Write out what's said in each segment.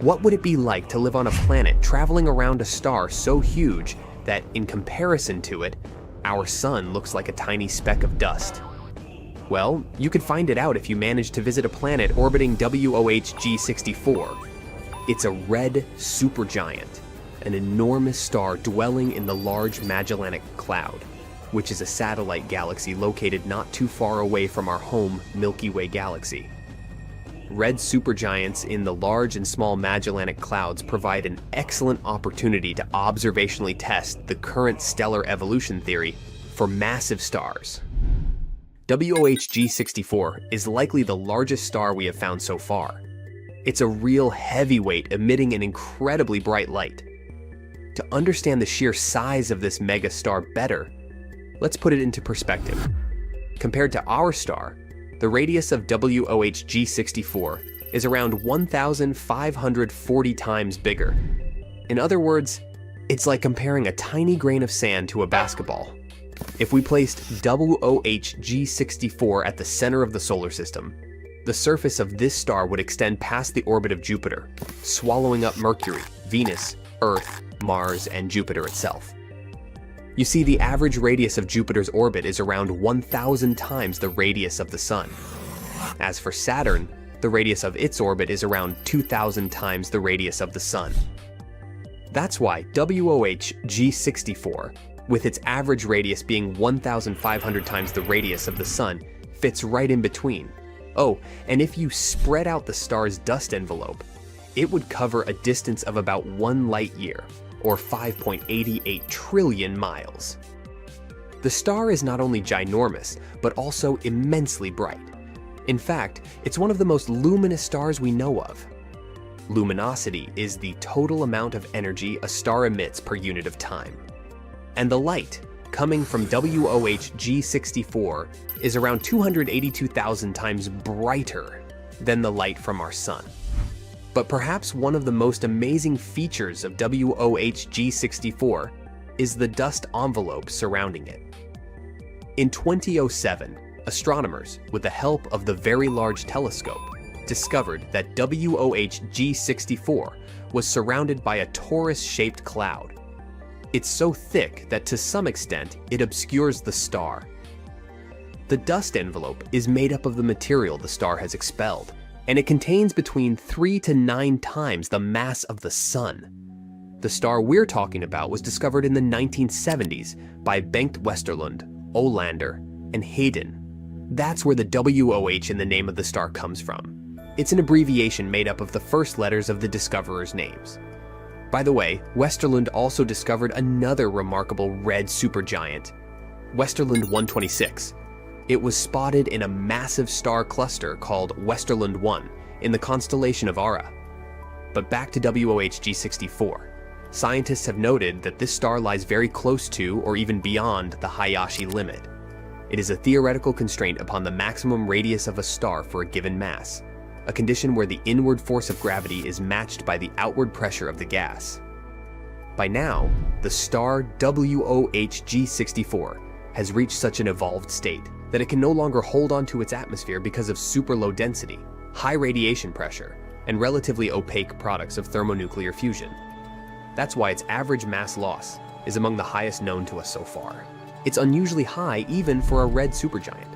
What would it be like to live on a planet traveling around a star so huge that, in comparison to it, our sun looks like a tiny speck of dust? Well, you could find it out if you manage to visit a planet orbiting WOH G64. It's a red supergiant, an enormous star dwelling in the Large Magellanic Cloud, which is a satellite galaxy located not too far away from our home Milky Way galaxy. Red supergiants in the Large and Small Magellanic Clouds provide an excellent opportunity to observationally test the current stellar evolution theory for massive stars. WOH G64 is likely the largest star we have found so far. It's a real heavyweight emitting an incredibly bright light. To understand the sheer size of this megastar better, let's put it into perspective. Compared to our star, the radius of WOH G64 is around 1,540 times bigger. In other words, it's like comparing a tiny grain of sand to a basketball. If we placed WOH G64 at the center of the solar system, the surface of this star would extend past the orbit of Jupiter, swallowing up Mercury, Venus, Earth, Mars, and Jupiter itself. You see, the average radius of Jupiter's orbit is around 1,000 times the radius of the Sun. As for Saturn, the radius of its orbit is around 2,000 times the radius of the Sun. That's why WOH G64, with its average radius being 1,500 times the radius of the Sun, fits right in between. Oh, and if you spread out the star's dust envelope, it would cover a distance of about 1 light year, or 5.88 trillion miles. The star is not only ginormous, but also immensely bright. In fact, it's one of the most luminous stars we know of. Luminosity is the total amount of energy a star emits per unit of time. And the light coming from WOH G64 is around 282,000 times brighter than the light from our sun. But perhaps one of the most amazing features of WOH G64 is the dust envelope surrounding it. In 2007, astronomers, with the help of the Very Large Telescope, discovered that WOH G64 was surrounded by a torus-shaped cloud. It's so thick that to some extent it obscures the star. The dust envelope is made up of the material the star has expelled, and it contains between 3 to 9 times the mass of the Sun. The star we're talking about was discovered in the 1970s by Bengt Westerlund, Olander, and Hayden. That's where the WOH in the name of the star comes from. It's an abbreviation made up of the first letters of the discoverers' names. By the way, Westerlund also discovered another remarkable red supergiant, Westerlund 126. It was spotted in a massive star cluster called Westerlund 1 in the constellation of Ara. But back to WOH G64. Scientists have noted that this star lies very close to or even beyond the Hayashi limit. It is a theoretical constraint upon the maximum radius of a star for a given mass, a condition where the inward force of gravity is matched by the outward pressure of the gas. By now, the star WOH G64 has reached such an evolved state that it can no longer hold onto its atmosphere because of super low density, high radiation pressure, and relatively opaque products of thermonuclear fusion. That's why its average mass loss is among the highest known to us so far. It's unusually high even for a red supergiant.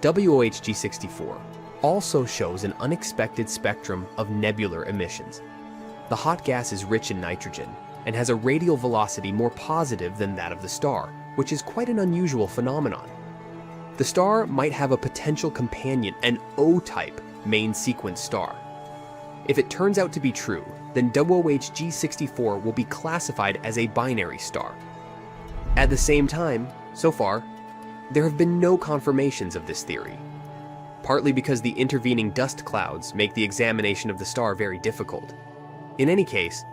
WOH G64 also shows an unexpected spectrum of nebular emissions. The hot gas is rich in nitrogen and has a radial velocity more positive than that of the star, which is quite an unusual phenomenon. The star might have a potential companion, an O-type main sequence star. If it turns out to be true, then WOH G64 will be classified as a binary star. At the same time, so far, there have been no confirmations of this theory, partly because the intervening dust clouds make the examination of the star very difficult. In any case,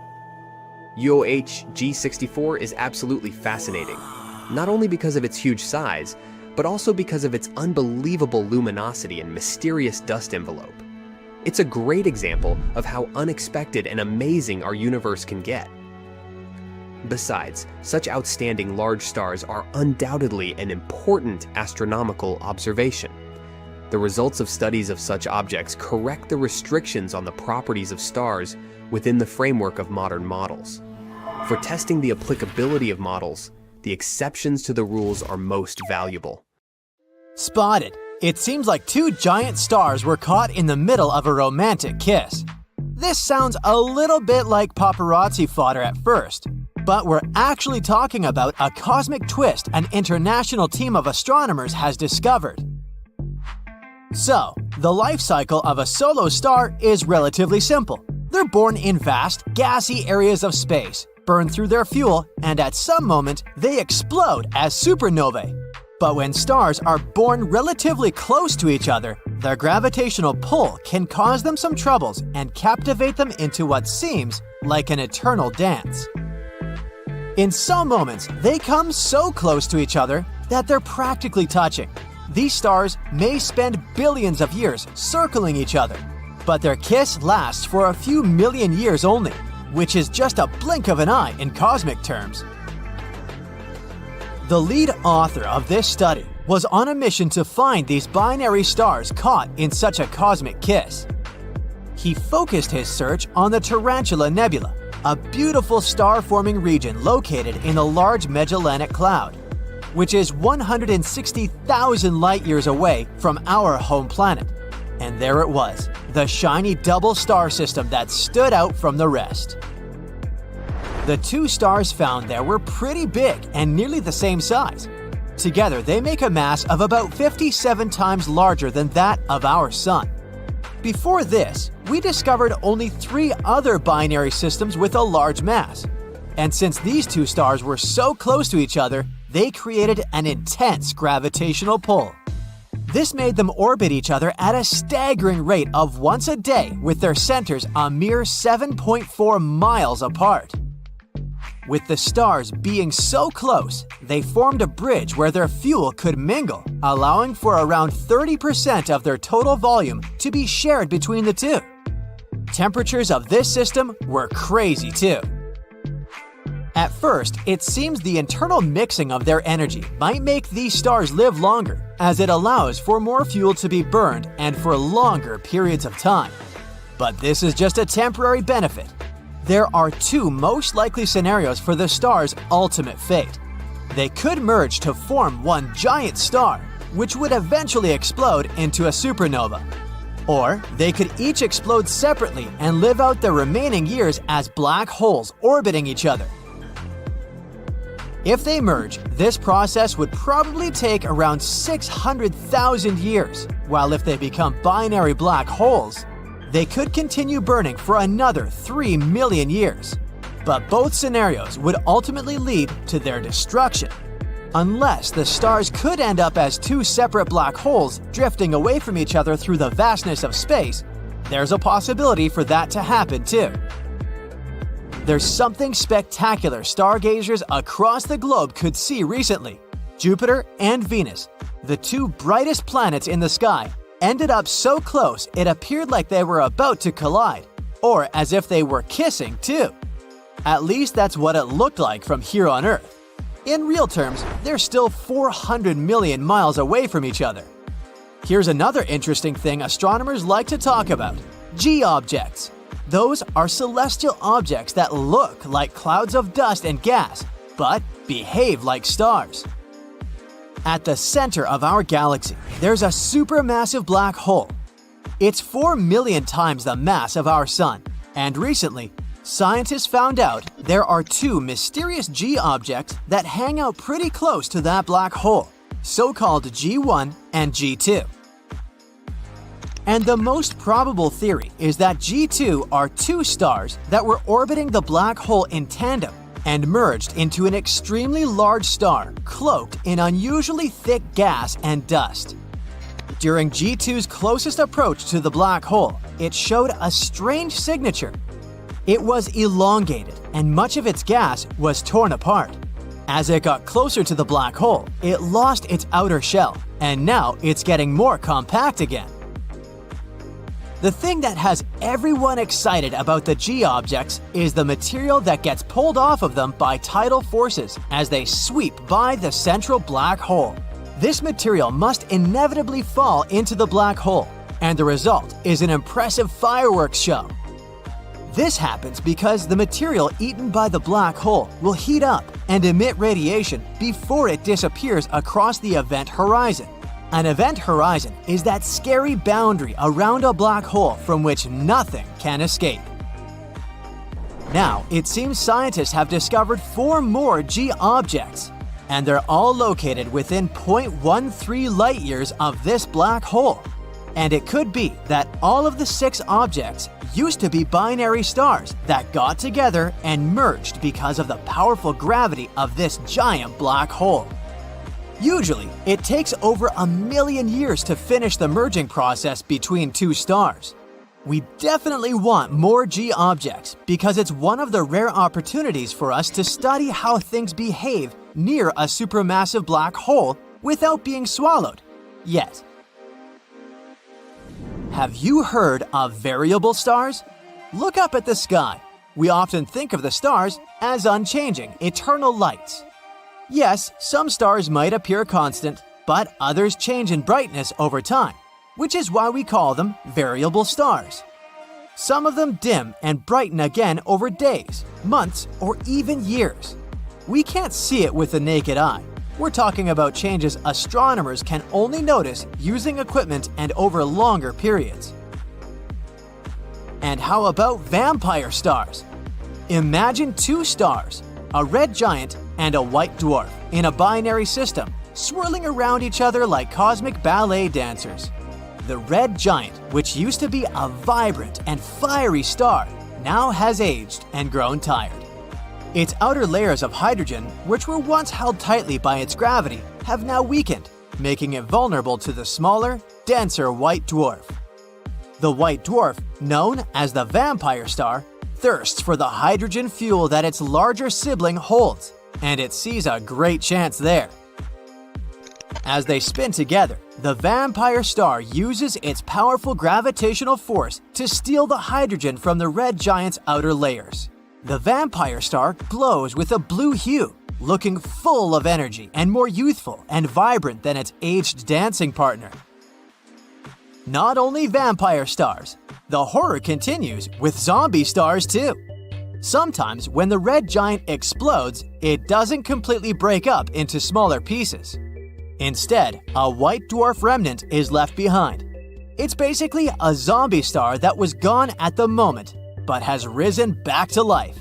WOH G64 is absolutely fascinating, not only because of its huge size, but also because of its unbelievable luminosity and mysterious dust envelope. It's a great example of how unexpected and amazing our universe can get. Besides, such outstanding large stars are undoubtedly an important astronomical observation. The results of studies of such objects correct the restrictions on the properties of stars within the framework of modern models. For testing the applicability of models, the exceptions to the rules are most valuable. Spotted. It seems like two giant stars were caught in the middle of a romantic kiss. This sounds a little bit like paparazzi fodder at first, but we're actually talking about a cosmic twist an international team of astronomers has discovered. So, the life cycle of a solo star is relatively simple. They're born in vast, gassy areas of space, burn through their fuel, and at some moment, they explode as supernovae. But when stars are born relatively close to each other, their gravitational pull can cause them some troubles and captivate them into what seems like an eternal dance. In some moments, they come so close to each other that they're practically touching. These stars may spend billions of years circling each other, but their kiss lasts for a few million years only, which is just a blink of an eye in cosmic terms. The lead author of this study was on a mission to find these binary stars caught in such a cosmic kiss. He focused his search on the Tarantula Nebula, a beautiful star-forming region located in the Large Magellanic Cloud, which is 160,000 light-years away from our home planet. And there it was, the shiny double star system that stood out from the rest. The two stars found there were pretty big and nearly the same size. Together, they make a mass of about 57 times larger than that of our Sun. Before this, we discovered only 3 other binary systems with a large mass. And since these two stars were so close to each other, they created an intense gravitational pull. This made them orbit each other at a staggering rate of once a day, with their centers a mere 7.4 miles apart. With the stars being so close, they formed a bridge where their fuel could mingle, allowing for around 30% of their total volume to be shared between the two. Temperatures of this system were crazy too. At first, it seems the internal mixing of their energy might make these stars live longer, as it allows for more fuel to be burned and for longer periods of time. But this is just a temporary benefit. There are 2 most likely scenarios for the star's ultimate fate. They could merge to form one giant star, which would eventually explode into a supernova. Or they could each explode separately and live out their remaining years as black holes orbiting each other. If they merge, this process would probably take around 600,000 years, while if they become binary black holes, they could continue burning for another 3 million years. But both scenarios would ultimately lead to their destruction. Unless the stars could end up as 2 separate black holes drifting away from each other through the vastness of space, there's a possibility for that to happen too. There's something spectacular stargazers across the globe could see recently. Jupiter and Venus, the 2 brightest planets in the sky, ended up so close it appeared like they were about to collide, or as if they were kissing too. At least that's what it looked like from here on Earth. In real terms, they're still 400 million miles away from each other. Here's another interesting thing astronomers like to talk about: G objects. Those are celestial objects that look like clouds of dust and gas, but behave like stars. At the center of our galaxy, there's a supermassive black hole. It's 4 million times the mass of our Sun, and recently, scientists found out there are 2 mysterious G objects that hang out pretty close to that black hole, so-called G1 and G2. And the most probable theory is that G2 are 2 stars that were orbiting the black hole in tandem and merged into an extremely large star cloaked in unusually thick gas and dust. During G2's closest approach to the black hole, it showed a strange signature. It was elongated, and much of its gas was torn apart. As it got closer to the black hole, it lost its outer shell, and now it's getting more compact again. The thing that has everyone excited about the G objects is the material that gets pulled off of them by tidal forces as they sweep by the central black hole. This material must inevitably fall into the black hole, and the result is an impressive fireworks show. This happens because the material eaten by the black hole will heat up and emit radiation before it disappears across the event horizon. An event horizon is that scary boundary around a black hole from which nothing can escape. Now, it seems scientists have discovered 4 more G objects, and they're all located within 0.13 light-years of this black hole. And it could be that all of the 6 objects used to be binary stars that got together and merged because of the powerful gravity of this giant black hole. Usually, it takes over 1 million years to finish the merging process between 2 stars. We definitely want more G objects because it's one of the rare opportunities for us to study how things behave near a supermassive black hole without being swallowed. Yet. Have you heard of variable stars? Look up at the sky. We often think of the stars as unchanging, eternal lights. Yes, some stars might appear constant, but others change in brightness over time, which is why we call them variable stars. Some of them dim and brighten again over days, months, or even years. We can't see it with the naked eye. We're talking about changes astronomers can only notice using equipment and over longer periods. And how about vampire stars? Imagine 2 stars, a red giant and a white dwarf, in a binary system, swirling around each other like cosmic ballet dancers. The red giant, which used to be a vibrant and fiery star, now has aged and grown tired. Its outer layers of hydrogen, which were once held tightly by its gravity, have now weakened, making it vulnerable to the smaller, denser white dwarf. The white dwarf, known as the vampire star, thirsts for the hydrogen fuel that its larger sibling holds, and it sees a great chance there. As they spin together, the vampire star uses its powerful gravitational force to steal the hydrogen from the red giant's outer layers. The vampire star glows with a blue hue, looking full of energy and more youthful and vibrant than its aged dancing partner. Not only vampire stars, the horror continues with zombie stars too. Sometimes when the red giant explodes, it doesn't completely break up into smaller pieces. Instead, a white dwarf remnant is left behind. It's basically a zombie star that was gone at the moment, but has risen back to life.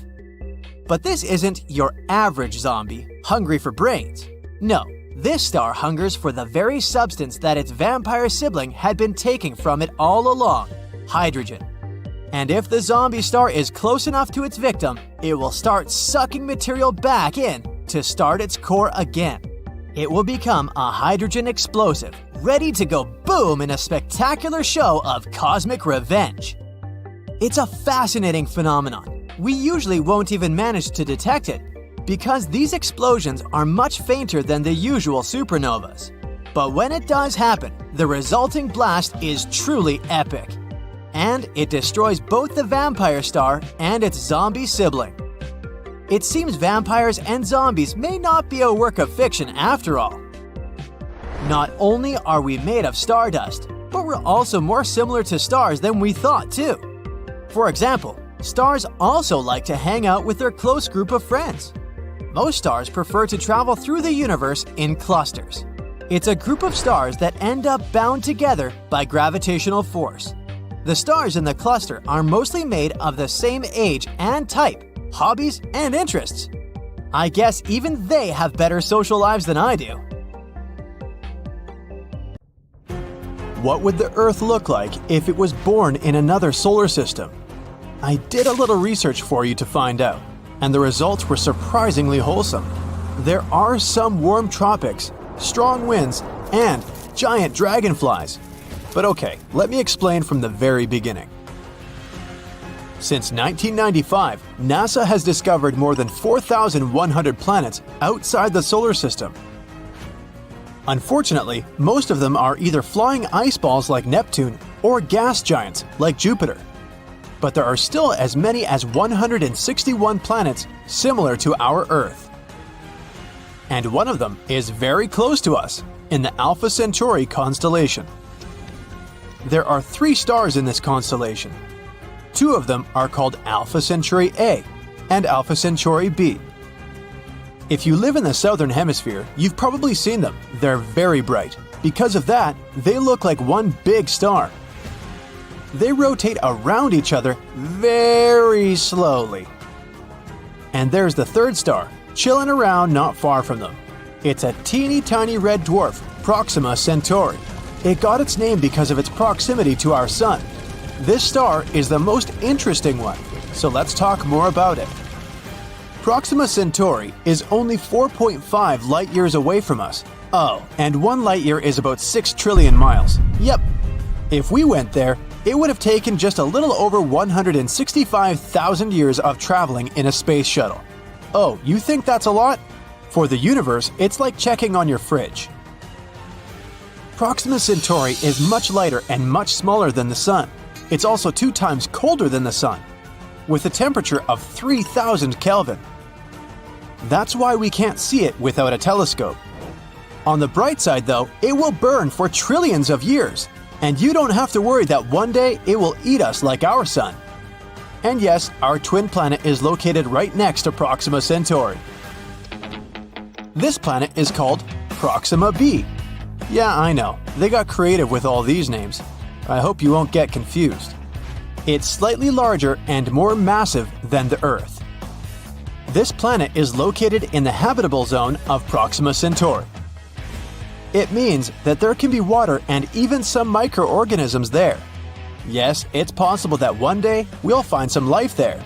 But this isn't your average zombie, hungry for brains. No, this star hungers for the very substance that its vampire sibling had been taking from it all along, hydrogen. And if the zombie star is close enough to its victim, it will start sucking material back in to start its core again. It will become a hydrogen explosive, ready to go boom in a spectacular show of cosmic revenge. It's a fascinating phenomenon. We usually won't even manage to detect it because these explosions are much fainter than the usual supernovas. But when it does happen, the resulting blast is truly epic. And it destroys both the vampire star and its zombie sibling. It seems vampires and zombies may not be a work of fiction after all. Not only are we made of stardust, but we're also more similar to stars than we thought too. For example, stars also like to hang out with their close group of friends. Most stars prefer to travel through the universe in clusters. It's a group of stars that end up bound together by gravitational force. The stars in the cluster are mostly made of the same age and type, hobbies, and interests. I guess even they have better social lives than I do. What would the Earth look like if it was born in another solar system? I did a little research for you to find out, and the results were surprisingly wholesome. There are some warm tropics, strong winds, and giant dragonflies. But okay, let me explain from the very beginning. Since 1995, NASA has discovered more than 4,100 planets outside the solar system. Unfortunately, most of them are either flying ice balls like Neptune or gas giants like Jupiter. But there are still as many as 161 planets similar to our Earth. And one of them is very close to us. in the Alpha Centauri constellation. There are 3 stars in this constellation. 2 of them are called Alpha Centauri A and Alpha Centauri B. If you live in the southern hemisphere, you've probably seen them. They're very bright. Because of that, they look like one big star. They rotate around each other very slowly. And there's the 3rd star, chilling around not far from them. It's a teeny tiny red dwarf, Proxima Centauri. It got its name because of its proximity to our Sun. This star is the most interesting one, so let's talk more about it. Proxima Centauri is only 4.5 light years away from us. Oh, and 1 light year is about 6 trillion miles. Yep. If we went there, it would have taken just a little over 165,000 years of traveling in a space shuttle. Oh, you think that's a lot? For the universe, it's like checking on your fridge. Proxima Centauri is much lighter and much smaller than the Sun. It's also 2 times colder than the Sun, with a temperature of 3,000 Kelvin. That's why we can't see it without a telescope. On the bright side though, it will burn for trillions of years, and you don't have to worry that one day it will eat us like our Sun. And yes, our twin planet is located right next to Proxima Centauri. This planet is called Proxima b. Yeah, I know, they got creative with all these names. I hope you won't get confused. It's slightly larger and more massive than the Earth. This planet is located in the habitable zone of Proxima Centauri. It means that there can be water and even some microorganisms there. Yes, it's possible that one day we'll find some life there.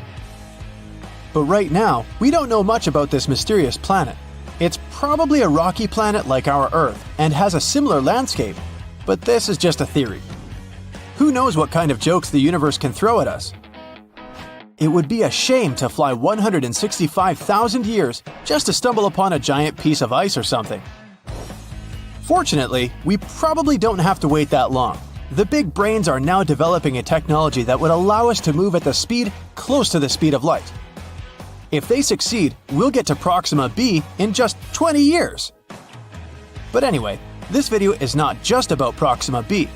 But right now, we don't know much about this mysterious planet. It's probably a rocky planet like our Earth and has a similar landscape, but this is just a theory. Who knows what kind of jokes the universe can throw at us? It would be a shame to fly 165,000 years just to stumble upon a giant piece of ice or something. Fortunately, we probably don't have to wait that long. The big brains are now developing a technology that would allow us to move at the speed close to the speed of light. If they succeed, we'll get to Proxima b in just 20 years. But anyway, this video is not just about Proxima b.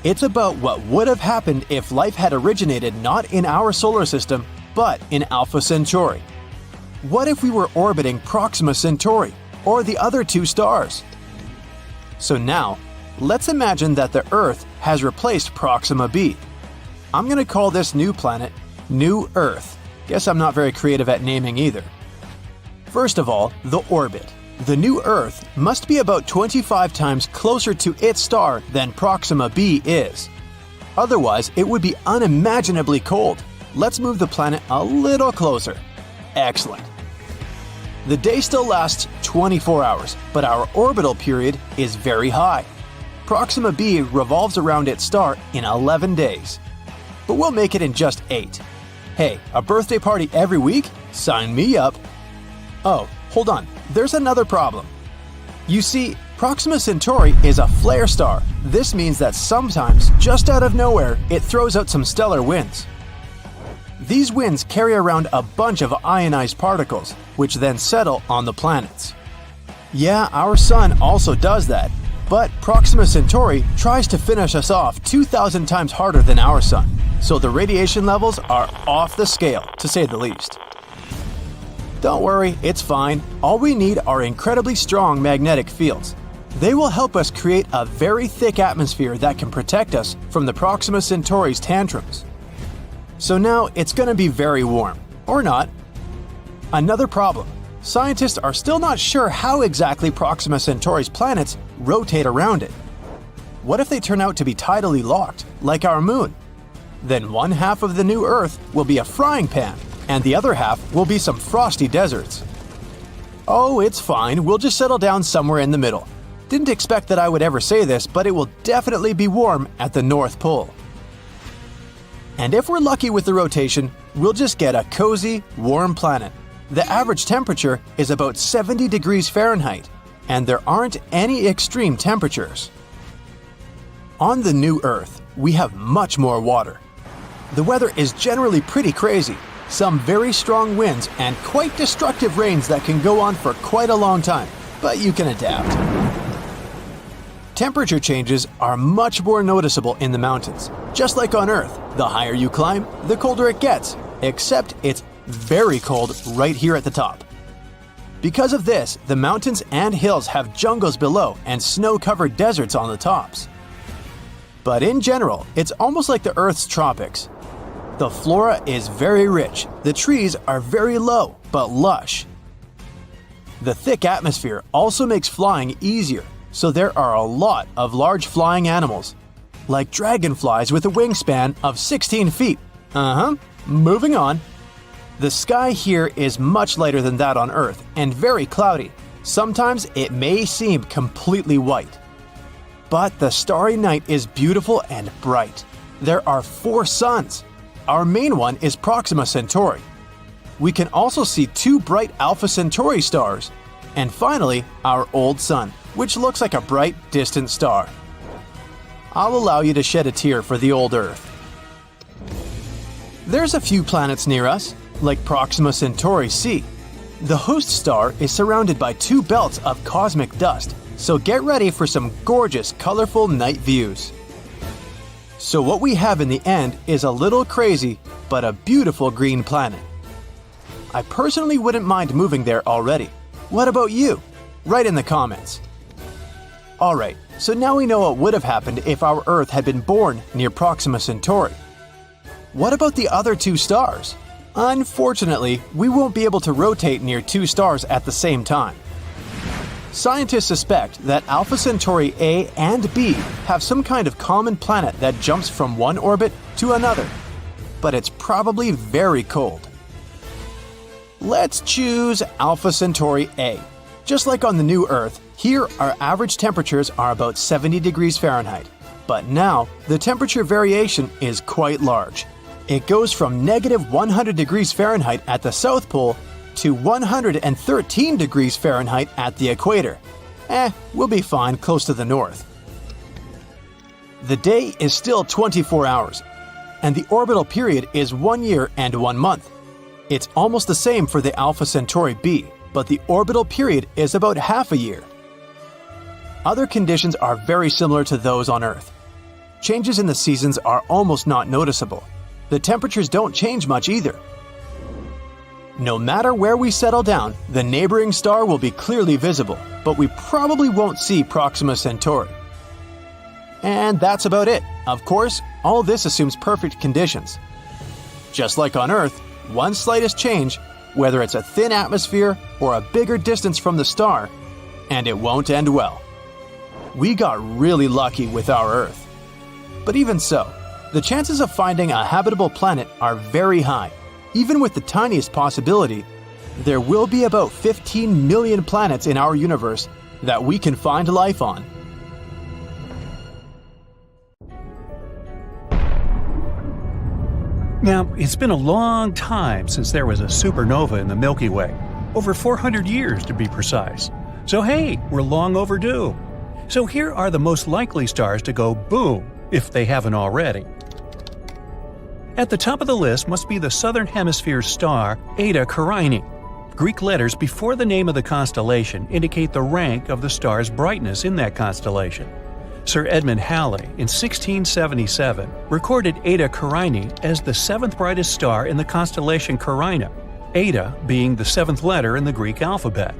It's about what would have happened if life had originated not in our solar system, but in Alpha Centauri. What if we were orbiting Proxima Centauri, or the other 2 stars? So now, let's imagine that the Earth has replaced Proxima b. I'm going to call this new planet New Earth. Guess I'm not very creative at naming either. First of all, the orbit. The new Earth must be about 25 times closer to its star than Proxima b is. Otherwise, it would be unimaginably cold. Let's move the planet a little closer. Excellent. The day still lasts 24 hours, but our orbital period is very high. Proxima b revolves around its star in 11 days. But we'll make it in just 8. Hey, a birthday party every week? Sign me up. Oh, hold on, there's another problem. You see, Proxima Centauri is a flare star. This means that sometimes, just out of nowhere, it throws out some stellar winds. These winds carry around a bunch of ionized particles, which then settle on the planets. Yeah, our Sun also does that, but Proxima Centauri tries to finish us off 2,000 times harder than our Sun, so the radiation levels are off the scale, to say the least. Don't worry, it's fine. All we need are incredibly strong magnetic fields. They will help us create a very thick atmosphere that can protect us from the Proxima Centauri's tantrums. So now it's going to be very warm, or not. Another problem. Scientists are still not sure how exactly Proxima Centauri's planets rotate around it. What if they turn out to be tidally locked, like our moon? Then one half of the new Earth will be a frying pan, and the other half will be some frosty deserts. Oh, it's fine, we'll just settle down somewhere in the middle. Didn't expect that I would ever say this, but it will definitely be warm at the North Pole. And if we're lucky with the rotation, we'll just get a cozy, warm planet. The average temperature is about 70 degrees Fahrenheit, and there aren't any extreme temperatures. On the new Earth, we have much more water. The weather is generally pretty crazy, some very strong winds and quite destructive rains that can go on for quite a long time, but you can adapt. Temperature changes are much more noticeable in the mountains. Just like on Earth, the higher you climb, the colder it gets, except it's very cold right here at the top. Because of this, the mountains and hills have jungles below and snow-covered deserts on the tops. But in general, it's almost like the Earth's tropics. The flora is very rich, the trees are very low but lush. The thick atmosphere also makes flying easier, so there are a lot of large flying animals, like dragonflies with a wingspan of 16 feet. Moving on. The sky here is much lighter than that on Earth and very cloudy. Sometimes it may seem completely white. But the starry night is beautiful and bright. There are 4 suns. Our main one is Proxima Centauri. We can also see 2 bright Alpha Centauri stars. And finally, our old sun, which looks like a bright, distant star. I'll allow you to shed a tear for the old Earth. There's a few planets near us, like Proxima Centauri c. The host star is surrounded by 2 belts of cosmic dust, so get ready for some gorgeous, colorful night views. So what we have in the end is a little crazy, but a beautiful green planet. I personally wouldn't mind moving there already. What about you? Write in the comments. Alright, so now we know what would have happened if our Earth had been born near Proxima Centauri. What about the other 2 stars? Unfortunately, we won't be able to rotate near 2 stars at the same time. Scientists suspect that Alpha Centauri A and B have some kind of common planet that jumps from one orbit to another, but it's probably very cold. Let's choose Alpha Centauri A. Just like on the new Earth, here our average temperatures are about 70 degrees Fahrenheit. But now, the temperature variation is quite large. It goes from negative 100 degrees Fahrenheit at the South Pole to 113 degrees Fahrenheit at the equator. We'll be fine close to the north. The day is still 24 hours, and the orbital period is 1 year and 1 month. It's almost the same for the Alpha Centauri B, but the orbital period is about half a year. Other conditions are very similar to those on Earth. Changes in the seasons are almost not noticeable. The temperatures don't change much either. No matter where we settle down, the neighboring star will be clearly visible, but we probably won't see Proxima Centauri. And that's about it. Of course, all this assumes perfect conditions. Just like on Earth, one slightest change, whether it's a thin atmosphere or a bigger distance from the star, and it won't end well. We got really lucky with our Earth. But even so, the chances of finding a habitable planet are very high. Even with the tiniest possibility, there will be about 15 million planets in our universe that we can find life on. Now, it's been a long time since there was a supernova in the Milky Way. Over 400 years to be precise. So hey, we're long overdue. So here are the most likely stars to go boom, if they haven't already. At the top of the list must be the Southern Hemisphere star Eta Carinae. Greek letters before the name of the constellation indicate the rank of the star's brightness in that constellation. Sir Edmund Halley, in 1677, recorded Eta Carinae as the 7th brightest star in the constellation Carina, Eta being the 7th letter in the Greek alphabet.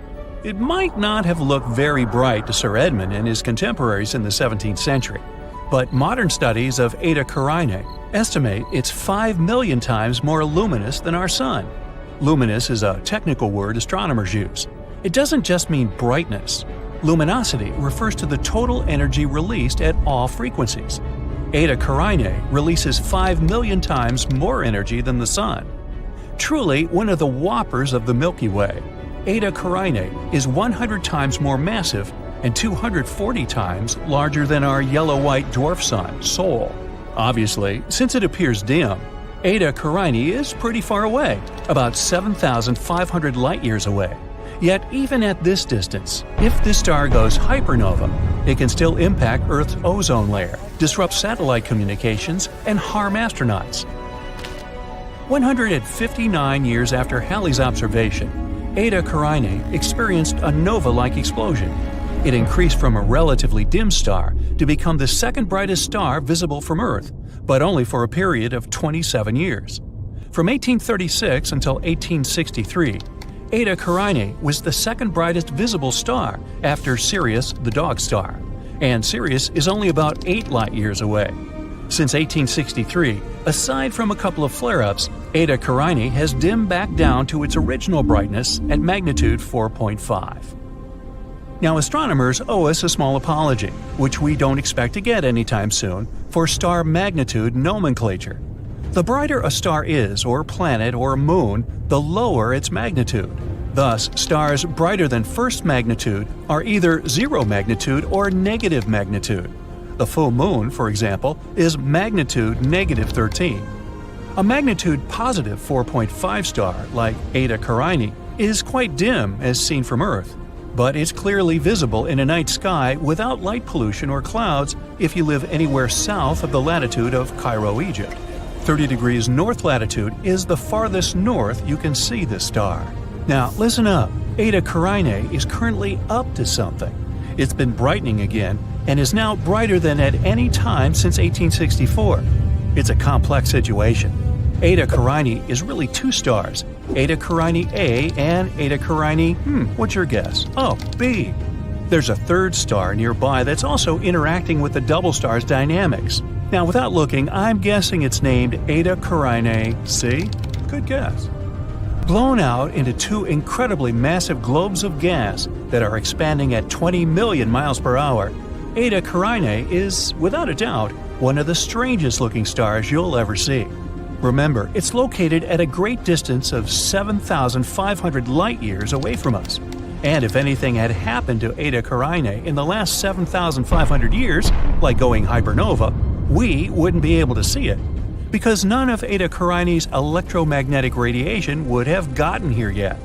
It might not have looked very bright to Sir Edmund and his contemporaries in the 17th century, but modern studies of Eta Carinae estimate it's 5 million times more luminous than our Sun. Luminous is a technical word astronomers use. It doesn't just mean brightness. Luminosity refers to the total energy released at all frequencies. Eta Carinae releases 5 million times more energy than the Sun. Truly one of the whoppers of the Milky Way, Eta Carinae is 100 times more massive and 240 times larger than our yellow-white dwarf sun, Sol. Obviously, since it appears dim, Eta Carinae is pretty far away, about 7,500 light-years away. Yet even at this distance, if this star goes hypernova, it can still impact Earth's ozone layer, disrupt satellite communications, and harm astronauts. 159 years after Halley's observation, Eta Carinae experienced a nova-like explosion. It increased from a relatively dim star to become the second brightest star visible from Earth, but only for a period of 27 years. From 1836 until 1863, Eta Carinae was the second brightest visible star after Sirius, the dog star, and Sirius is only about 8 light-years away. Since 1863, aside from a couple of flare-ups, Eta Carinae has dimmed back down to its original brightness at magnitude 4.5. Now, astronomers owe us a small apology, which we don't expect to get anytime soon, for star magnitude nomenclature. The brighter a star is, or planet, or moon, the lower its magnitude. Thus, stars brighter than first magnitude are either 0 magnitude or negative magnitude. The full moon, for example, is magnitude negative 13. A magnitude positive 4.5 star, like Eta Carinae, is quite dim as seen from Earth, but it's clearly visible in a night sky without light pollution or clouds if you live anywhere south of the latitude of Cairo, Egypt. 30 degrees north latitude is the farthest north you can see this star. Now, listen up. Eta Carinae is currently up to something. It's been brightening again and is now brighter than at any time since 1864. It's a complex situation. Eta Carinae is really 2 stars, Eta Carinae A and Eta Carinae, what's your guess? Oh, B. There's a third star nearby that's also interacting with the double star's dynamics. Now, without looking, I'm guessing it's named Eta Carinae C. Good guess. Blown out into 2 incredibly massive globes of gas that are expanding at 20 million miles per hour, Eta Carinae is, without a doubt, one of the strangest looking stars you'll ever see. Remember, it's located at a great distance of 7,500 light-years away from us. And if anything had happened to Eta Carinae in the last 7,500 years, like going hypernova, we wouldn't be able to see it, because none of Eta Carinae's electromagnetic radiation would have gotten here yet.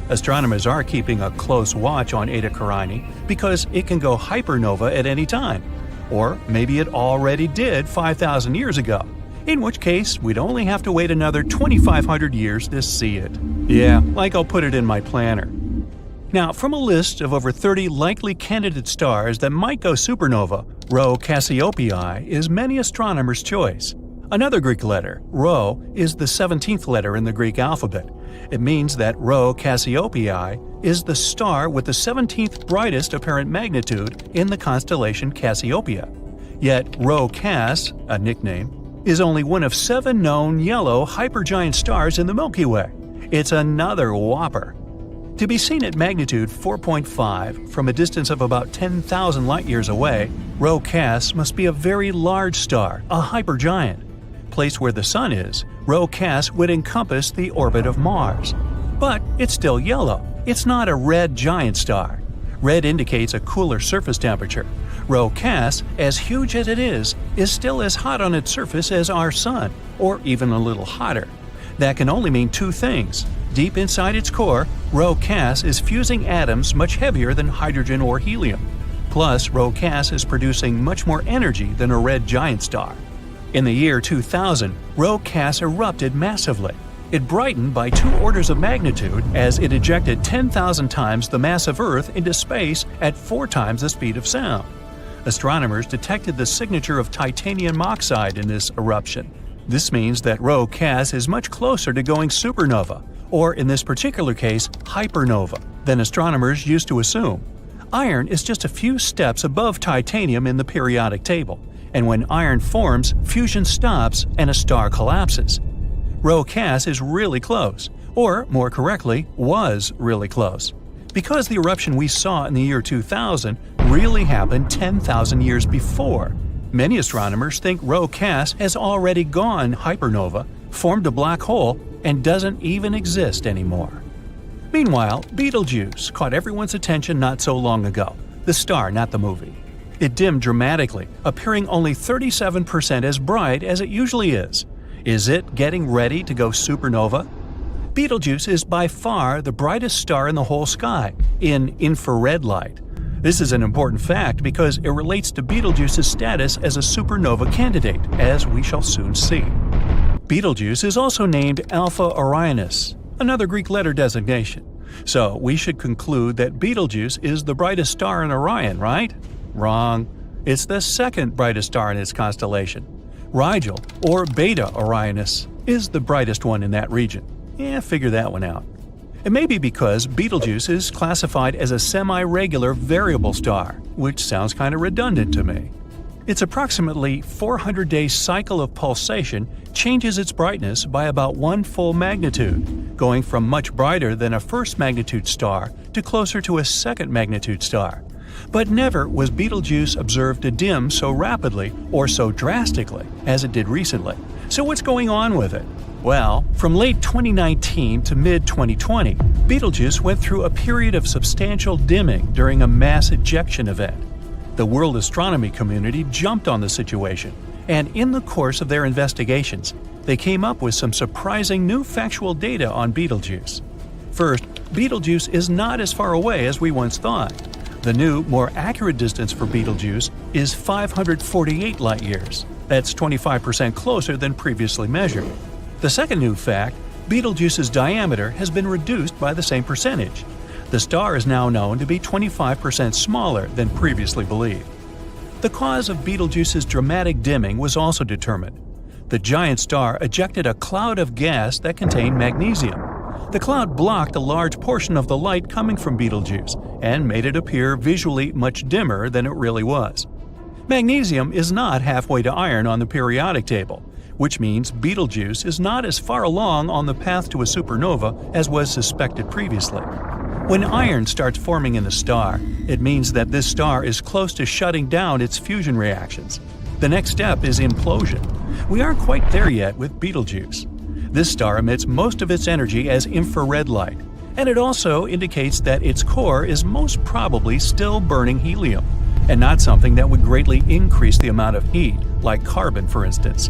Astronomers are keeping a close watch on Eta Carinae because it can go hypernova at any time. Or maybe it already did 5,000 years ago, in which case we'd only have to wait another 2,500 years to see it. Yeah, like I'll put it in my planner. Now, from a list of over 30 likely candidate stars that might go supernova, Rho Cassiopeiae is many astronomers' choice. Another Greek letter, Rho, is the 17th letter in the Greek alphabet. It means that Rho Cassiopeiae is the star with the 17th brightest apparent magnitude in the constellation Cassiopeia. Yet Rho Cass, a nickname, is only one of 7 known yellow hypergiant stars in the Milky Way. It's another whopper. To be seen at magnitude 4.5 from a distance of about 10,000 light-years away, Rho Cass must be a very large star, a hypergiant. Placed where the Sun is, Rho Cass would encompass the orbit of Mars. But it's still yellow. It's not a red giant star. Red indicates a cooler surface temperature. Rho Cass, as huge as it is still as hot on its surface as our Sun, or even a little hotter. That can only mean 2 things. Deep inside its core, Rho Cass is fusing atoms much heavier than hydrogen or helium. Plus, Rho Cass is producing much more energy than a red giant star. In the year 2000, Rho Cass erupted massively. It brightened by 2 orders of magnitude as it ejected 10,000 times the mass of Earth into space at 4 times the speed of sound. Astronomers detected the signature of titanium oxide in this eruption. This means that Rho Cass is much closer to going supernova, or in this particular case, hypernova, than astronomers used to assume. Iron is just a few steps above titanium in the periodic table, and when iron forms, fusion stops and a star collapses. Rho Cass is really close, or more correctly, was really close. Because the eruption we saw in the year 2000 really happened 10,000 years before, many astronomers think Rho Cass has already gone hypernova, formed a black hole, and doesn't even exist anymore. Meanwhile, Betelgeuse caught everyone's attention not so long ago. The star, not the movie. It dimmed dramatically, appearing only 37% as bright as it usually is. Is it getting ready to go supernova? Betelgeuse is by far the brightest star in the whole sky, in infrared light. This is an important fact because it relates to Betelgeuse's status as a supernova candidate, as we shall soon see. Betelgeuse is also named Alpha Orionis, another Greek letter designation. So we should conclude that Betelgeuse is the brightest star in Orion, right? Wrong. It's the second brightest star in its constellation. Rigel, or Beta Orionis, is the brightest one in that region. Yeah, figure that one out. It may be because Betelgeuse is classified as a semi-regular variable star, which sounds kind of redundant to me. Its approximately 400-day cycle of pulsation changes its brightness by about 1 full magnitude, going from much brighter than a first magnitude star to closer to a second magnitude star. But never was Betelgeuse observed to dim so rapidly or so drastically as it did recently. So what's going on with it? Well, from late 2019 to mid-2020, Betelgeuse went through a period of substantial dimming during a mass ejection event. The world astronomy community jumped on the situation, and in the course of their investigations, they came up with some surprising new factual data on Betelgeuse. First, Betelgeuse is not as far away as we once thought. The new, more accurate distance for Betelgeuse is 548 light-years. That's 25% closer than previously measured. The second new fact, Betelgeuse's diameter has been reduced by the same percentage. The star is now known to be 25% smaller than previously believed. The cause of Betelgeuse's dramatic dimming was also determined. The giant star ejected a cloud of gas that contained magnesium. The cloud blocked a large portion of the light coming from Betelgeuse and made it appear visually much dimmer than it really was. Magnesium is not halfway to iron on the periodic table, which means Betelgeuse is not as far along on the path to a supernova as was suspected previously. When iron starts forming in the star, it means that this star is close to shutting down its fusion reactions. The next step is implosion. We aren't quite there yet with Betelgeuse. This star emits most of its energy as infrared light, and it also indicates that its core is most probably still burning helium, and not something that would greatly increase the amount of heat, like carbon for instance.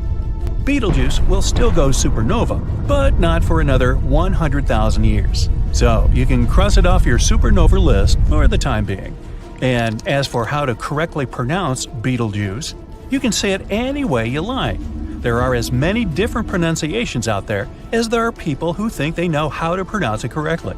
Betelgeuse will still go supernova, but not for another 100,000 years. So you can cross it off your supernova list for the time being. And as for how to correctly pronounce Betelgeuse, you can say it any way you like. There are as many different pronunciations out there as there are people who think they know how to pronounce it correctly.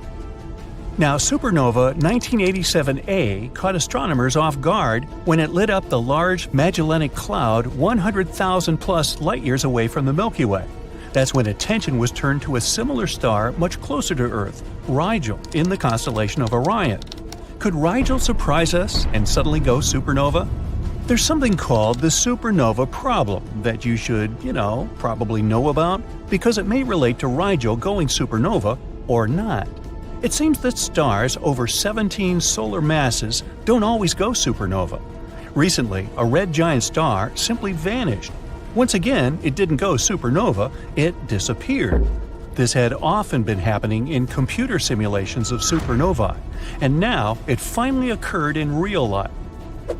Now, supernova 1987A caught astronomers off guard when it lit up the Large Magellanic Cloud 100,000 plus light-years away from the Milky Way. That's when attention was turned to a similar star much closer to Earth, Rigel, in the constellation of Orion. Could Rigel surprise us and suddenly go supernova? There's something called the supernova problem that you should, probably know about because it may relate to Rigel going supernova or not. It seems that stars over 17 solar masses don't always go supernova. Recently, a red giant star simply vanished. Once again, it didn't go supernova, it disappeared. This had often been happening in computer simulations of supernovae, and now it finally occurred in real life.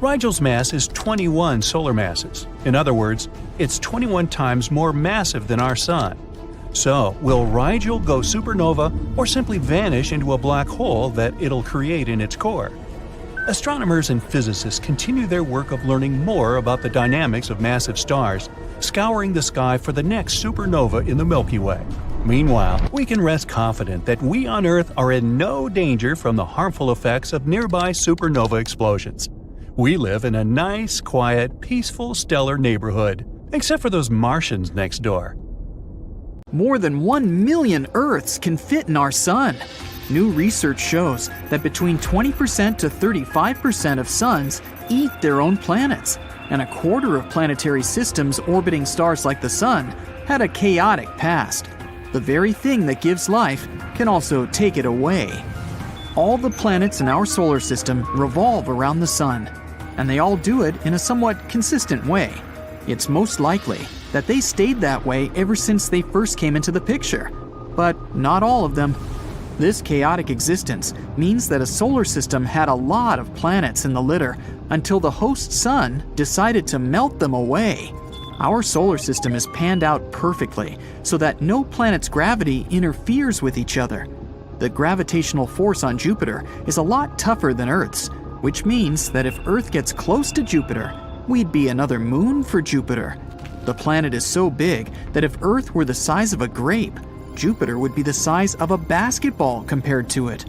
Rigel's mass is 21 solar masses. In other words, it's 21 times more massive than our Sun. So, will Rigel go supernova or simply vanish into a black hole that it'll create in its core? Astronomers and physicists continue their work of learning more about the dynamics of massive stars, scouring the sky for the next supernova in the Milky Way. Meanwhile, we can rest confident that we on Earth are in no danger from the harmful effects of nearby supernova explosions. We live in a nice, quiet, peaceful, stellar neighborhood, except for those Martians next door. More than 1 million Earths can fit in our Sun. New research shows that between 20% to 35% of suns eat their own planets, and a quarter of planetary systems orbiting stars like the Sun had a chaotic past. The very thing that gives life can also take it away. All the planets in our solar system revolve around the Sun, and they all do it in a somewhat consistent way. It's most likely that they stayed that way ever since they first came into the picture, but not all of them. This chaotic existence means that a solar system had a lot of planets in the litter until the host sun decided to melt them away. Our solar system is panned out perfectly so that no planet's gravity interferes with each other. The gravitational force on Jupiter is a lot tougher than Earth's, which means that if Earth gets close to Jupiter, we'd be another moon for Jupiter. The planet is so big that if Earth were the size of a grape, Jupiter would be the size of a basketball compared to it.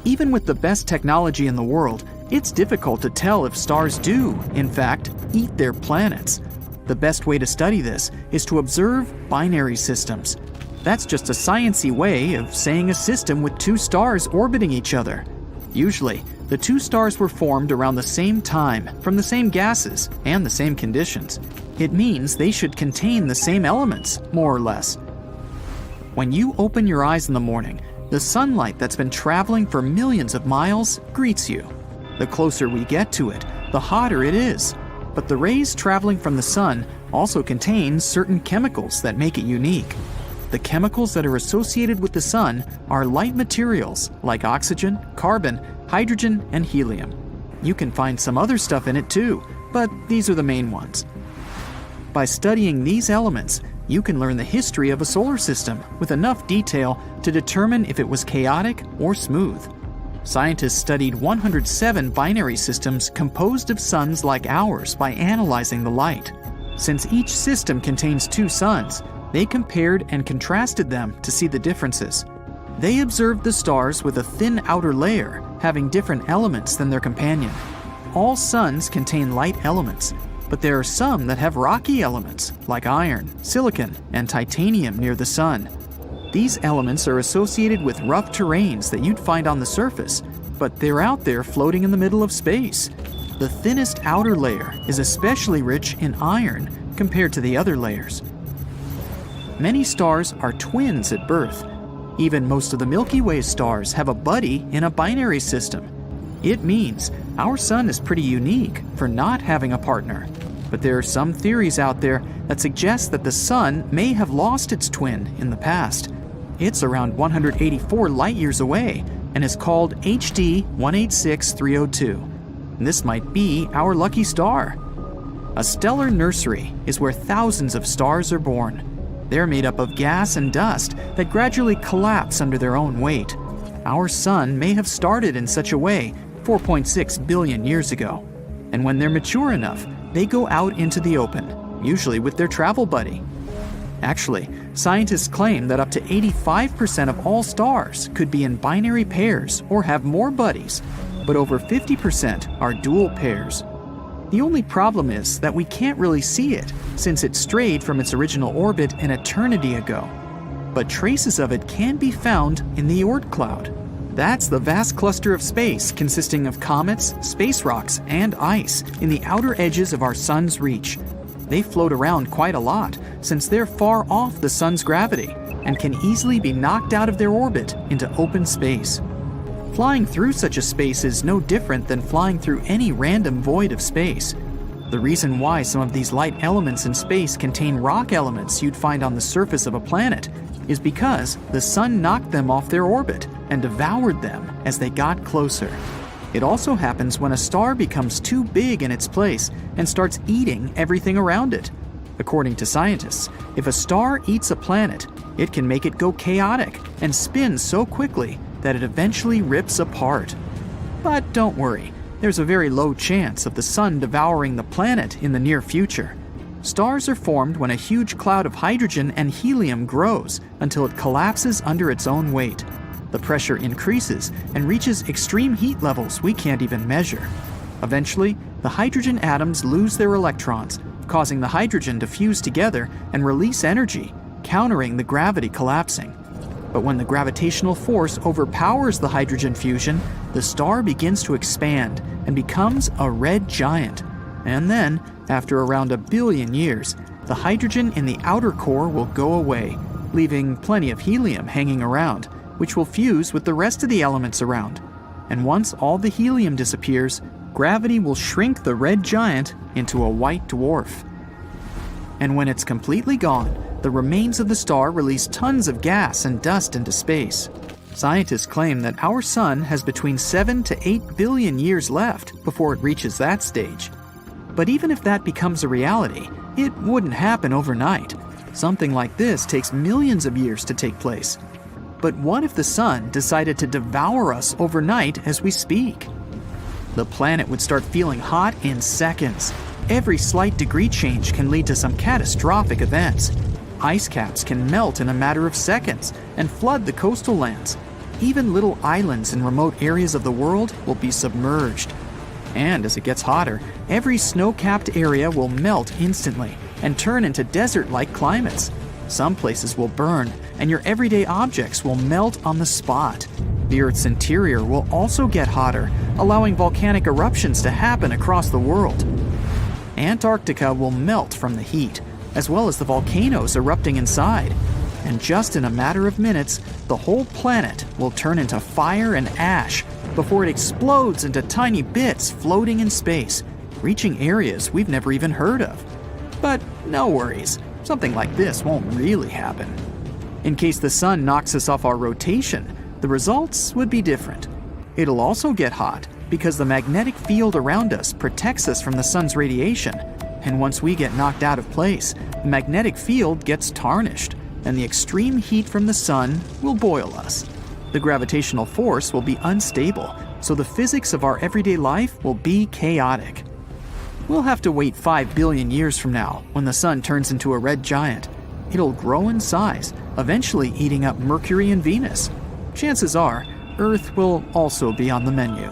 Even with the best technology in the world, it's difficult to tell if stars do, in fact, eat their planets. The best way to study this is to observe binary systems. That's just a sciencey way of saying a system with two stars orbiting each other. Usually, the two stars were formed around the same time from the same gases and the same conditions. It means they should contain the same elements, more or less. When you open your eyes in the morning, the sunlight that's been traveling for millions of miles greets you. The closer we get to it, the hotter it is. But the rays traveling from the sun also contain certain chemicals that make it unique. The chemicals that are associated with the sun are light materials like oxygen, carbon, hydrogen, and helium. You can find some other stuff in it too, but these are the main ones. By studying these elements, you can learn the history of a solar system with enough detail to determine if it was chaotic or smooth. Scientists studied 107 binary systems composed of suns like ours by analyzing the light. Since each system contains two suns, they compared and contrasted them to see the differences. They observed the stars with a thin outer layer, having different elements than their companion. All suns contain light elements, but there are some that have rocky elements, like iron, silicon, and titanium near the sun. These elements are associated with rough terrains that you'd find on the surface, but they're out there floating in the middle of space. The thinnest outer layer is especially rich in iron compared to the other layers. Many stars are twins at birth. Even most of the Milky Way stars have a buddy in a binary system. It means our sun is pretty unique for not having a partner. But there are some theories out there that suggest that the sun may have lost its twin in the past. It's around 184 light-years away and is called HD 186302. This might be our lucky star. A stellar nursery is where thousands of stars are born. They're made up of gas and dust that gradually collapse under their own weight. Our sun may have started in such a way 4.6 billion years ago. And when they're mature enough, they go out into the open, usually with their travel buddy. Actually, scientists claim that up to 85% of all stars could be in binary pairs or have more buddies, but over 50% are dual pairs. The only problem is that we can't really see it, since it strayed from its original orbit an eternity ago. But traces of it can be found in the Oort cloud. That's the vast cluster of space consisting of comets, space rocks, and ice in the outer edges of our sun's reach. They float around quite a lot, since they're far off the sun's gravity and can easily be knocked out of their orbit into open space. Flying through such a space is no different than flying through any random void of space. The reason why some of these light elements in space contain rock elements you'd find on the surface of a planet is because the sun knocked them off their orbit and devoured them as they got closer. It also happens when a star becomes too big in its place and starts eating everything around it. According to scientists, if a star eats a planet, it can make it go chaotic and spin so quickly that it eventually rips apart. But don't worry, there's a very low chance of the sun devouring the planet in the near future. Stars are formed when a huge cloud of hydrogen and helium grows until it collapses under its own weight. The pressure increases and reaches extreme heat levels we can't even measure. Eventually, the hydrogen atoms lose their electrons, causing the hydrogen to fuse together and release energy, countering the gravity collapsing. But when the gravitational force overpowers the hydrogen fusion, the star begins to expand and becomes a red giant. And then, after around 1 billion years, the hydrogen in the outer core will go away, leaving plenty of helium hanging around, which will fuse with the rest of the elements around. And once all the helium disappears, gravity will shrink the red giant into a white dwarf. And when it's completely gone, the remains of the star release tons of gas and dust into space. Scientists claim that our sun has between 7 to 8 billion years left before it reaches that stage. But even if that becomes a reality, it wouldn't happen overnight. Something like this takes millions of years to take place. But what if the sun decided to devour us overnight as we speak? The planet would start feeling hot in seconds. Every slight degree change can lead to some catastrophic events. Ice caps can melt in a matter of seconds and flood the coastal lands. Even little islands in remote areas of the world will be submerged. And as it gets hotter, every snow-capped area will melt instantly and turn into desert-like climates. Some places will burn, and your everyday objects will melt on the spot. The Earth's interior will also get hotter, allowing volcanic eruptions to happen across the world. Antarctica will melt from the heat, as well as the volcanoes erupting inside. And just in a matter of minutes, the whole planet will turn into fire and ash before it explodes into tiny bits floating in space, reaching areas we've never even heard of. But no worries, something like this won't really happen. In case the sun knocks us off our rotation, the results would be different. It'll also get hot because the magnetic field around us protects us from the sun's radiation. And once we get knocked out of place, the magnetic field gets tarnished, and the extreme heat from the sun will boil us. The gravitational force will be unstable, so the physics of our everyday life will be chaotic. We'll have to wait 5 billion years from now when the sun turns into a red giant. It'll grow in size, eventually eating up Mercury and Venus. Chances are, Earth will also be on the menu.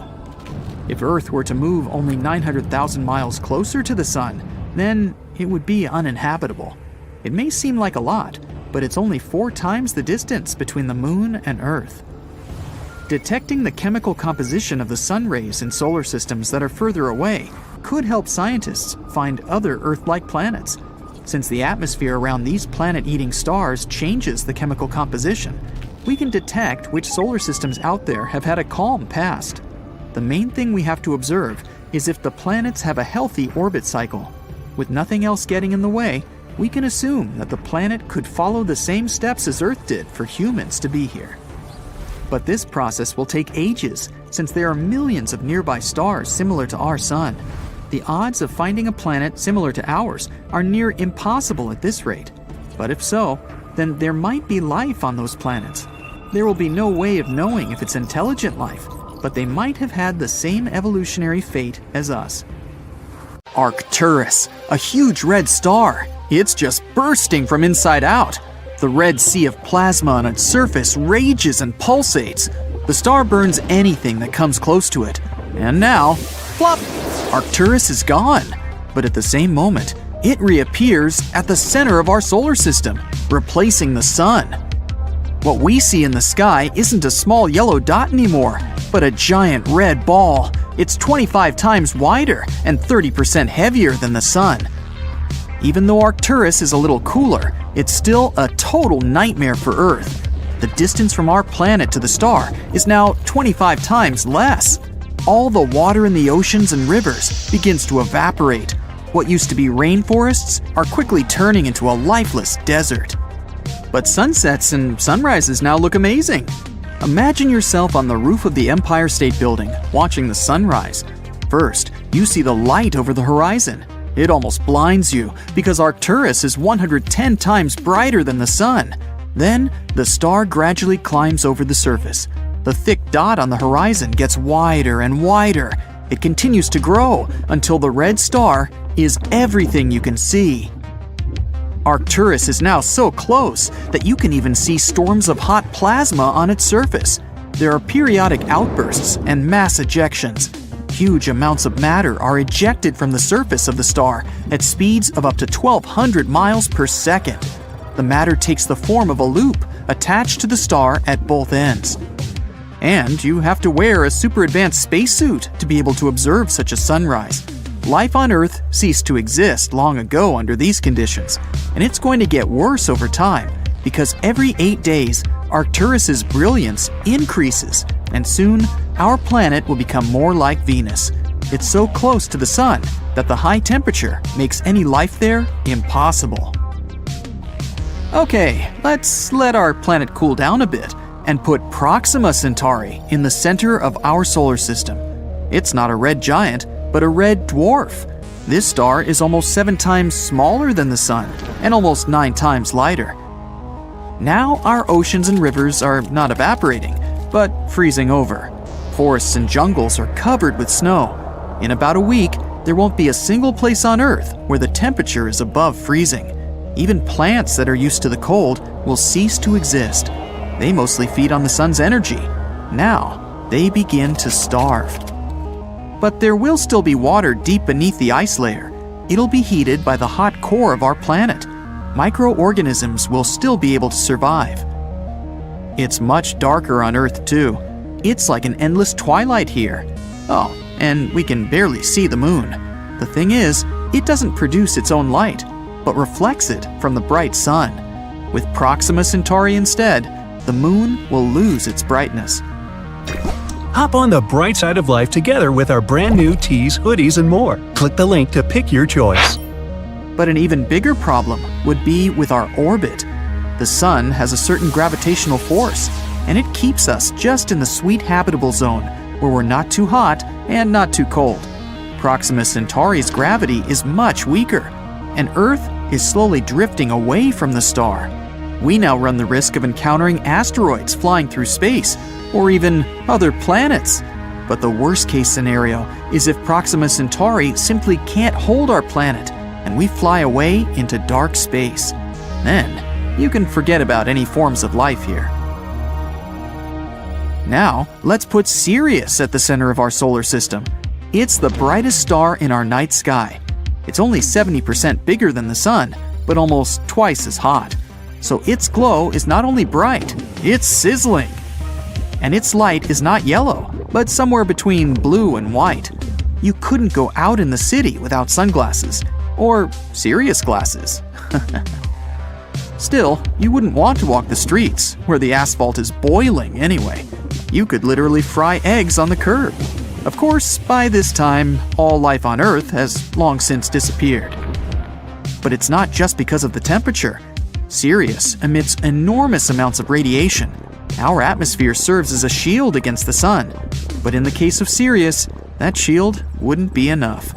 If Earth were to move only 900,000 miles closer to the sun, then it would be uninhabitable. It may seem like a lot, but it's only 4 times the distance between the Moon and Earth. Detecting the chemical composition of the sun rays in solar systems that are further away could help scientists find other Earth-like planets. Since the atmosphere around these planet-eating stars changes the chemical composition, we can detect which solar systems out there have had a calm past. The main thing we have to observe is if the planets have a healthy orbit cycle. With nothing else getting in the way, we can assume that the planet could follow the same steps as Earth did for humans to be here. But this process will take ages, since there are millions of nearby stars similar to our Sun. The odds of finding a planet similar to ours are near impossible at this rate. But if so, then there might be life on those planets. There will be no way of knowing if it's intelligent life, but they might have had the same evolutionary fate as us. Arcturus, a huge red star. It's just bursting from inside out. The red sea of plasma on its surface rages and pulsates. The star burns anything that comes close to it. And now, plop! Arcturus is gone. But at the same moment, it reappears at the center of our solar system, replacing the sun. What we see in the sky isn't a small yellow dot anymore, but a giant red ball. It's 25 times wider and 30% heavier than the sun. Even though Arcturus is a little cooler, it's still a total nightmare for Earth. The distance from our planet to the star is now 25 times less. All the water in the oceans and rivers begins to evaporate. What used to be rainforests are quickly turning into a lifeless desert. But sunsets and sunrises now look amazing. Imagine yourself on the roof of the Empire State Building, watching the sunrise. First, you see the light over the horizon. It almost blinds you because Arcturus is 110 times brighter than the sun. Then, the star gradually climbs over the surface. The thick dot on the horizon gets wider and wider. It continues to grow until the red star is everything you can see. Arcturus is now so close that you can even see storms of hot plasma on its surface. There are periodic outbursts and mass ejections. Huge amounts of matter are ejected from the surface of the star at speeds of up to 1,200 miles per second. The matter takes the form of a loop attached to the star at both ends. And you have to wear a super advanced spacesuit to be able to observe such a sunrise. Life on Earth ceased to exist long ago under these conditions, and it's going to get worse over time because every 8 days, Arcturus's brilliance increases, and soon our planet will become more like Venus. It's so close to the sun that the high temperature makes any life there impossible. Okay, let's let our planet cool down a bit and put Proxima Centauri in the center of our solar system. It's not a red giant, but a red dwarf. This star is almost 7 times smaller than the sun and almost 9 times lighter. Now our oceans and rivers are not evaporating, but freezing over. Forests and jungles are covered with snow. In about a week, there won't be a single place on Earth where the temperature is above freezing. Even plants that are used to the cold will cease to exist. They mostly feed on the sun's energy. Now, they begin to starve. But there will still be water deep beneath the ice layer. It'll be heated by the hot core of our planet. Microorganisms will still be able to survive. It's much darker on Earth too. It's like an endless twilight here. Oh, and we can barely see the moon. The thing is, it doesn't produce its own light, but reflects it from the bright sun. With Proxima Centauri instead, the moon will lose its brightness. Hop on the bright side of life together with our brand new tees, hoodies, and more. Click the link to pick your choice. But an even bigger problem would be with our orbit. The sun has a certain gravitational force, and it keeps us just in the sweet habitable zone, where we're not too hot and not too cold. Proxima Centauri's gravity is much weaker, and Earth is slowly drifting away from the star. We now run the risk of encountering asteroids flying through space, or even other planets. But the worst case scenario is if Proxima Centauri simply can't hold our planet, and we fly away into dark space. Then, you can forget about any forms of life here. Now, let's put Sirius at the center of our solar system. It's the brightest star in our night sky. It's only 70% bigger than the sun, but almost twice as hot. So its glow is not only bright, it's sizzling. And its light is not yellow, but somewhere between blue and white. You couldn't go out in the city without sunglasses, or Sirius glasses. Still, you wouldn't want to walk the streets, where the asphalt is boiling anyway. You could literally fry eggs on the curb. Of course, by this time, all life on Earth has long since disappeared. But it's not just because of the temperature. Sirius emits enormous amounts of radiation. Our atmosphere serves as a shield against the sun. But in the case of Sirius, that shield wouldn't be enough.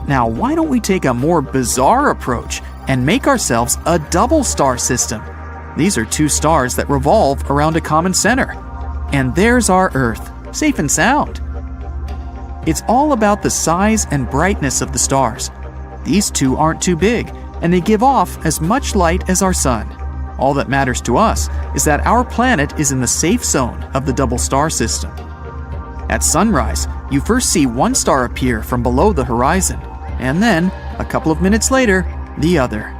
Now, why don't we take a more bizarre approach and make ourselves a double star system? These are two stars that revolve around a common center. And there's our Earth, safe and sound. It's all about the size and brightness of the stars. These two aren't too big, and they give off as much light as our sun. All that matters to us is that our planet is in the safe zone of the double star system. At sunrise, you first see one star appear from below the horizon, and then, a couple of minutes later, the other.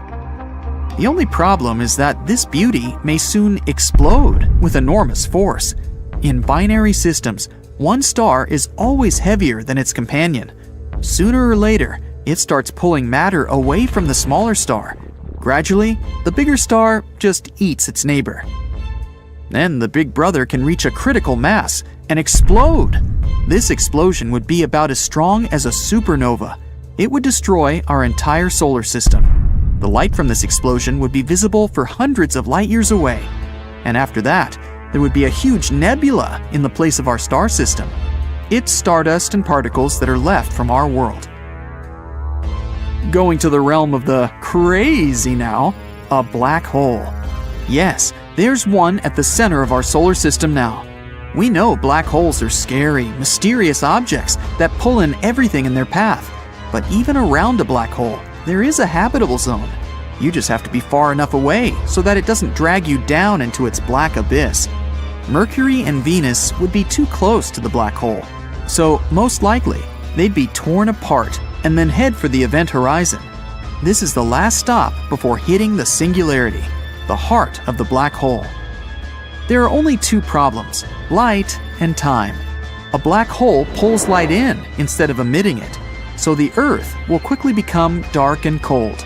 The only problem is that this beauty may soon explode with enormous force. In binary systems, one star is always heavier than its companion. Sooner or later, it starts pulling matter away from the smaller star. Gradually, the bigger star just eats its neighbor. Then the big brother can reach a critical mass and explode. This explosion would be about as strong as a supernova. It would destroy our entire solar system. The light from this explosion would be visible for hundreds of light years away. And after that, there would be a huge nebula in the place of our star system. It's stardust and particles that are left from our world. Going to the realm of the crazy now, a black hole. Yes, there's one at the center of our solar system now. We know black holes are scary, mysterious objects that pull in everything in their path. But even around a black hole, there is a habitable zone. You just have to be far enough away so that it doesn't drag you down into its black abyss. Mercury and Venus would be too close to the black hole, so most likely they'd be torn apart and then head for the event horizon. This is the last stop before hitting the singularity, the heart of the black hole. There are only two problems: light and time. A black hole pulls light in instead of emitting it, so the Earth will quickly become dark and cold.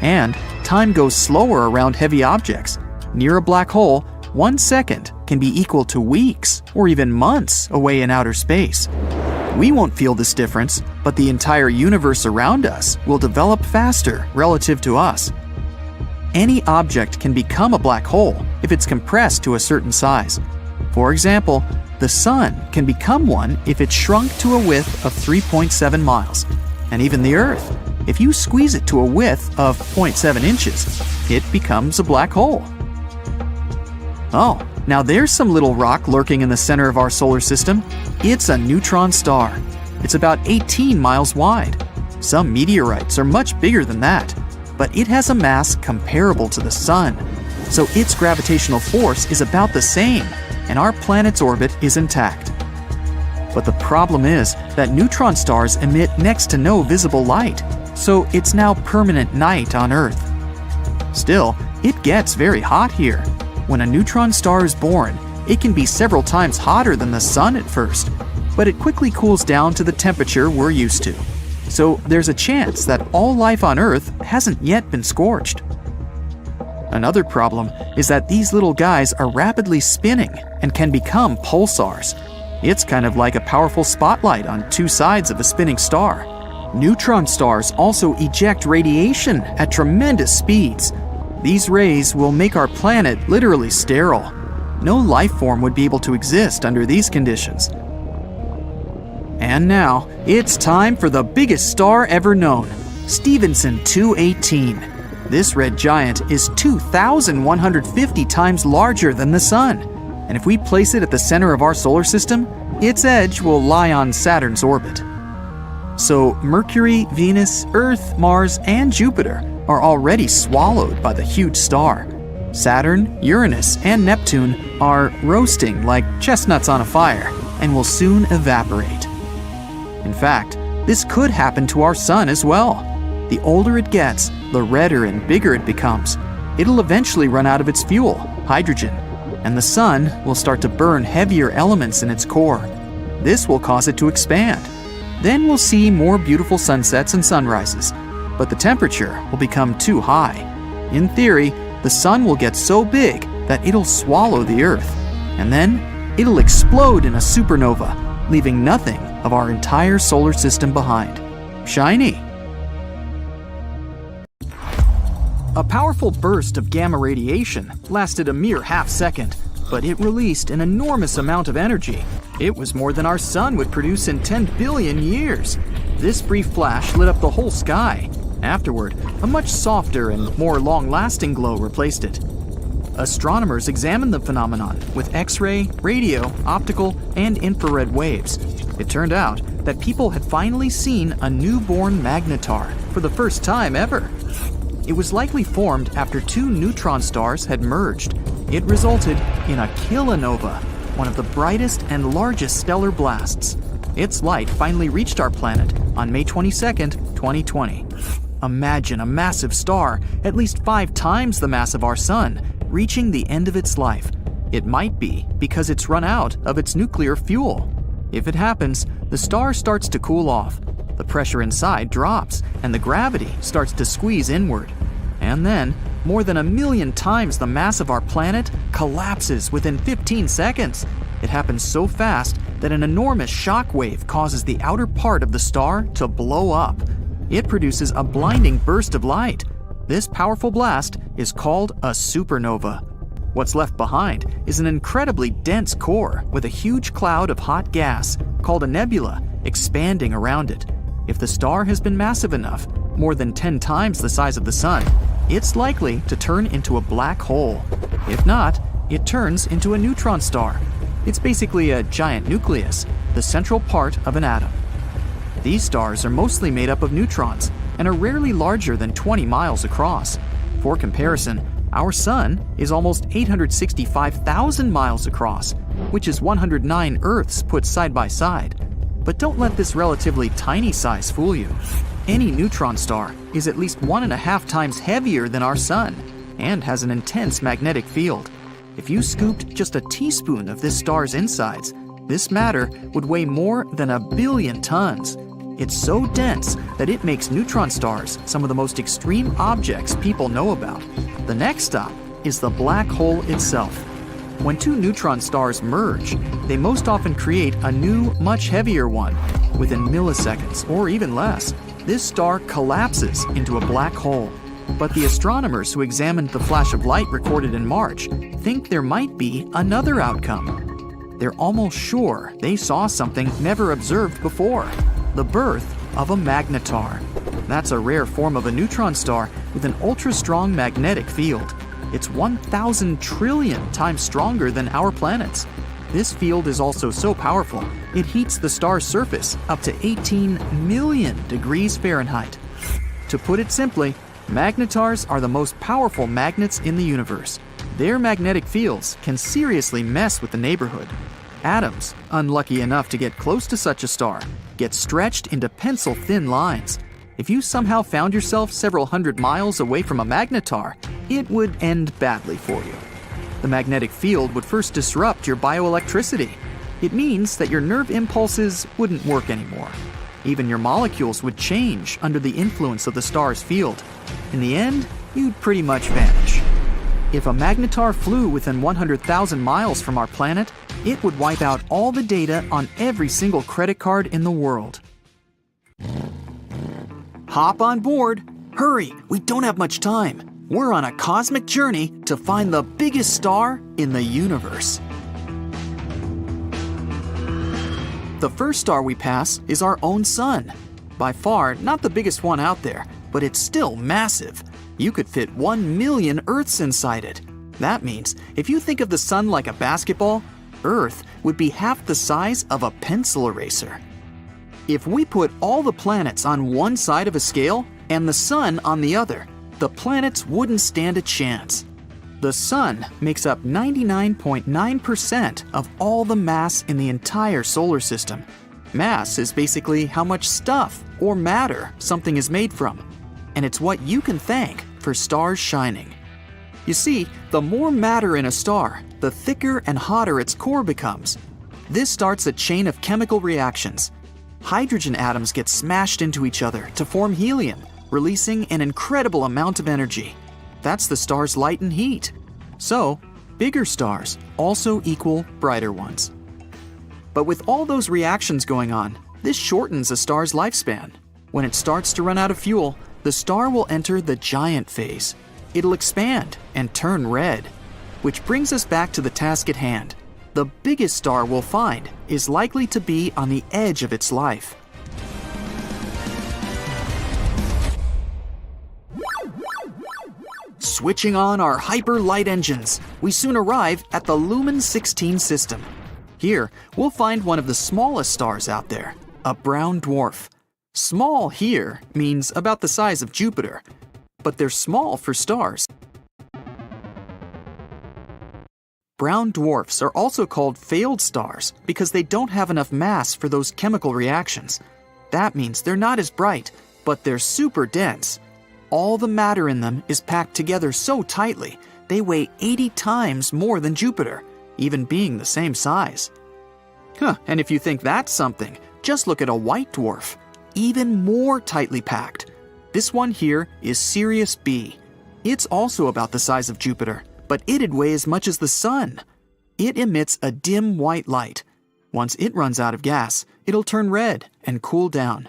And time goes slower around heavy objects. Near a black hole, 1 second can be equal to weeks or even months away in outer space. We won't feel this difference, but the entire universe around us will develop faster relative to us. Any object can become a black hole if it's compressed to a certain size. For example, the sun can become one if it's shrunk to a width of 3.7 miles. And even the Earth, if you squeeze it to a width of 0.7 inches, it becomes a black hole. Oh, now there's some little rock lurking in the center of our solar system. It's a neutron star. It's about 18 miles wide. Some meteorites are much bigger than that. but it has a mass comparable to the Sun. So its gravitational force is about the same, and our planet's orbit is intact. But the problem is that neutron stars emit next to no visible light, so it's now permanent night on Earth. Still, it gets very hot here. When a neutron star is born, it can be several times hotter than the Sun at first, but it quickly cools down to the temperature we're used to. So there's a chance that all life on Earth hasn't yet been scorched. Another problem is that these little guys are rapidly spinning and can become pulsars. It's kind of like a powerful spotlight on two sides of a spinning star. Neutron stars also eject radiation at tremendous speeds. These rays will make our planet literally sterile. No life form would be able to exist under these conditions. And now, it's time for the biggest star ever known, Stephenson 218. This red giant is 2,150 times larger than the Sun, and if we place it at the center of our solar system, its edge will lie on Saturn's orbit. So Mercury, Venus, Earth, Mars, and Jupiter are already swallowed by the huge star. Saturn, Uranus, and Neptune are roasting like chestnuts on a fire and will soon evaporate. In fact, this could happen to our Sun as well. The older it gets, the redder and bigger it becomes. It'll eventually run out of its fuel, hydrogen, and the Sun will start to burn heavier elements in its core. This will cause it to expand. Then we'll see more beautiful sunsets and sunrises, but the temperature will become too high. In theory, the Sun will get so big that it'll swallow the Earth, and then it'll explode in a supernova, leaving nothing of our entire solar system behind. Shiny! A powerful burst of gamma radiation lasted a mere half-second, but it released an enormous amount of energy. It was more than our Sun would produce in 10 billion years. This brief flash lit up the whole sky. Afterward, a much softer and more long-lasting glow replaced it. Astronomers examined the phenomenon with X-ray, radio, optical, and infrared waves. It turned out that people had finally seen a newborn magnetar for the first time ever. It was likely formed after two neutron stars had merged. It resulted in a kilonova, one of the brightest and largest stellar blasts. Its light finally reached our planet on May 22, 2020. Imagine a massive star, at least 5 times the mass of our Sun, reaching the end of its life. It might be because it's run out of its nuclear fuel. If it happens, the star starts to cool off. The pressure inside drops, and the gravity starts to squeeze inward. And then, more than 1 million times the mass of our planet collapses within 15 seconds. It happens so fast that an enormous shock wave causes the outer part of the star to blow up. It produces a blinding burst of light. This powerful blast is called a supernova. What's left behind is an incredibly dense core with a huge cloud of hot gas, called a nebula, expanding around it. If the star has been massive enough, more than 10 times the size of the Sun, it's likely to turn into a black hole. If not, it turns into a neutron star. It's basically a giant nucleus, the central part of an atom. These stars are mostly made up of neutrons and are rarely larger than 20 miles across. For comparison, our Sun is almost 865,000 miles across, which is 109 Earths put side by side. But don't let this relatively tiny size fool you. Any neutron star is at least 1.5 times heavier than our Sun and has an intense magnetic field. If you scooped just a teaspoon of this star's insides, this matter would weigh more than 1 billion tons. It's so dense that it makes neutron stars some of the most extreme objects people know about. The next stop is the black hole itself. When two neutron stars merge, they most often create a new, much heavier one. Within milliseconds, or even less, this star collapses into a black hole. But the astronomers who examined the flash of light recorded in March think there might be another outcome. They're almost sure they saw something never observed before: the birth of a magnetar. That's a rare form of a neutron star with an ultra-strong magnetic field. It's 1,000 trillion times stronger than our planet's. This field is also so powerful, it heats the star's surface up to 18 million degrees Fahrenheit. To put it simply, Magnetars are the most powerful magnets in the universe. Their magnetic fields can seriously mess with the neighborhood. Atoms, unlucky enough to get close to such a star, get stretched into pencil-thin lines. If you somehow found yourself several hundred miles away from a magnetar, it would end badly for you. The magnetic field would first disrupt your bioelectricity. It means that your nerve impulses wouldn't work anymore. Even your molecules would change under the influence of the star's field. In the end, you'd pretty much vanish. If a magnetar flew within 100,000 miles from our planet, it would wipe out all the data on every single credit card in the world. Hop on board! Hurry, we don't have much time. We're on a cosmic journey to find the biggest star in the universe. The first star we pass is our own sun. By far, not the biggest one out there, but it's still massive. You could fit 1 million Earths inside it. That means if you think of the sun like a basketball, Earth would be half the size of a pencil eraser. If we put all the planets on one side of a scale and the sun on the other, the planets wouldn't stand a chance. The sun makes up 99.9% of all the mass in the entire solar system. Mass is basically how much stuff or matter something is made from, and it's what you can thank for stars shining. You see, the more matter in a star, the thicker and hotter its core becomes. This starts a chain of chemical reactions. Hydrogen atoms get smashed into each other to form helium, releasing an incredible amount of energy. That's the star's light and heat. So, bigger stars also equal brighter ones. But with all those reactions going on, this shortens a star's lifespan. When it starts to run out of fuel, the star will enter the giant phase. It'll expand and turn red. Which brings us back to the task at hand. The biggest star we'll find is likely to be on the edge of its life. Switching on our hyper light engines, we soon arrive at the Lumen 16 system. Here, we'll find one of the smallest stars out there, a brown dwarf. Small here means about the size of Jupiter, but they're small for stars. Brown dwarfs are also called failed stars because they don't have enough mass for those chemical reactions. That means they're not as bright, but they're super dense. All the matter in them is packed together so tightly, they weigh 80 times more than Jupiter, even being the same size. And if you think that's something, just look at a white dwarf, even more tightly packed. This one here is Sirius B. It's also about the size of Jupiter, but it'd weigh as much as the sun. It emits a dim white light. Once it runs out of gas, it'll turn red and cool down.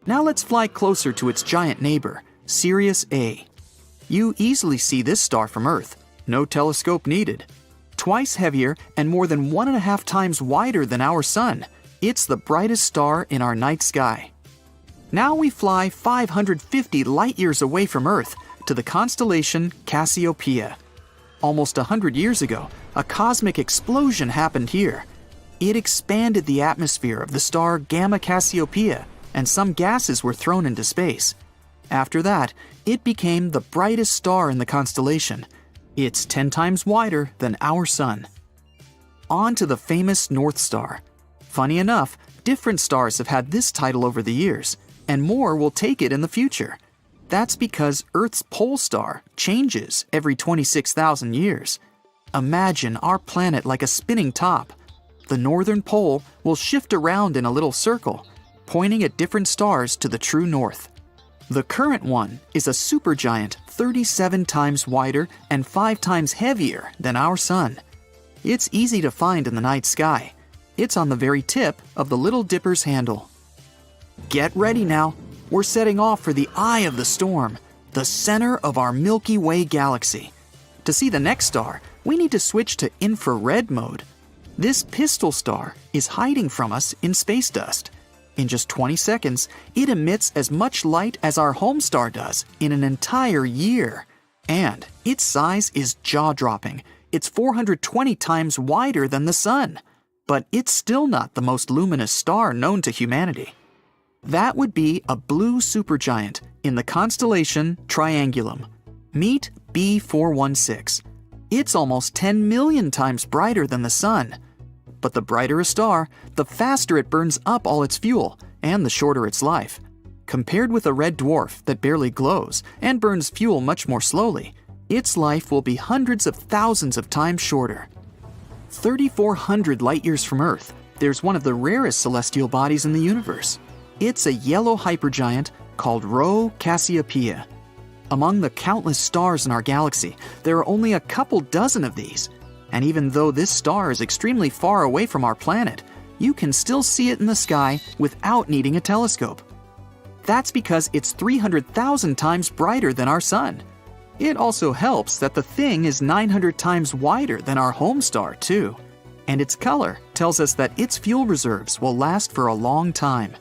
Now let's fly closer to its giant neighbor, Sirius A. You easily see this star from Earth. No telescope needed. Twice heavier and more than 1.5 times wider than our sun. It's the brightest star in our night sky. Now we fly 550 light-years away from Earth to the constellation Cassiopeia. Almost 100 years ago, a cosmic explosion happened here. It expanded the atmosphere of the star Gamma Cassiopeia, and some gases were thrown into space. After that, it became the brightest star in the constellation. It's 10 times wider than our sun. On to the famous North Star. Funny enough, different stars have had this title over the years, and more will take it in the future. That's because Earth's pole star changes every 26,000 years. Imagine our planet like a spinning top. The northern pole will shift around in a little circle, pointing at different stars to the true north. The current one is a supergiant 37 times wider and 5 times heavier than our sun. It's easy to find in the night sky. It's on the very tip of the Little Dipper's handle. Get ready now. We're setting off for the eye of the storm, the center of our Milky Way galaxy. To see the next star, we need to switch to infrared mode. This pistol star is hiding from us in space dust. In just 20 seconds, it emits as much light as our home star does in an entire year. And its size is jaw-dropping. It's 420 times wider than the sun. But it's still not the most luminous star known to humanity. That would be a blue supergiant in the constellation Triangulum. Meet B416. It's almost 10 million times brighter than the Sun. But the brighter a star, the faster it burns up all its fuel, and the shorter its life. Compared with a red dwarf that barely glows and burns fuel much more slowly, its life will be hundreds of thousands of times shorter. 3,400 light-years from Earth, there's one of the rarest celestial bodies in the universe. It's a yellow hypergiant called Rho Cassiopeia. Among the countless stars in our galaxy, there are only a couple dozen of these. And even though this star is extremely far away from our planet, you can still see it in the sky without needing a telescope. That's because it's 300,000 times brighter than our Sun. It also helps that the thing is 900 times wider than our home star, too. And its color tells us that its fuel reserves will last for a long time.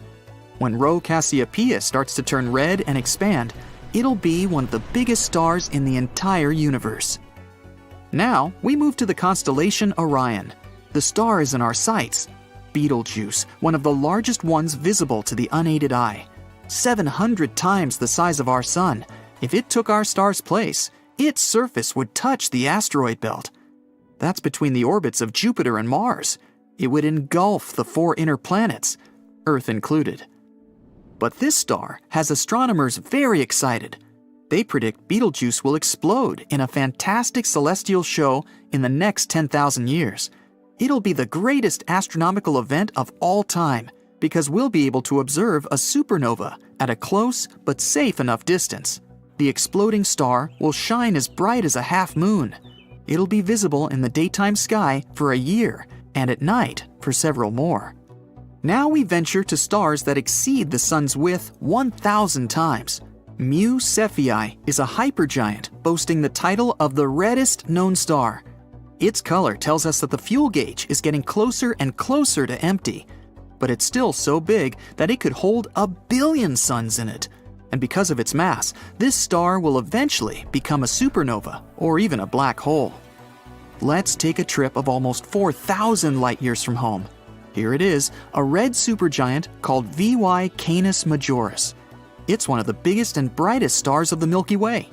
When Rho Cassiopeia starts to turn red and expand, it'll be one of the biggest stars in the entire universe. Now, we move to the constellation Orion. The star is in our sights. Betelgeuse, one of the largest ones visible to the unaided eye. 700 times the size of our Sun. If it took our star's place, its surface would touch the asteroid belt. That's between the orbits of Jupiter and Mars. It would engulf the 4 inner planets, Earth included. But this star has astronomers very excited. They predict Betelgeuse will explode in a fantastic celestial show in the next 10,000 years. It'll be the greatest astronomical event of all time because we'll be able to observe a supernova at a close but safe enough distance. The exploding star will shine as bright as a half moon. It'll be visible in the daytime sky for a year and at night for several more. Now we venture to stars that exceed the Sun's width 1,000 times. Mu Cephei is a hypergiant boasting the title of the reddest known star. Its color tells us that the fuel gauge is getting closer and closer to empty, but it's still so big that it could hold 1 billion suns in it. And because of its mass, this star will eventually become a supernova or even a black hole. Let's take a trip of almost 4,000 light-years from home. Here it is, a red supergiant called VY Canis Majoris. It's one of the biggest and brightest stars of the Milky Way.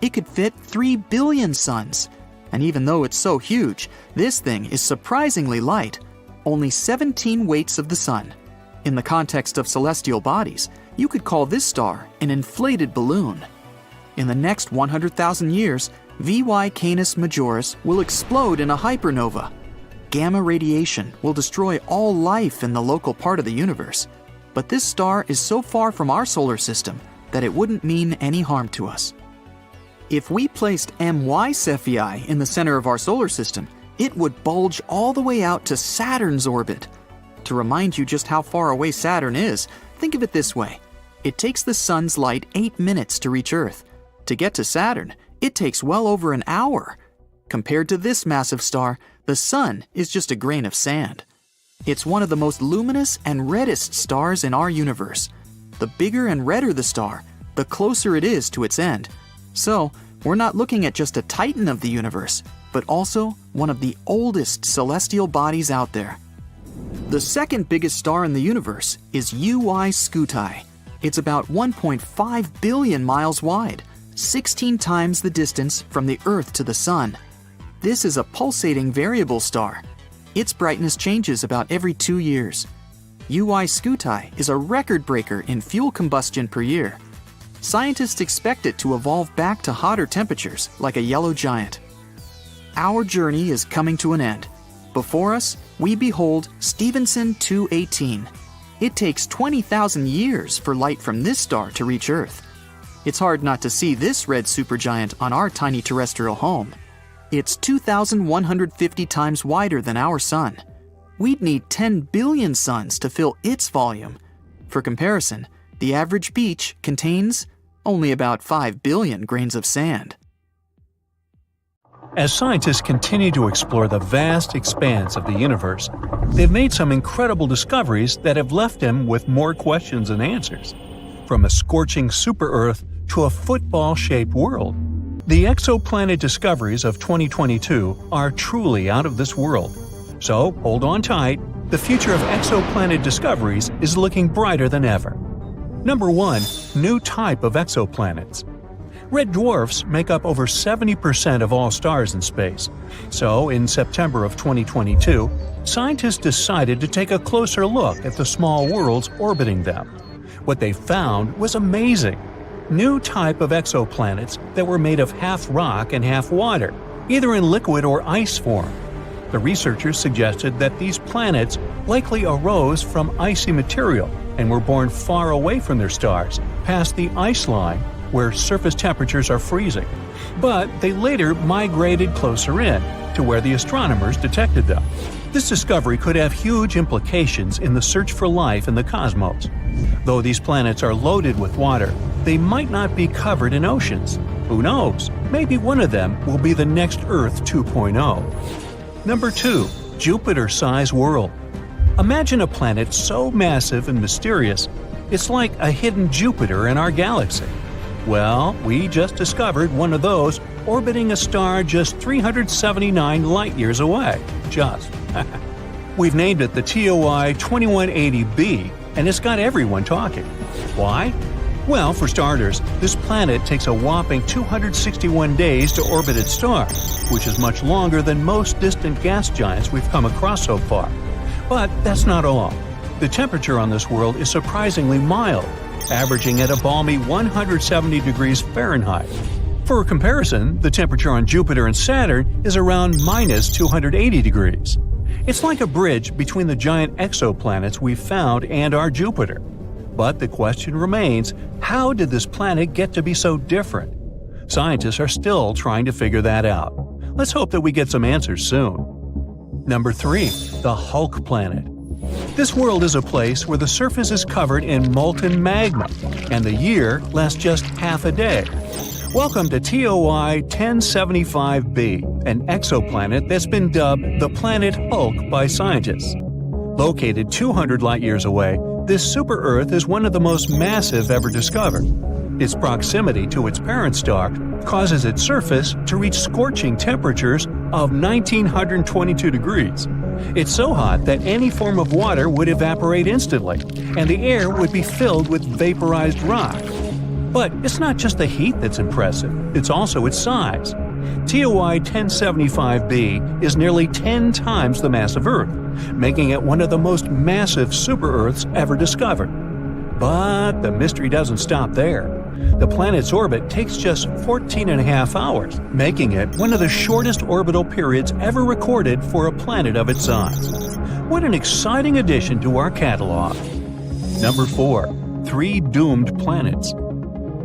It could fit 3 billion suns. And even though it's so huge, this thing is surprisingly light, only 17 weights of the Sun. In the context of celestial bodies, you could call this star an inflated balloon. In the next 100,000 years, VY Canis Majoris will explode in a hypernova. Gamma radiation will destroy all life in the local part of the universe. But this star is so far from our solar system that it wouldn't mean any harm to us. If we placed MY Cephei in the center of our solar system, it would bulge all the way out to Saturn's orbit. To remind you just how far away Saturn is, think of it this way. It takes the Sun's light 8 minutes to reach Earth. To get to Saturn, it takes well over an hour. Compared to this massive star, the Sun is just a grain of sand. It's one of the most luminous and reddest stars in our universe. The bigger and redder the star, the closer it is to its end. So, we're not looking at just a titan of the universe, but also one of the oldest celestial bodies out there. The second biggest star in the universe is UY Scuti. It's about 1.5 billion miles wide, 16 times the distance from the Earth to the Sun. This is a pulsating variable star. Its brightness changes about every 2 years. UY Scuti is a record breaker in fuel combustion per year. Scientists expect it to evolve back to hotter temperatures like a yellow giant. Our journey is coming to an end. Before us, we behold Stephenson 218. It takes 20,000 years for light from this star to reach Earth. It's hard not to see this red supergiant on our tiny terrestrial home. It's 2,150 times wider than our Sun. We'd need 10 billion suns to fill its volume. For comparison, the average beach contains only about 5 billion grains of sand. As scientists continue to explore the vast expanse of the universe, they've made some incredible discoveries that have left them with more questions than answers. From a scorching super-Earth to a football-shaped world, the exoplanet discoveries of 2022 are truly out of this world. So hold on tight, the future of exoplanet discoveries is looking brighter than ever. Number 1. New type of exoplanets. Red dwarfs make up over 70% of all stars in space. So, in September of 2022, scientists decided to take a closer look at the small worlds orbiting them. What they found was amazing. New type of exoplanets that were made of half rock and half water, either in liquid or ice form. The researchers suggested that these planets likely arose from icy material and were born far away from their stars, past the ice line, where surface temperatures are freezing. But they later migrated closer in, to where the astronomers detected them. This discovery could have huge implications in the search for life in the cosmos. Though these planets are loaded with water, they might not be covered in oceans. Who knows? Maybe one of them will be the next Earth 2.0. Number 2. Jupiter-sized world. Imagine a planet so massive and mysterious, it's like a hidden Jupiter in our galaxy. Well, we just discovered one of those orbiting a star just 379 light-years away. Just. We've named it the TOI 2180b, and it's got everyone talking. Why? Well, for starters, this planet takes a whopping 261 days to orbit its star, which is much longer than most distant gas giants we've come across so far. But that's not all. The temperature on this world is surprisingly mild, averaging at a balmy 170 degrees Fahrenheit. For comparison, the temperature on Jupiter and Saturn is around minus 280 degrees. It's like a bridge between the giant exoplanets we've found and our Jupiter. But the question remains, how did this planet get to be so different? Scientists are still trying to figure that out. Let's hope that we get some answers soon. Number 3. The Hulk planet. This world is a place where the surface is covered in molten magma, and the year lasts just half a day. Welcome to TOI 1075b, an exoplanet that's been dubbed the planet Hulk by scientists. Located 200 light-years away, this super-Earth is one of the most massive ever discovered. Its proximity to its parent star causes its surface to reach scorching temperatures of 1922 degrees. It's so hot that any form of water would evaporate instantly, and the air would be filled with vaporized rock. But it's not just the heat that's impressive, it's also its size. TOI 1075b is nearly 10 times the mass of Earth, making it one of the most massive super-Earths ever discovered. But the mystery doesn't stop there. The planet's orbit takes just 14.5 hours, making it one of the shortest orbital periods ever recorded for a planet of its size. What an exciting addition to our catalog! Number 4. 3 doomed planets.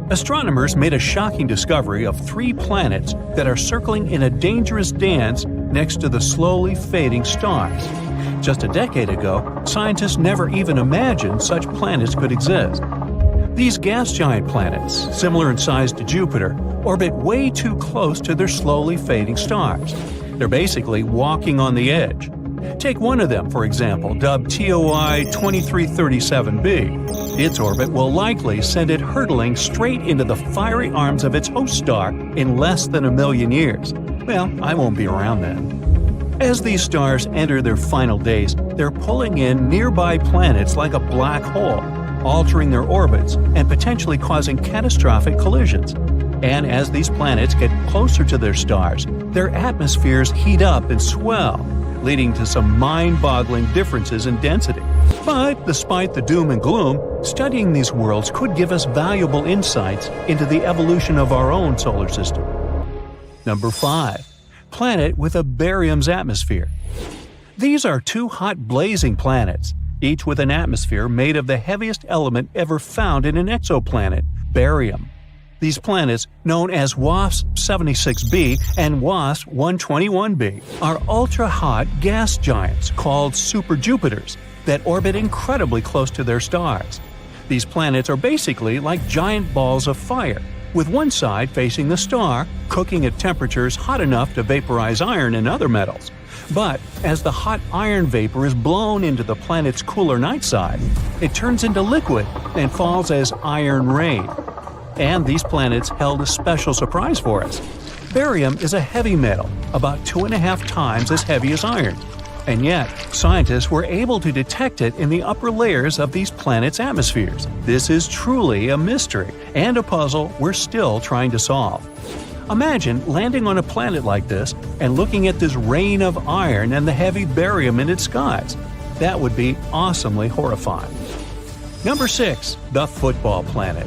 Astronomers made a shocking discovery of 3 planets that are circling in a dangerous dance next to the slowly fading stars. Just a decade ago, scientists never even imagined such planets could exist. These gas giant planets, similar in size to Jupiter, orbit way too close to their slowly fading stars. They're basically walking on the edge. Take one of them, for example, dubbed TOI 2337b. Its orbit will likely send it hurtling straight into the fiery arms of its host star in less than 1 million years. Well, I won't be around then. As these stars enter their final days, they're pulling in nearby planets like a black hole, altering their orbits and potentially causing catastrophic collisions. And as these planets get closer to their stars, their atmospheres heat up and swell, leading to some mind-boggling differences in density. But despite the doom and gloom, studying these worlds could give us valuable insights into the evolution of our own solar system. Number 5. Planet with a barium's atmosphere. These are 2 hot blazing planets, each with an atmosphere made of the heaviest element ever found in an exoplanet, barium. These planets, known as WASP-76b and WASP-121b, are ultra-hot gas giants called super-Jupiters that orbit incredibly close to their stars. These planets are basically like giant balls of fire, with one side facing the star, cooking at temperatures hot enough to vaporize iron and other metals. But as the hot iron vapor is blown into the planet's cooler night side, it turns into liquid and falls as iron rain. And these planets held a special surprise for us. Barium is a heavy metal, about 2.5 times as heavy as iron. And yet, scientists were able to detect it in the upper layers of these planets' atmospheres. This is truly a mystery and a puzzle we're still trying to solve. Imagine landing on a planet like this and looking at this rain of iron and the heavy barium in its skies. That would be awesomely horrifying. Number 6. The Football Planet.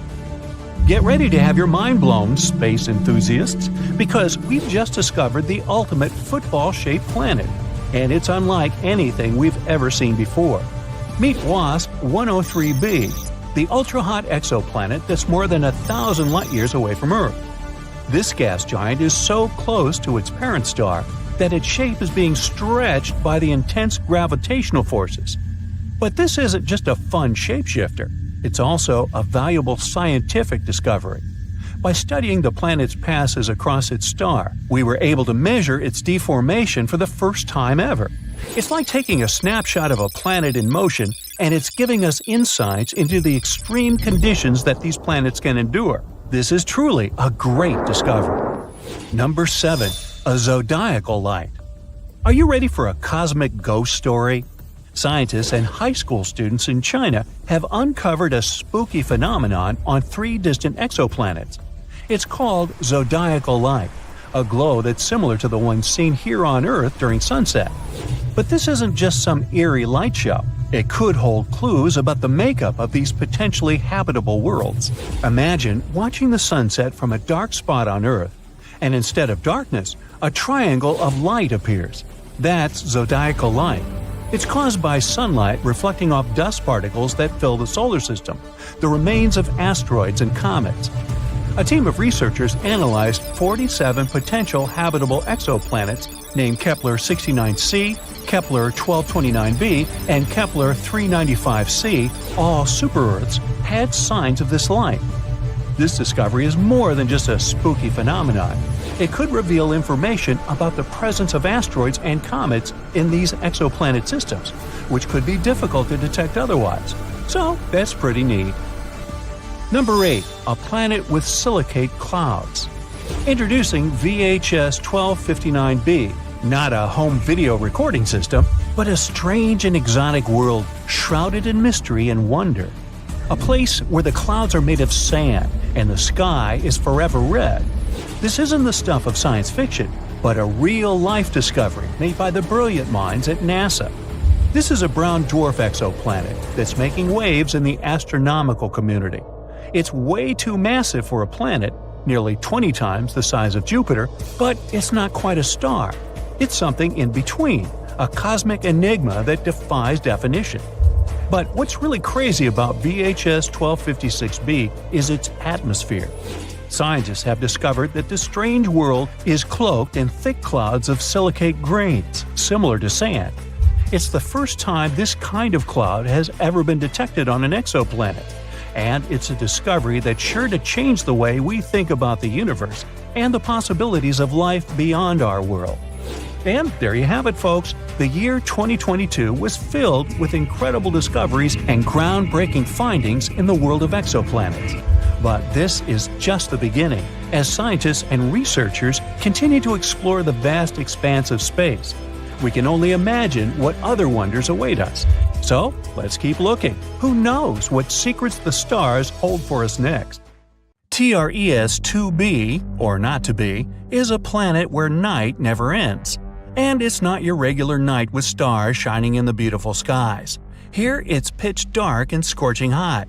Get ready to have your mind blown, space enthusiasts, because we've just discovered the ultimate football-shaped planet, and it's unlike anything we've ever seen before. Meet WASP 103b, the ultra-hot exoplanet that's more than 1,000 light-years away from Earth. This gas giant is so close to its parent star that its shape is being stretched by the intense gravitational forces. But this isn't just a fun shapeshifter, it's also a valuable scientific discovery. By studying the planet's passes across its star, we were able to measure its deformation for the first time ever. It's like taking a snapshot of a planet in motion, and it's giving us insights into the extreme conditions that these planets can endure. This is truly a great discovery. Number 7. A zodiacal light. Are you ready for a cosmic ghost story? Scientists and high school students in China have uncovered a spooky phenomenon on 3 distant exoplanets. It's called zodiacal light, a glow that's similar to the one seen here on Earth during sunset. But this isn't just some eerie light show. It could hold clues about the makeup of these potentially habitable worlds. Imagine watching the sunset from a dark spot on Earth, and instead of darkness, a triangle of light appears. That's zodiacal light. It's caused by sunlight reflecting off dust particles that fill the solar system, the remains of asteroids and comets. A team of researchers analyzed 47 potential habitable exoplanets named Kepler 69c, Kepler 1229b, and Kepler 395c, all super-Earths, had signs of this light. This discovery is more than just a spooky phenomenon. It could reveal information about the presence of asteroids and comets in these exoplanet systems, which could be difficult to detect otherwise. So, that's pretty neat. Number 8. A planet with silicate clouds. Introducing VHS 1259b, not a home video recording system, but a strange and exotic world shrouded in mystery and wonder. A place where the clouds are made of sand and the sky is forever red. This isn't the stuff of science fiction, but a real-life discovery made by the brilliant minds at NASA. This is a brown dwarf exoplanet that's making waves in the astronomical community. It's way too massive for a planet, nearly 20 times the size of Jupiter, but it's not quite a star. It's something in between, a cosmic enigma that defies definition. But what's really crazy about VHS 1256b is its atmosphere. Scientists have discovered that this strange world is cloaked in thick clouds of silicate grains, similar to sand. It's the first time this kind of cloud has ever been detected on an exoplanet, and it's a discovery that's sure to change the way we think about the universe and the possibilities of life beyond our world. And there you have it, folks. The year 2022 was filled with incredible discoveries and groundbreaking findings in the world of exoplanets. But this is just the beginning, as scientists and researchers continue to explore the vast expanse of space. We can only imagine what other wonders await us. So, let's keep looking. Who knows what secrets the stars hold for us next? TRES-2b, or not to be, is a planet where night never ends. And it's not your regular night with stars shining in the beautiful skies. Here it's pitch dark and scorching hot.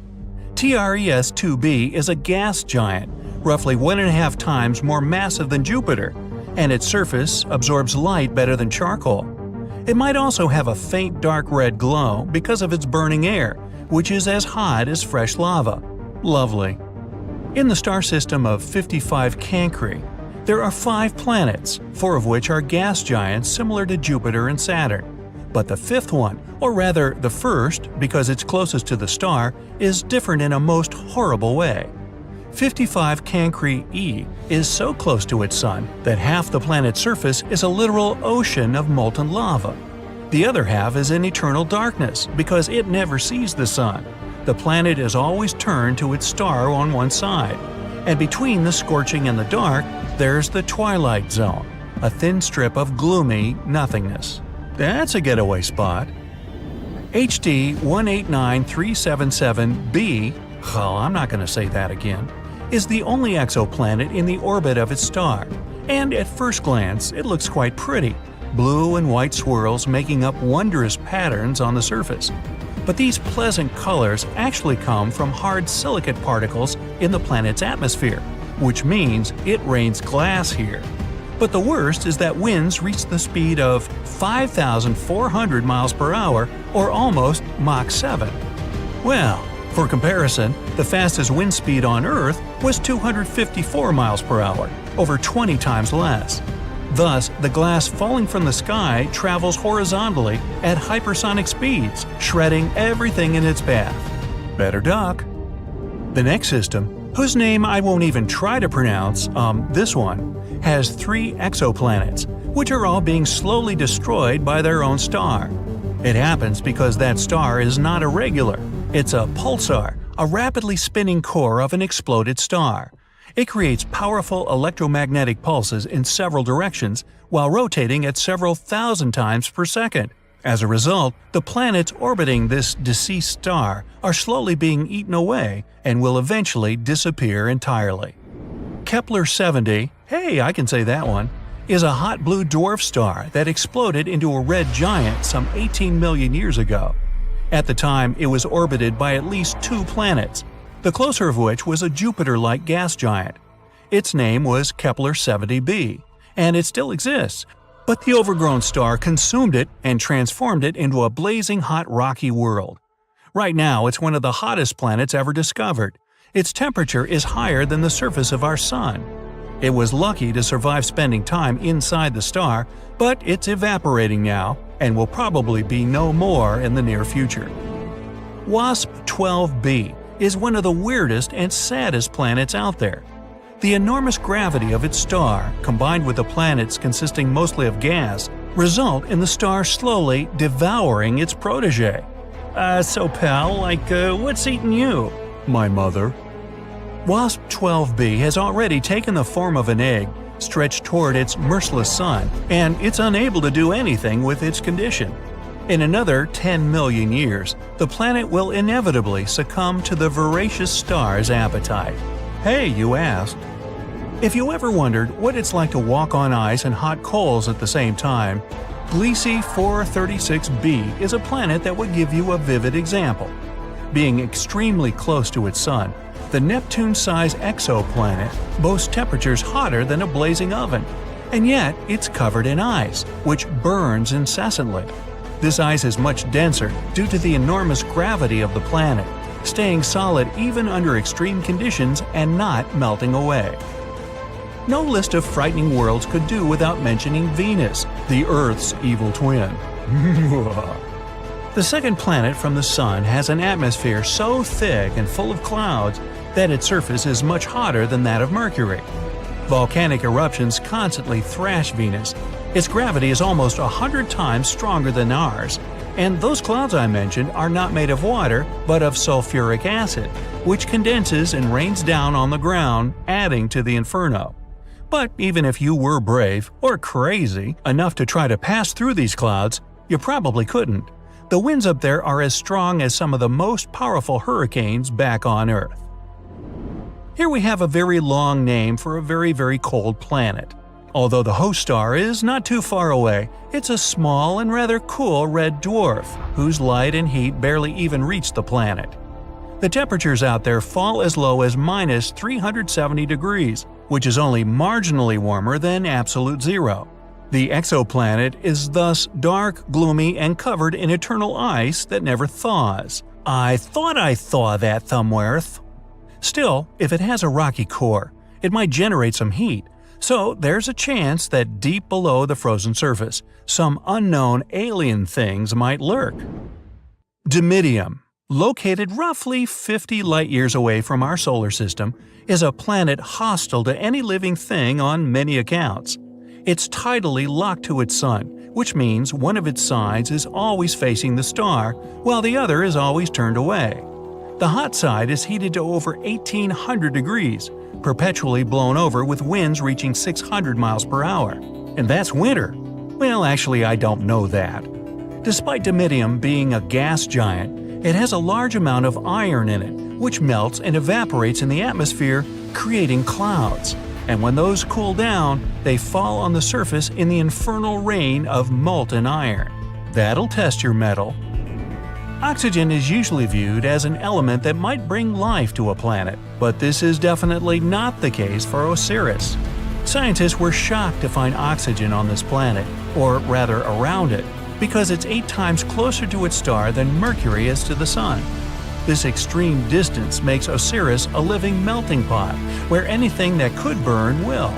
TRES-2b is a gas giant, roughly 1.5 times more massive than Jupiter, and its surface absorbs light better than charcoal. It might also have a faint dark red glow because of its burning air, which is as hot as fresh lava. Lovely. In the star system of 55 Cancri, there are 5 planets, 4 of which are gas giants similar to Jupiter and Saturn. But the 5th one, or rather the first because it's closest to the star, is different in a most horrible way. 55 Cancri e is so close to its sun that half the planet's surface is a literal ocean of molten lava. The other half is in eternal darkness because it never sees the sun. The planet is always turned to its star on one side. And between the scorching and the dark, there's the twilight zone, a thin strip of gloomy nothingness. That's a getaway spot. HD 189377b, well, I'm not going to say that again, is the only exoplanet in the orbit of its star, and at first glance it looks quite pretty, blue and white swirls making up wondrous patterns on the surface. But these pleasant colors actually come from hard silicate particles in the planet's atmosphere, which means it rains glass here. But the worst is that winds reach the speed of 5,400 miles per hour, or almost Mach 7. Well, for comparison, the fastest wind speed on Earth was 254 miles per hour, over 20 times less. Thus, the glass falling from the sky travels horizontally at hypersonic speeds, shredding everything in its path. Better duck. The next system, whose name I won't even try to pronounce, this one, has 3 exoplanets, which are all being slowly destroyed by their own star. It happens because that star is not a regular. It's a pulsar, a rapidly spinning core of an exploded star. It creates powerful electromagnetic pulses in several directions while rotating at several thousand times per second. As a result, the planets orbiting this deceased star are slowly being eaten away and will eventually disappear entirely. Kepler-70, hey, I can say that one, is a hot blue dwarf star that exploded into a red giant some 18 million years ago. At the time, it was orbited by at least 2 planets, the closer of which was a Jupiter-like gas giant. Its name was Kepler-70b, and it still exists, but the overgrown star consumed it and transformed it into a blazing hot rocky world. Right now, it's one of the hottest planets ever discovered. Its temperature is higher than the surface of our Sun. It was lucky to survive spending time inside the star, but it's evaporating now and will probably be no more in the near future. WASP-12b is one of the weirdest and saddest planets out there. The enormous gravity of its star, combined with the planets consisting mostly of gas, result in the star slowly devouring its protege. So pal, what's eating you? My mother. WASP-12b has already taken the form of an egg, stretched toward its merciless sun, and it's unable to do anything with its condition. In another 10 million years, the planet will inevitably succumb to the voracious star's appetite. Hey, you asked. If you ever wondered what it's like to walk on ice and hot coals at the same time, Gliese 436b is a planet that would give you a vivid example. Being extremely close to its sun, the Neptune-sized exoplanet boasts temperatures hotter than a blazing oven, and yet it's covered in ice, which burns incessantly. This ice is much denser due to the enormous gravity of the planet, staying solid even under extreme conditions and not melting away. No list of frightening worlds could do without mentioning Venus, the Earth's evil twin. The second planet from the Sun has an atmosphere so thick and full of clouds that its surface is much hotter than that of Mercury. Volcanic eruptions constantly thrash Venus. Its gravity is almost 100 times stronger than ours, and those clouds I mentioned are not made of water but of sulfuric acid, which condenses and rains down on the ground, adding to the inferno. But even if you were brave, or crazy, enough to try to pass through these clouds, you probably couldn't. The winds up there are as strong as some of the most powerful hurricanes back on Earth. Here we have a very long name for a very, very cold planet. Although the host star is not too far away, it's a small and rather cool red dwarf, whose light and heat barely even reach the planet. The temperatures out there fall as low as minus 370 degrees, which is only marginally warmer than absolute zero. The exoplanet is thus dark, gloomy, and covered in eternal ice that never thaws. I thought I thaw that thumbworth. Still, if it has a rocky core, it might generate some heat, so there's a chance that deep below the frozen surface, some unknown alien things might lurk. Dimidium, located roughly 50 light-years away from our solar system, is a planet hostile to any living thing on many accounts. It's tidally locked to its sun, which means one of its sides is always facing the star, while the other is always turned away. The hot side is heated to over 1,800 degrees, perpetually blown over with winds reaching 600 miles per hour. And that's winter. Well, actually, I don't know that. Despite Dimidium being a gas giant, it has a large amount of iron in it, which melts and evaporates in the atmosphere, creating clouds. And when those cool down, they fall on the surface in the infernal rain of molten iron. That'll test your mettle. Oxygen is usually viewed as an element that might bring life to a planet, but this is definitely not the case for Osiris. Scientists were shocked to find oxygen on this planet, or rather around it, because it's 8 times closer to its star than Mercury is to the Sun. This extreme distance makes Osiris a living melting pot, where anything that could burn will.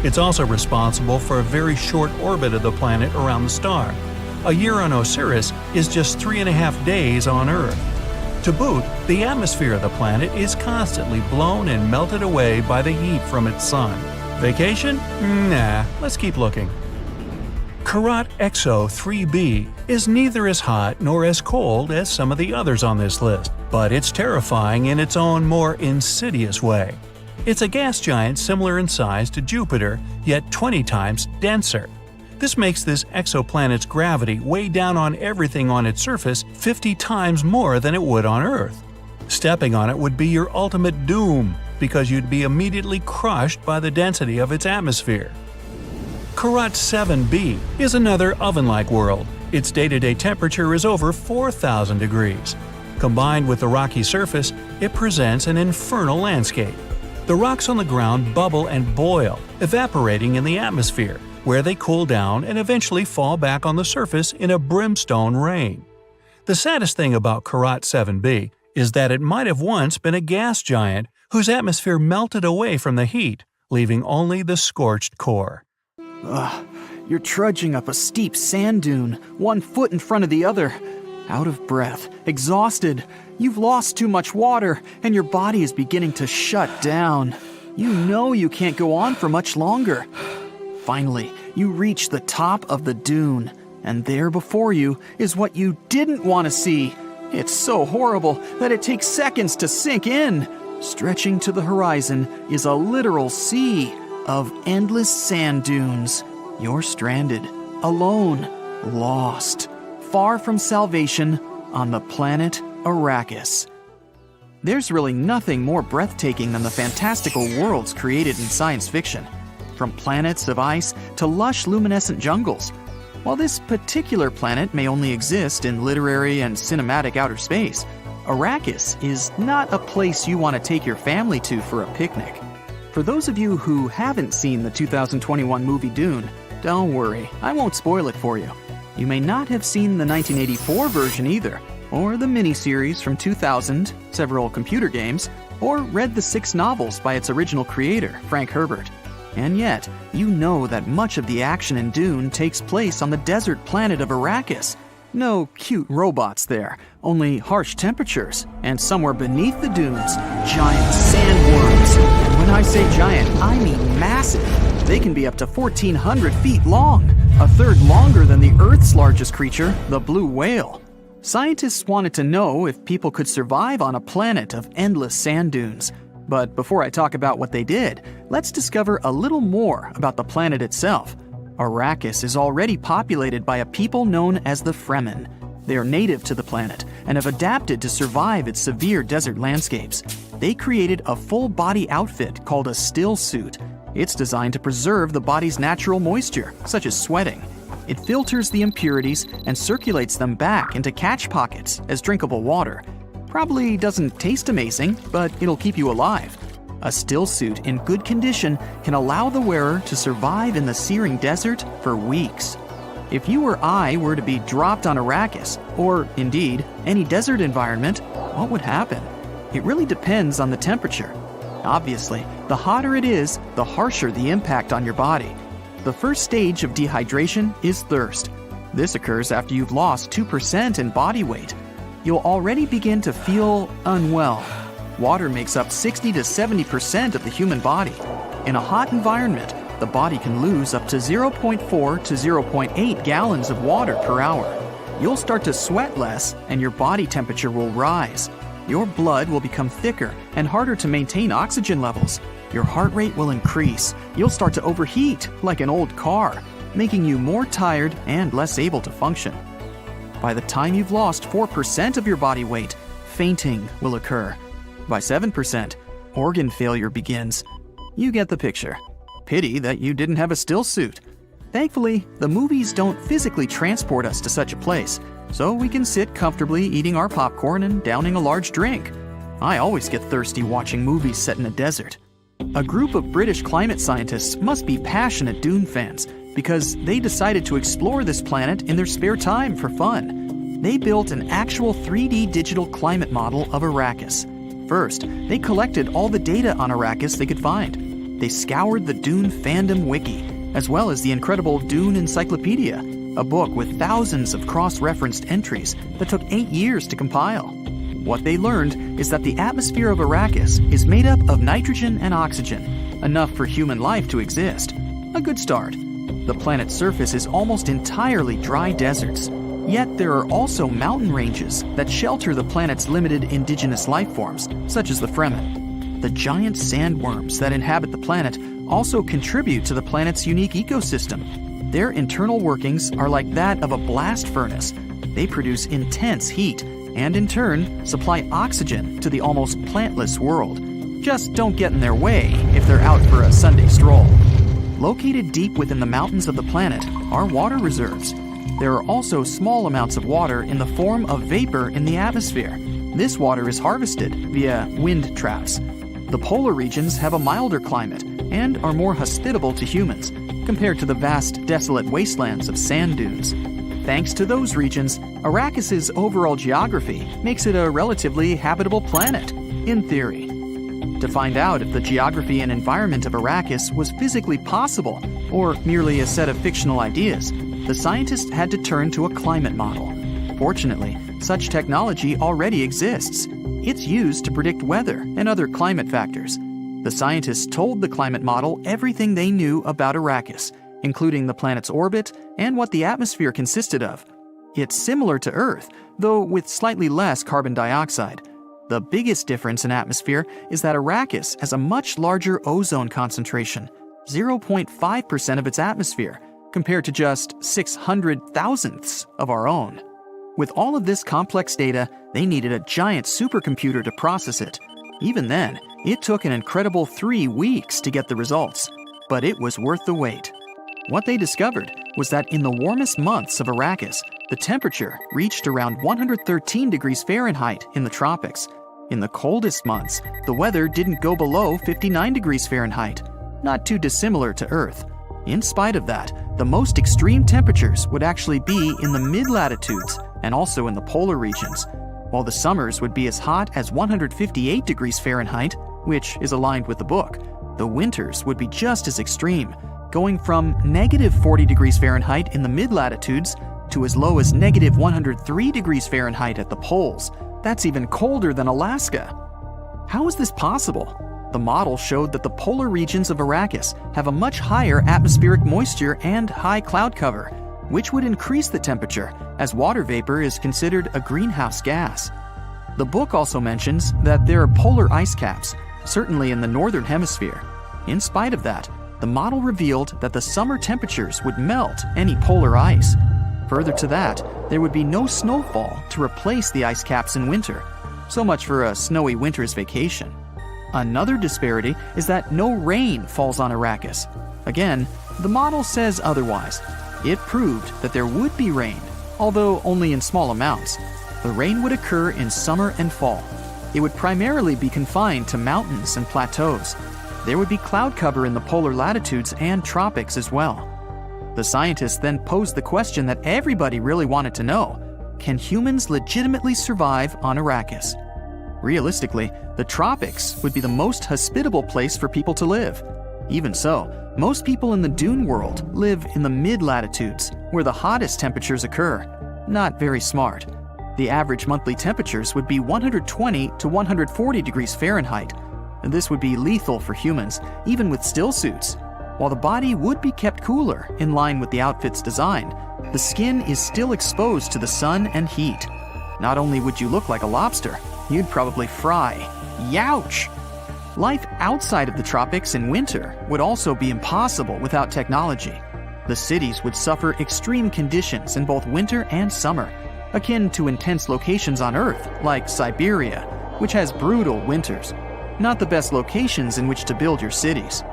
It's also responsible for a very short orbit of the planet around the star. A year on Osiris is just 3.5 days on Earth. To boot, the atmosphere of the planet is constantly blown and melted away by the heat from its sun. Vacation? Nah, let's keep looking. Karat XO 3b is neither as hot nor as cold as some of the others on this list, but it's terrifying in its own more insidious way. It's a gas giant similar in size to Jupiter, yet 20 times denser. This makes this exoplanet's gravity weigh down on everything on its surface 50 times more than it would on Earth. Stepping on it would be your ultimate doom, because you'd be immediately crushed by the density of its atmosphere. Karat 7b is another oven-like world. Its day-to-day temperature is over 4,000 degrees. Combined with the rocky surface, it presents an infernal landscape. The rocks on the ground bubble and boil, evaporating in the atmosphere, where they cool down and eventually fall back on the surface in a brimstone rain. The saddest thing about Karat 7b is that it might have once been a gas giant whose atmosphere melted away from the heat, leaving only the scorched core. Ugh, you're trudging up a steep sand dune, 1 foot in front of the other. Out of breath, exhausted, you've lost too much water, and your body is beginning to shut down. You know you can't go on for much longer. Finally, you reach the top of the dune, and there before you is what you didn't want to see. It's so horrible that it takes seconds to sink in. Stretching to the horizon is a literal sea of endless sand dunes. You're stranded, alone, lost, far from salvation on the planet Arrakis. There's really nothing more breathtaking than the fantastical worlds created in science fiction, from planets of ice to lush luminescent jungles. While this particular planet may only exist in literary and cinematic outer space, Arrakis is not a place you want to take your family to for a picnic. For those of you who haven't seen the 2021 movie Dune, don't worry, I won't spoil it for you. You may not have seen the 1984 version either, or the miniseries from 2000, several computer games, or read the 6 novels by its original creator, Frank Herbert. And yet, you know that much of the action in Dune takes place on the desert planet of Arrakis. No cute robots there, only harsh temperatures, and somewhere beneath the dunes, giant sandworms. And when I say giant, I mean massive. They can be up to 1,400 feet long, a third longer than the Earth's largest creature, the blue whale. Scientists wanted to know if people could survive on a planet of endless sand dunes. But before I talk about what they did, let's discover a little more about the planet itself. Arrakis is already populated by a people known as the Fremen. They are native to the planet and have adapted to survive its severe desert landscapes. They created a full-body outfit called a still suit. It's designed to preserve the body's natural moisture, such as sweating. It filters the impurities and circulates them back into catch pockets as drinkable water. Probably doesn't taste amazing, but it'll keep you alive. A still suit in good condition can allow the wearer to survive in the searing desert for weeks. If you or I were to be dropped on Arrakis, or indeed any desert environment, what would happen? It really depends on the temperature. Obviously, the hotter it is, the harsher the impact on your body. The first stage of dehydration is thirst. This occurs after you've lost 2% in body weight. You'll already begin to feel unwell. Water makes up 60 to 70% of the human body. In a hot environment, the body can lose up to 0.4 to 0.8 gallons of water per hour. You'll start to sweat less and your body temperature will rise. Your blood will become thicker and harder to maintain oxygen levels. Your heart rate will increase. You'll start to overheat like an old car. making you more tired and less able to function. By the time you've lost 4% of your body weight, fainting will occur. By 7%, organ failure begins. You get the picture. Pity that you didn't have a still suit. Thankfully, the movies don't physically transport us to such a place, so we can sit comfortably eating our popcorn and downing a large drink. I always get thirsty watching movies set in a desert. A group of British climate scientists must be passionate Dune fans because they decided to explore this planet in their spare time for fun. They built an actual 3D digital climate model of Arrakis. First, they collected all the data on Arrakis they could find. They scoured the Dune fandom wiki, as well as the incredible Dune Encyclopedia, a book with thousands of cross-referenced entries that took 8 years to compile. What they learned is that the atmosphere of Arrakis is made up of nitrogen and oxygen, enough for human life to exist. A good start. The planet's surface is almost entirely dry deserts, yet there are also mountain ranges that shelter the planet's limited indigenous life forms, such as the Fremen. The giant sandworms that inhabit the planet also contribute to the planet's unique ecosystem. Their internal workings are like that of a blast furnace. They produce intense heat and in turn supply oxygen to the almost plantless world. Just don't get in their way if they're out for a Sunday stroll. Located deep within the mountains of the planet are water reserves. There are also small amounts of water in the form of vapor in the atmosphere. This water is harvested via wind traps. The polar regions have a milder climate and are more hospitable to humans compared to the vast, desolate wastelands of sand dunes. Thanks to those regions, Arrakis's overall geography makes it a relatively habitable planet, in theory. To find out if the geography and environment of Arrakis was physically possible or merely a set of fictional ideas, the scientists had to turn to a climate model. Fortunately, such technology already exists. It's used to predict weather and other climate factors. The scientists told the climate model everything they knew about Arrakis, including the planet's orbit and what the atmosphere consisted of. It's similar to Earth, though with slightly less carbon dioxide. The biggest difference in atmosphere is that Arrakis has a much larger ozone concentration, 0.5% of its atmosphere, compared to just 600 thousandths of our own. With all of this complex data, they needed a giant supercomputer to process it. Even then, it took an incredible 3 weeks to get the results, but it was worth the wait. What they discovered was that in the warmest months of Arrakis, the temperature reached around 113 degrees Fahrenheit in the tropics. In the coldest months, the weather didn't go below 59 degrees Fahrenheit, not too dissimilar to Earth. In spite of that, the most extreme temperatures would actually be in the mid-latitudes and also in the polar regions, while the summers would be as hot as 158 degrees Fahrenheit, which is aligned with the book. The winters would be just as extreme, going from negative 40 degrees Fahrenheit in the mid-latitudes to as low as negative 103 degrees Fahrenheit at the poles. That's even colder than Alaska. How is this possible? The model showed that the polar regions of Arrakis have a much higher atmospheric moisture and high cloud cover, which would increase the temperature, as water vapor is considered a greenhouse gas. The book also mentions that there are polar ice caps, certainly in the northern hemisphere. In spite of that, the model revealed that the summer temperatures would melt any polar ice. Further to that, there would be no snowfall to replace the ice caps in winter. So much for a snowy winter's vacation. Another disparity is that no rain falls on Arrakis. Again, the model says otherwise. It proved that there would be rain, although only in small amounts. The rain would occur in summer and fall. It would primarily be confined to mountains and plateaus. There would be cloud cover in the polar latitudes and tropics as well. The scientists then posed the question that everybody really wanted to know: can humans legitimately survive on Arrakis? Realistically, the tropics would be the most hospitable place for people to live. Even so, most people in the dune world live in the mid-latitudes, where the hottest temperatures occur. Not very smart. The average monthly temperatures would be 120 to 140 degrees Fahrenheit. And this would be lethal for humans, even with still suits. While the body would be kept cooler in line with the outfit's design, the skin is still exposed to the sun and heat. Not only would you look like a lobster, you'd probably fry. Youch! Life outside of the tropics in winter would also be impossible without technology. The cities would suffer extreme conditions in both winter and summer, akin to intense locations on Earth like Siberia, which has brutal winters. Not the best locations in which to build your cities.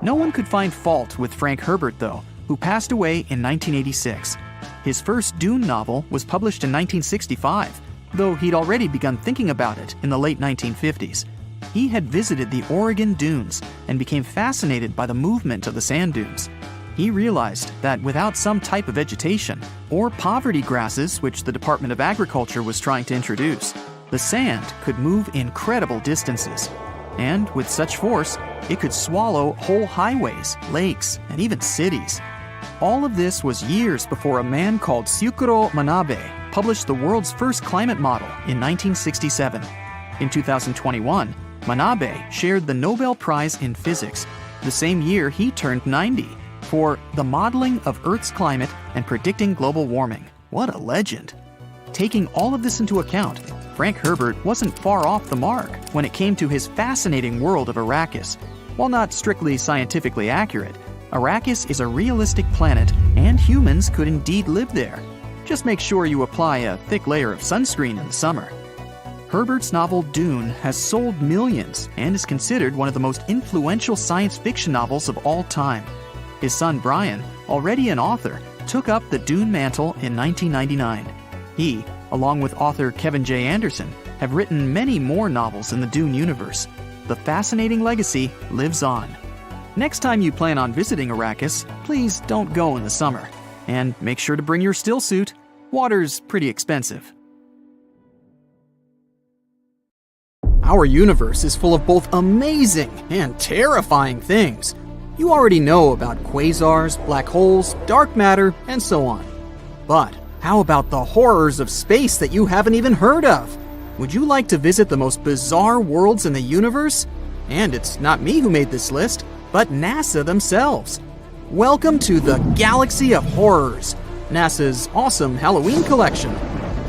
No one could find fault with Frank Herbert, though, who passed away in 1986. His first Dune novel was published in 1965, though he'd already begun thinking about it in the late 1950s. He had visited the Oregon dunes and became fascinated by the movement of the sand dunes. He realized that without some type of vegetation, or poverty grasses which the Department of Agriculture was trying to introduce, the sand could move incredible distances. And with such force, it could swallow whole highways, lakes, and even cities. All of this was years before a man called Syukuro Manabe published the world's first climate model in 1967. In 2021, Manabe shared the Nobel Prize in Physics, the same year he turned 90, for the modeling of Earth's climate and predicting global warming. What a legend! Taking all of this into account, Frank Herbert wasn't far off the mark when it came to his fascinating world of Arrakis. While not strictly scientifically accurate, Arrakis is a realistic planet and humans could indeed live there. Just make sure you apply a thick layer of sunscreen in the summer. Herbert's novel Dune has sold millions and is considered one of the most influential science fiction novels of all time. His son Brian, already an author, took up the Dune mantle in 1999. He, along with author Kevin J. Anderson, have written many more novels in the Dune universe. The fascinating legacy lives on. Next time you plan on visiting Arrakis, please don't go in the summer. And make sure to bring your still suit. Water's pretty expensive. Our universe is full of both amazing and terrifying things. You already know about quasars, black holes, dark matter, and so on. But how about the horrors of space that you haven't even heard of? Would you like to visit the most bizarre worlds in the universe? And it's not me who made this list, but NASA themselves. Welcome to the Galaxy of Horrors, NASA's awesome Halloween collection.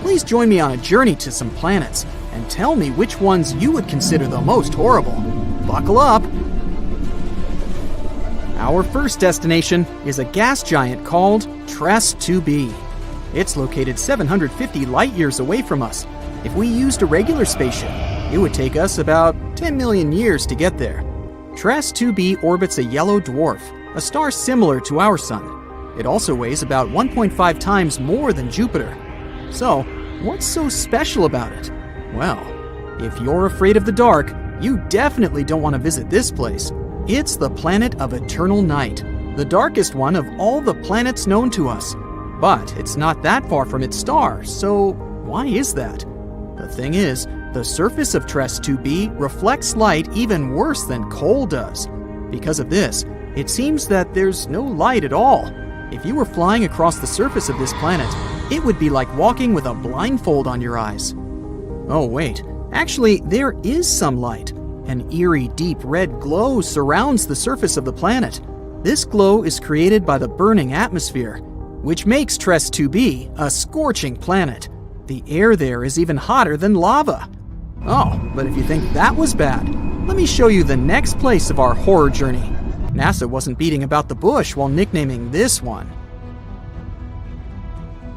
Please join me on a journey to some planets and tell me which ones you would consider the most horrible. Buckle up. Our first destination is a gas giant called TRES 2b. It's located 750 light-years away from us. If we used a regular spaceship, it would take us about 10 million years to get there. TRES 2b orbits a yellow dwarf, a star similar to our Sun. It also weighs about 1.5 times more than Jupiter. So, what's so special about it? Well, if you're afraid of the dark, you definitely don't want to visit this place. It's the planet of eternal night, the darkest one of all the planets known to us. But it's not that far from its star, so why is that? The thing is, the surface of TRES 2b reflects light even worse than coal does. Because of this, it seems that there's no light at all. If you were flying across the surface of this planet, it would be like walking with a blindfold on your eyes. Oh wait, actually there is some light. An eerie deep red glow surrounds the surface of the planet. This glow is created by the burning atmosphere, which makes TRES 2b a scorching planet. The air there is even hotter than lava. Oh, but if you think that was bad, let me show you the next place of our horror journey. NASA wasn't beating about the bush while nicknaming this one.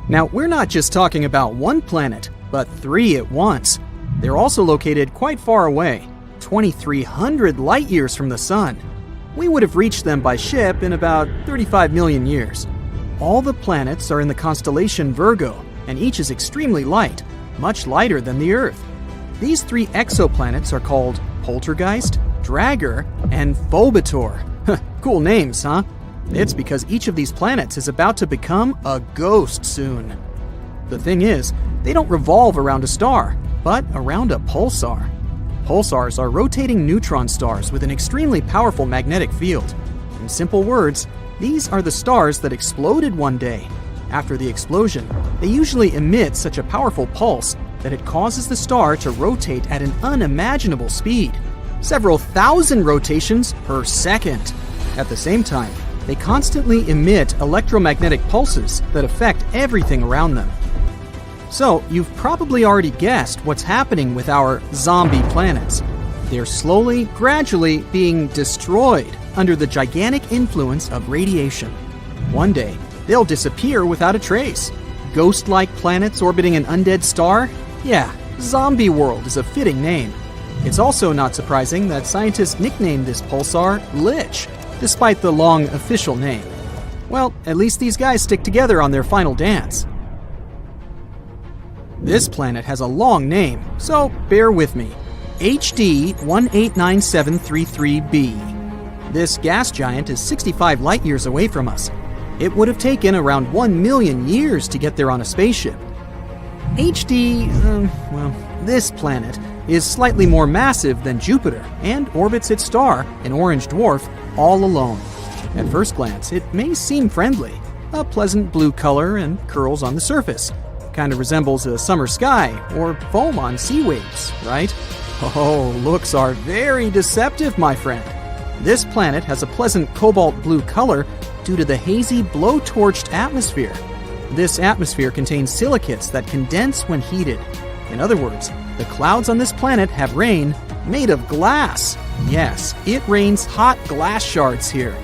Now, we're not just talking about one planet, but 3 at once. They're also located quite far away, 2,300 light-years from the Sun. We would have reached them by ship in about 35 million years. All the planets are in the constellation Virgo, and each is extremely light, much lighter than the Earth. These 3 exoplanets are called Poltergeist, Dragger, and Phobator. Cool names, huh? It's because each of these planets is about to become a ghost soon. The thing is, they don't revolve around a star, but around a pulsar. Pulsars are rotating neutron stars with an extremely powerful magnetic field. In simple words, these are the stars that exploded one day. After the explosion, they usually emit such a powerful pulse that it causes the star to rotate at an unimaginable speed, several thousand rotations per second. At the same time, they constantly emit electromagnetic pulses that affect everything around them. So, you've probably already guessed what's happening with our zombie planets. They're slowly, gradually being destroyed under the gigantic influence of radiation. One day, they'll disappear without a trace. Ghost-like planets orbiting an undead star? Yeah, Zombie World is a fitting name. It's also not surprising that scientists nicknamed this pulsar Lich, despite the long official name. Well, at least these guys stick together on their final dance. This planet has a long name, so bear with me. HD 189733b. This gas giant is 65 light-years away from us. It would have taken around 1 million years to get there on a spaceship. This planet is slightly more massive than Jupiter and orbits its star, an orange dwarf, all alone. At first glance, it may seem friendly. A pleasant blue color and curls on the surface. Kind of resembles a summer sky or foam on sea waves, right? Oh, looks are very deceptive, my friend. This planet has a pleasant cobalt blue color due to the hazy blowtorched atmosphere. This atmosphere contains silicates that condense when heated. In other words, the clouds on this planet have rain made of glass. Yes, it rains hot glass shards here.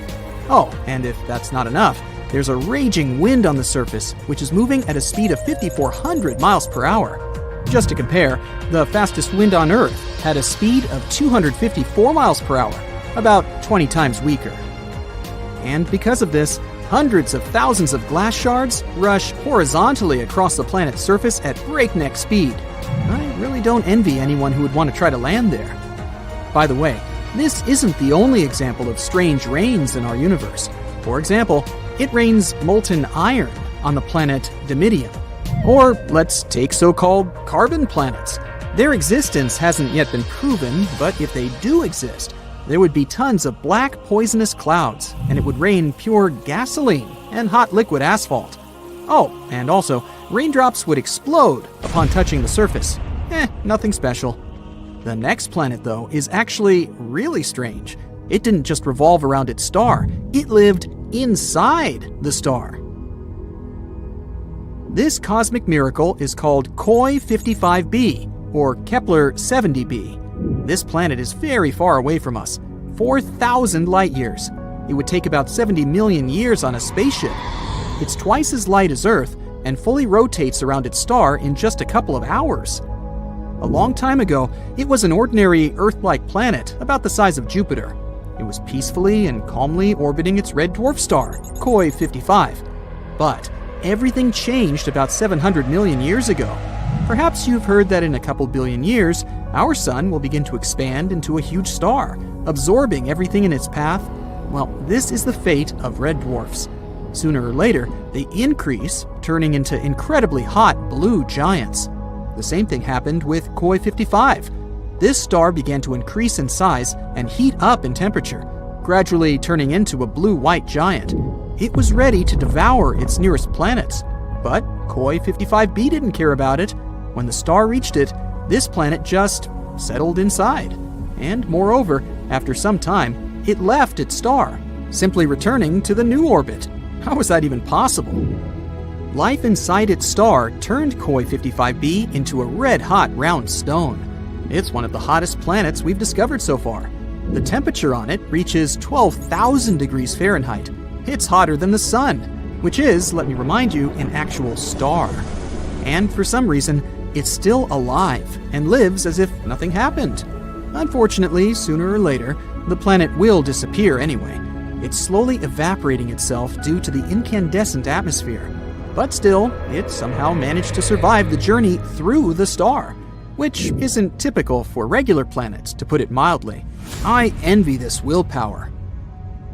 Oh, and if that's not enough, there's a raging wind on the surface, which is moving at a speed of 5,400 miles per hour. Just to compare, the fastest wind on Earth had a speed of 254 miles per hour, about 20 times weaker. And because of this, hundreds of thousands of glass shards rush horizontally across the planet's surface at breakneck speed. I really don't envy anyone who would want to try to land there. By the way, this isn't the only example of strange rains in our universe. For example, it rains molten iron on the planet Dimidium. Or let's take so-called carbon planets. Their existence hasn't yet been proven, but if they do exist, there would be tons of black poisonous clouds, and it would rain pure gasoline and hot liquid asphalt. Oh, and also, raindrops would explode upon touching the surface. Nothing special. The next planet, though, is actually really strange. It didn't just revolve around its star, it lived inside the star. This cosmic miracle is called Koi 55b, or Kepler 70b. This planet is very far away from us, 4,000 light-years. It would take about 70 million years on a spaceship. It's twice as light as Earth and fully rotates around its star in just a couple of hours. A long time ago, it was an ordinary Earth-like planet about the size of Jupiter. It was peacefully and calmly orbiting its red dwarf star, Koi 55. But everything changed about 700 million years ago. Perhaps you've heard that in a couple billion years, our sun will begin to expand into a huge star, absorbing everything in its path. Well, this is the fate of red dwarfs. Sooner or later, they increase, turning into incredibly hot blue giants. The same thing happened with Koi 55. This star began to increase in size and heat up in temperature, gradually turning into a blue-white giant. It was ready to devour its nearest planets. But Koi 55b didn't care about it. When the star reached it, this planet just settled inside. And moreover, after some time, it left its star, simply returning to the new orbit. How was that even possible? Life inside its star turned Koi 55b into a red-hot round stone. It's one of the hottest planets we've discovered so far. The temperature on it reaches 12,000 degrees Fahrenheit. It's hotter than the sun, which is, let me remind you, an actual star. And for some reason, it's still alive and lives as if nothing happened. Unfortunately, sooner or later, the planet will disappear anyway. It's slowly evaporating itself due to the incandescent atmosphere. But still, it somehow managed to survive the journey through the star, which isn't typical for regular planets, to put it mildly. I envy this willpower.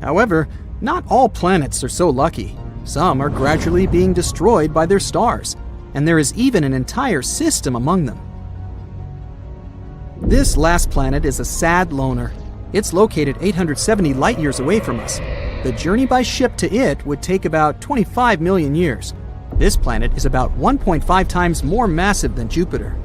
However, not all planets are so lucky. Some are gradually being destroyed by their stars, and there is even an entire system among them. This last planet is a sad loner. It's located 870 light-years away from us. The journey by ship to it would take about 25 million years. This planet is about 1.5 times more massive than Jupiter.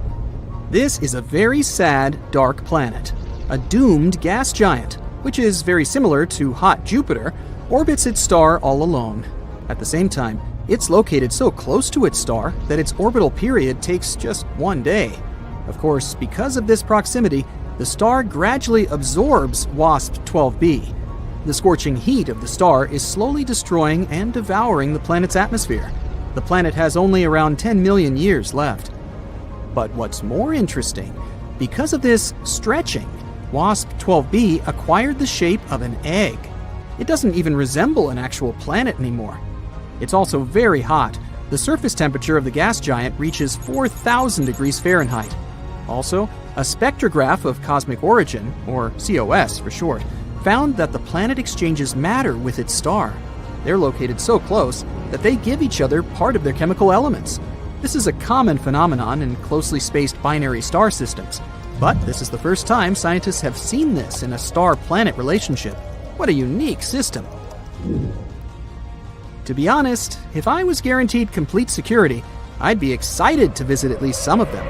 This is a very sad, dark planet. A doomed gas giant, which is very similar to hot Jupiter, orbits its star all alone. At the same time, it's located so close to its star that its orbital period takes just 1 day. Of course, because of this proximity, the star gradually absorbs WASP-12b. The scorching heat of the star is slowly destroying and devouring the planet's atmosphere. The planet has only around 10 million years left. But what's more interesting, because of this stretching, WASP-12b acquired the shape of an egg. It doesn't even resemble an actual planet anymore. It's also very hot. The surface temperature of the gas giant reaches 4,000 degrees Fahrenheit. Also, a spectrograph of cosmic origin, or COS for short, found that the planet exchanges matter with its star. They're located so close that they give each other part of their chemical elements. This is a common phenomenon in closely spaced binary star systems, but this is the first time scientists have seen this in a star-planet relationship. What a unique system. To be honest, if I was guaranteed complete security, I'd be excited to visit at least some of them.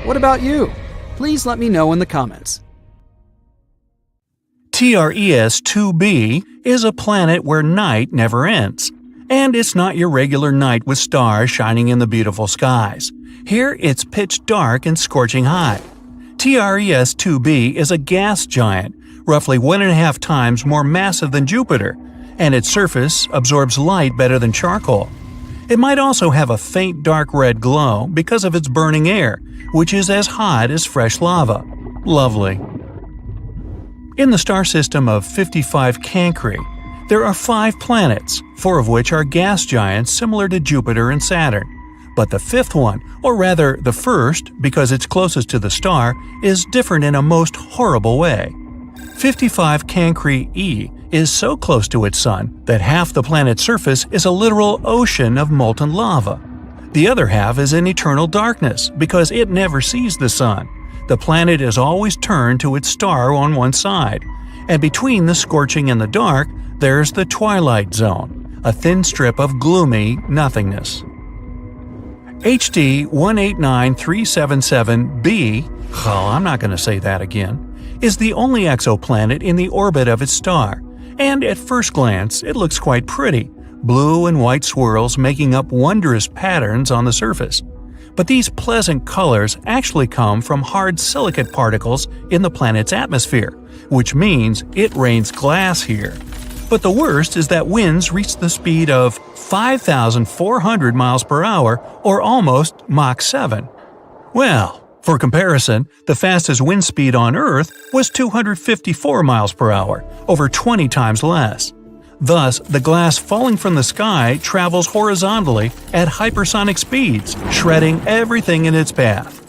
What about you? Please let me know in the comments. TRES-2b is a planet where night never ends. And it's not your regular night with stars shining in the beautiful skies. Here it's pitch dark and scorching hot. TRES-2b is a gas giant, roughly 1.5 times more massive than Jupiter, and its surface absorbs light better than charcoal. It might also have a faint dark red glow because of its burning air, which is as hot as fresh lava. Lovely. In the star system of 55 Cancri, there are 5 planets, 4 of which are gas giants similar to Jupiter and Saturn. But the 5th one, or rather the first, because it's closest to the star, is different in a most horrible way. 55 Cancri e is so close to its sun that half the planet's surface is a literal ocean of molten lava. The other half is in eternal darkness because it never sees the sun. The planet is always turned to its star on one side, and between the scorching and the dark, there's the twilight zone, a thin strip of gloomy nothingness. HD 189377b, I'm not going to say that again, is the only exoplanet in the orbit of its star, and at first glance it looks quite pretty, blue and white swirls making up wondrous patterns on the surface. But these pleasant colors actually come from hard silicate particles in the planet's atmosphere, which means it rains glass here. But the worst is that winds reach the speed of 5,400 miles per hour, or almost Mach 7. Well, for comparison, the fastest wind speed on Earth was 254 miles per hour, over 20 times less. Thus, the glass falling from the sky travels horizontally at hypersonic speeds, shredding everything in its path.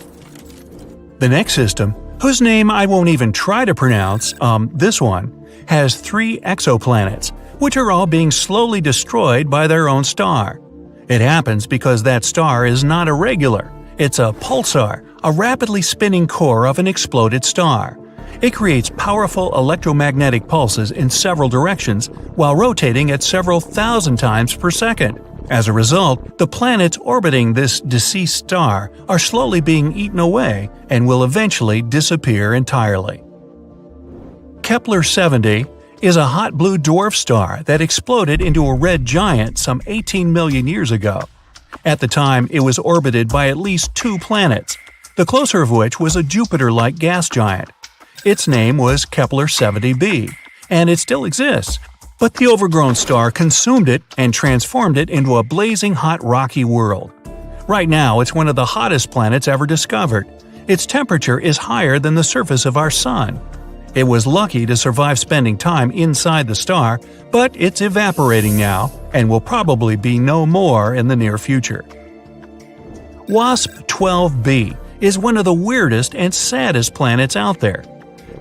The next system, whose name I won't even try to pronounce, this one, has 3 exoplanets, which are all being slowly destroyed by their own star. It happens because that star is not a regular. It's a pulsar, a rapidly spinning core of an exploded star. It creates powerful electromagnetic pulses in several directions while rotating at several thousand times per second. As a result, the planets orbiting this deceased star are slowly being eaten away and will eventually disappear entirely. Kepler-70 is a hot blue dwarf star that exploded into a red giant some 18 million years ago. At the time, it was orbited by at least 2 planets, the closer of which was a Jupiter-like gas giant. Its name was Kepler-70b, and it still exists, but the overgrown star consumed it and transformed it into a blazing hot rocky world. Right now, it's one of the hottest planets ever discovered. Its temperature is higher than the surface of our Sun. It was lucky to survive spending time inside the star, but it's evaporating now and will probably be no more in the near future. WASP-12b is one of the weirdest and saddest planets out there.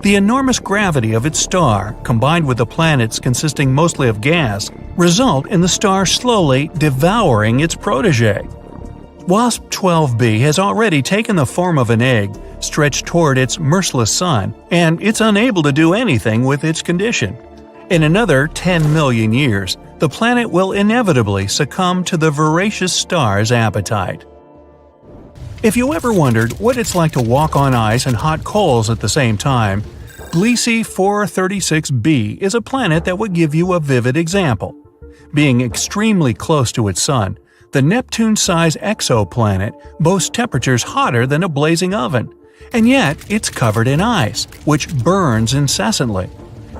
The enormous gravity of its star, combined with the planets consisting mostly of gas, result in the star slowly devouring its protege. WASP-12b has already taken the form of an egg, stretched toward its merciless sun, and it's unable to do anything with its condition. In another 10 million years, the planet will inevitably succumb to the voracious star's appetite. If you ever wondered what it's like to walk on ice and hot coals at the same time, Gliese 436b is a planet that would give you a vivid example. Being extremely close to its sun, the Neptune-sized exoplanet boasts temperatures hotter than a blazing oven, and yet it's covered in ice, which burns incessantly.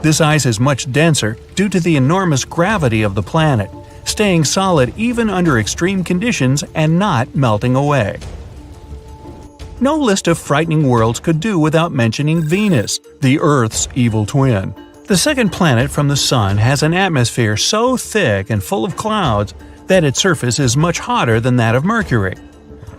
This ice is much denser due to the enormous gravity of the planet, staying solid even under extreme conditions and not melting away. No list of frightening worlds could do without mentioning Venus, the Earth's evil twin. The second planet from the Sun has an atmosphere so thick and full of clouds that its surface is much hotter than that of Mercury.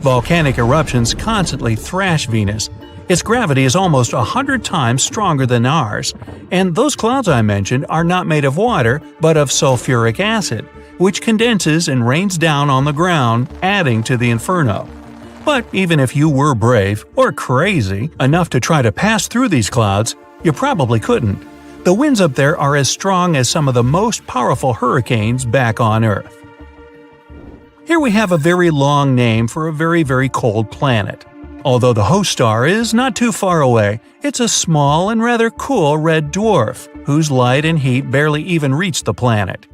Volcanic eruptions constantly thrash Venus. Its gravity is almost 100 times stronger than ours, and those clouds I mentioned are not made of water but of sulfuric acid, which condenses and rains down on the ground, adding to the inferno. But even if you were brave, or crazy, enough to try to pass through these clouds, you probably couldn't. The winds up there are as strong as some of the most powerful hurricanes back on Earth. Here we have a very long name for a very, very cold planet. Although the host star is not too far away, it's a small and rather cool red dwarf, whose light and heat barely even reach the planet.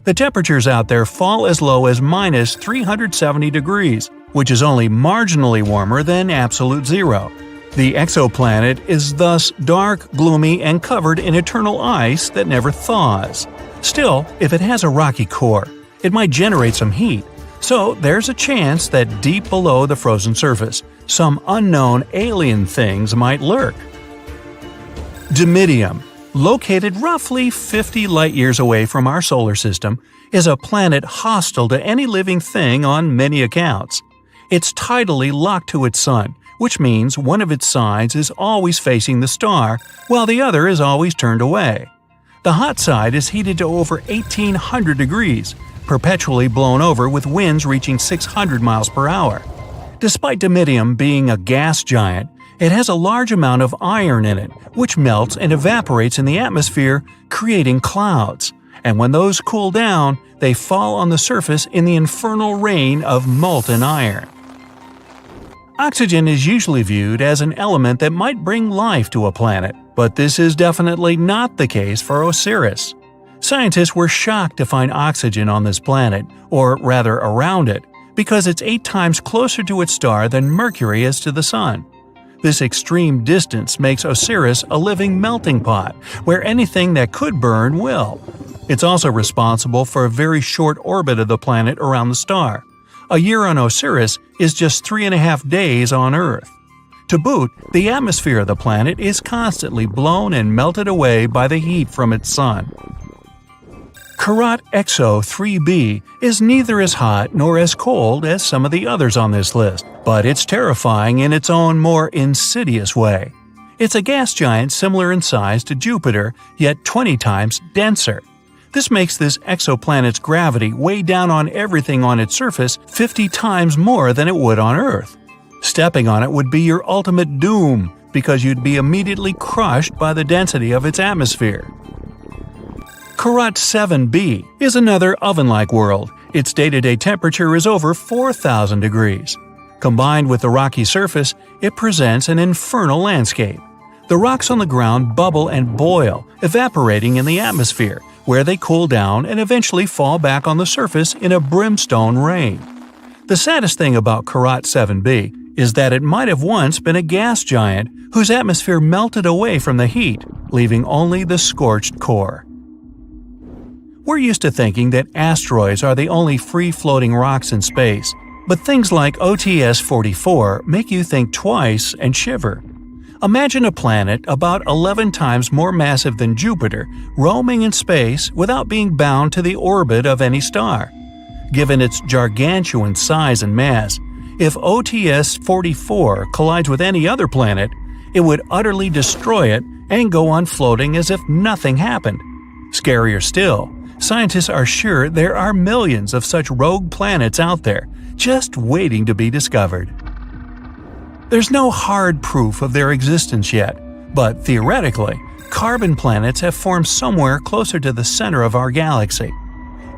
The temperatures out there fall as low as minus 370 degrees, which is only marginally warmer than absolute zero. The exoplanet is thus dark, gloomy, and covered in eternal ice that never thaws. Still, if it has a rocky core, it might generate some heat. So there's a chance that deep below the frozen surface, some unknown alien things might lurk. Dimidium, located roughly 50 light-years away from our solar system, is a planet hostile to any living thing on many accounts. It's tidally locked to its sun, which means one of its sides is always facing the star, while the other is always turned away. The hot side is heated to over 1,800 degrees, perpetually blown over with winds reaching 600 miles per hour. Despite Dimidium being a gas giant, it has a large amount of iron in it, which melts and evaporates in the atmosphere, creating clouds. And when those cool down, they fall on the surface in the infernal rain of molten iron. Oxygen is usually viewed as an element that might bring life to a planet, but this is definitely not the case for Osiris. Scientists were shocked to find oxygen on this planet, or rather around it, because it's 8 times closer to its star than Mercury is to the Sun. This extreme distance makes Osiris a living melting pot, where anything that could burn will. It's also responsible for a very short orbit of the planet around the star. A year on Osiris is just 3.5 days on Earth. To boot, the atmosphere of the planet is constantly blown and melted away by the heat from its sun. Karat XO 3b is neither as hot nor as cold as some of the others on this list, but it's terrifying in its own more insidious way. It's a gas giant similar in size to Jupiter, yet 20 times denser. This makes this exoplanet's gravity weigh down on everything on its surface 50 times more than it would on Earth. Stepping on it would be your ultimate doom, because you'd be immediately crushed by the density of its atmosphere. Karat 7b is another oven-like world. Its day-to-day temperature is over 4,000 degrees. Combined with the rocky surface, it presents an infernal landscape. The rocks on the ground bubble and boil, evaporating in the atmosphere, where they cool down and eventually fall back on the surface in a brimstone rain. The saddest thing about Karat 7b is that it might have once been a gas giant whose atmosphere melted away from the heat, leaving only the scorched core. We're used to thinking that asteroids are the only free-floating rocks in space, but things like OTS-44 make you think twice and shiver. Imagine a planet about 11 times more massive than Jupiter roaming in space without being bound to the orbit of any star. Given its gargantuan size and mass, if OTS-44 collides with any other planet, it would utterly destroy it and go on floating as if nothing happened. Scarier still, scientists are sure there are millions of such rogue planets out there, just waiting to be discovered. There's no hard proof of their existence yet, but theoretically, carbon planets have formed somewhere closer to the center of our galaxy.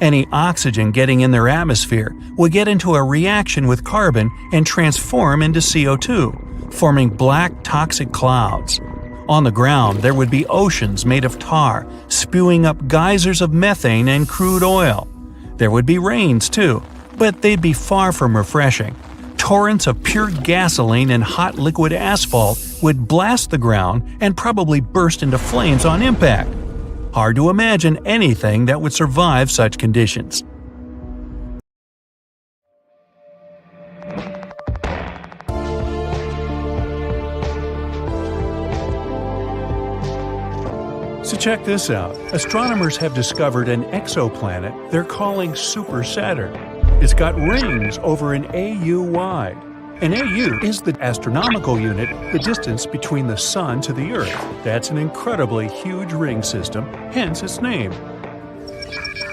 Any oxygen getting in their atmosphere would get into a reaction with carbon and transform into CO2, forming black toxic clouds. On the ground, there would be oceans made of tar, spewing up geysers of methane and crude oil. There would be rains too, but they'd be far from refreshing. Torrents of pure gasoline and hot liquid asphalt would blast the ground and probably burst into flames on impact, Hard to imagine anything that would survive such conditions. So check this out. Astronomers have discovered an exoplanet they're calling Super Saturn. It's got rings over an AU wide. An AU is the astronomical unit, the distance between the Sun to the Earth. That's an incredibly huge ring system, hence its name.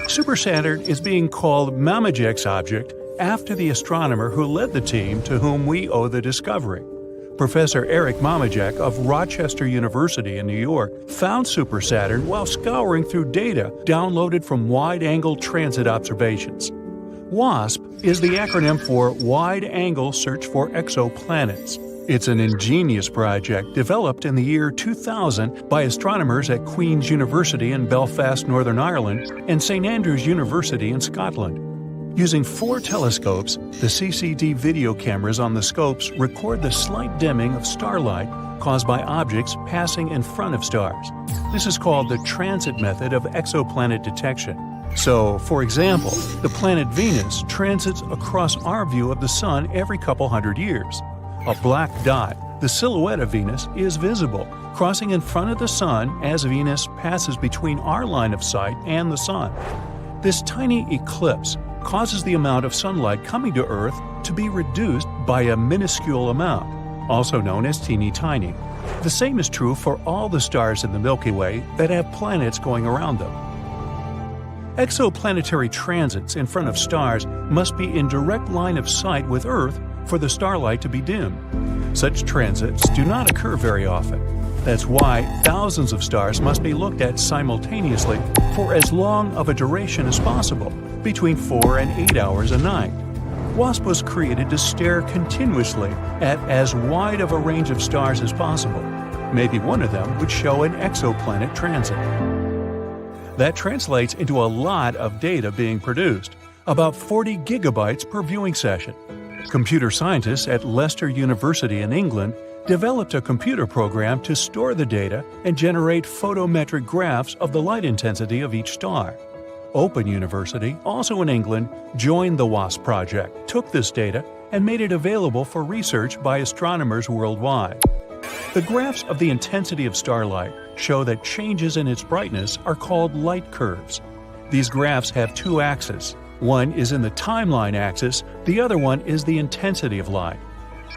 Super Saturn is being called Mamajek's object after the astronomer who led the team to whom we owe the discovery. Professor Eric Mamajek of Rochester University in New York found Super Saturn while scouring through data downloaded from wide-angle transit observations. WASP is the acronym for Wide Angle Search for Exoplanets. It's an ingenious project developed in the year 2000 by astronomers at Queen's University in Belfast, Northern Ireland, and St Andrews University in Scotland. Using 4 telescopes, the CCD video cameras on the scopes record the slight dimming of starlight caused by objects passing in front of stars. This is called the transit method of exoplanet detection. So, for example, the planet Venus transits across our view of the Sun every couple hundred years. A black dot, the silhouette of Venus, is visible, crossing in front of the Sun as Venus passes between our line of sight and the Sun. This tiny eclipse causes the amount of sunlight coming to Earth to be reduced by a minuscule amount, also known as teeny tiny. The same is true for all the stars in the Milky Way that have planets going around them. Exoplanetary transits in front of stars must be in direct line of sight with Earth for the starlight to be dimmed. Such transits do not occur very often. That's why thousands of stars must be looked at simultaneously for as long of a duration as possible, between 4 and 8 hours a night. WASP was created to stare continuously at as wide of a range of stars as possible. Maybe one of them would show an exoplanet transit. That translates into a lot of data being produced, about 40 gigabytes per viewing session. Computer scientists at Leicester University in England developed a computer program to store the data and generate photometric graphs of the light intensity of each star. Open University, also in England, joined the WASP project, took this data, and made it available for research by astronomers worldwide. The graphs of the intensity of starlight show that changes in its brightness are called light curves. These graphs have 2 axes. One is in the timeline axis, the other one is the intensity of light.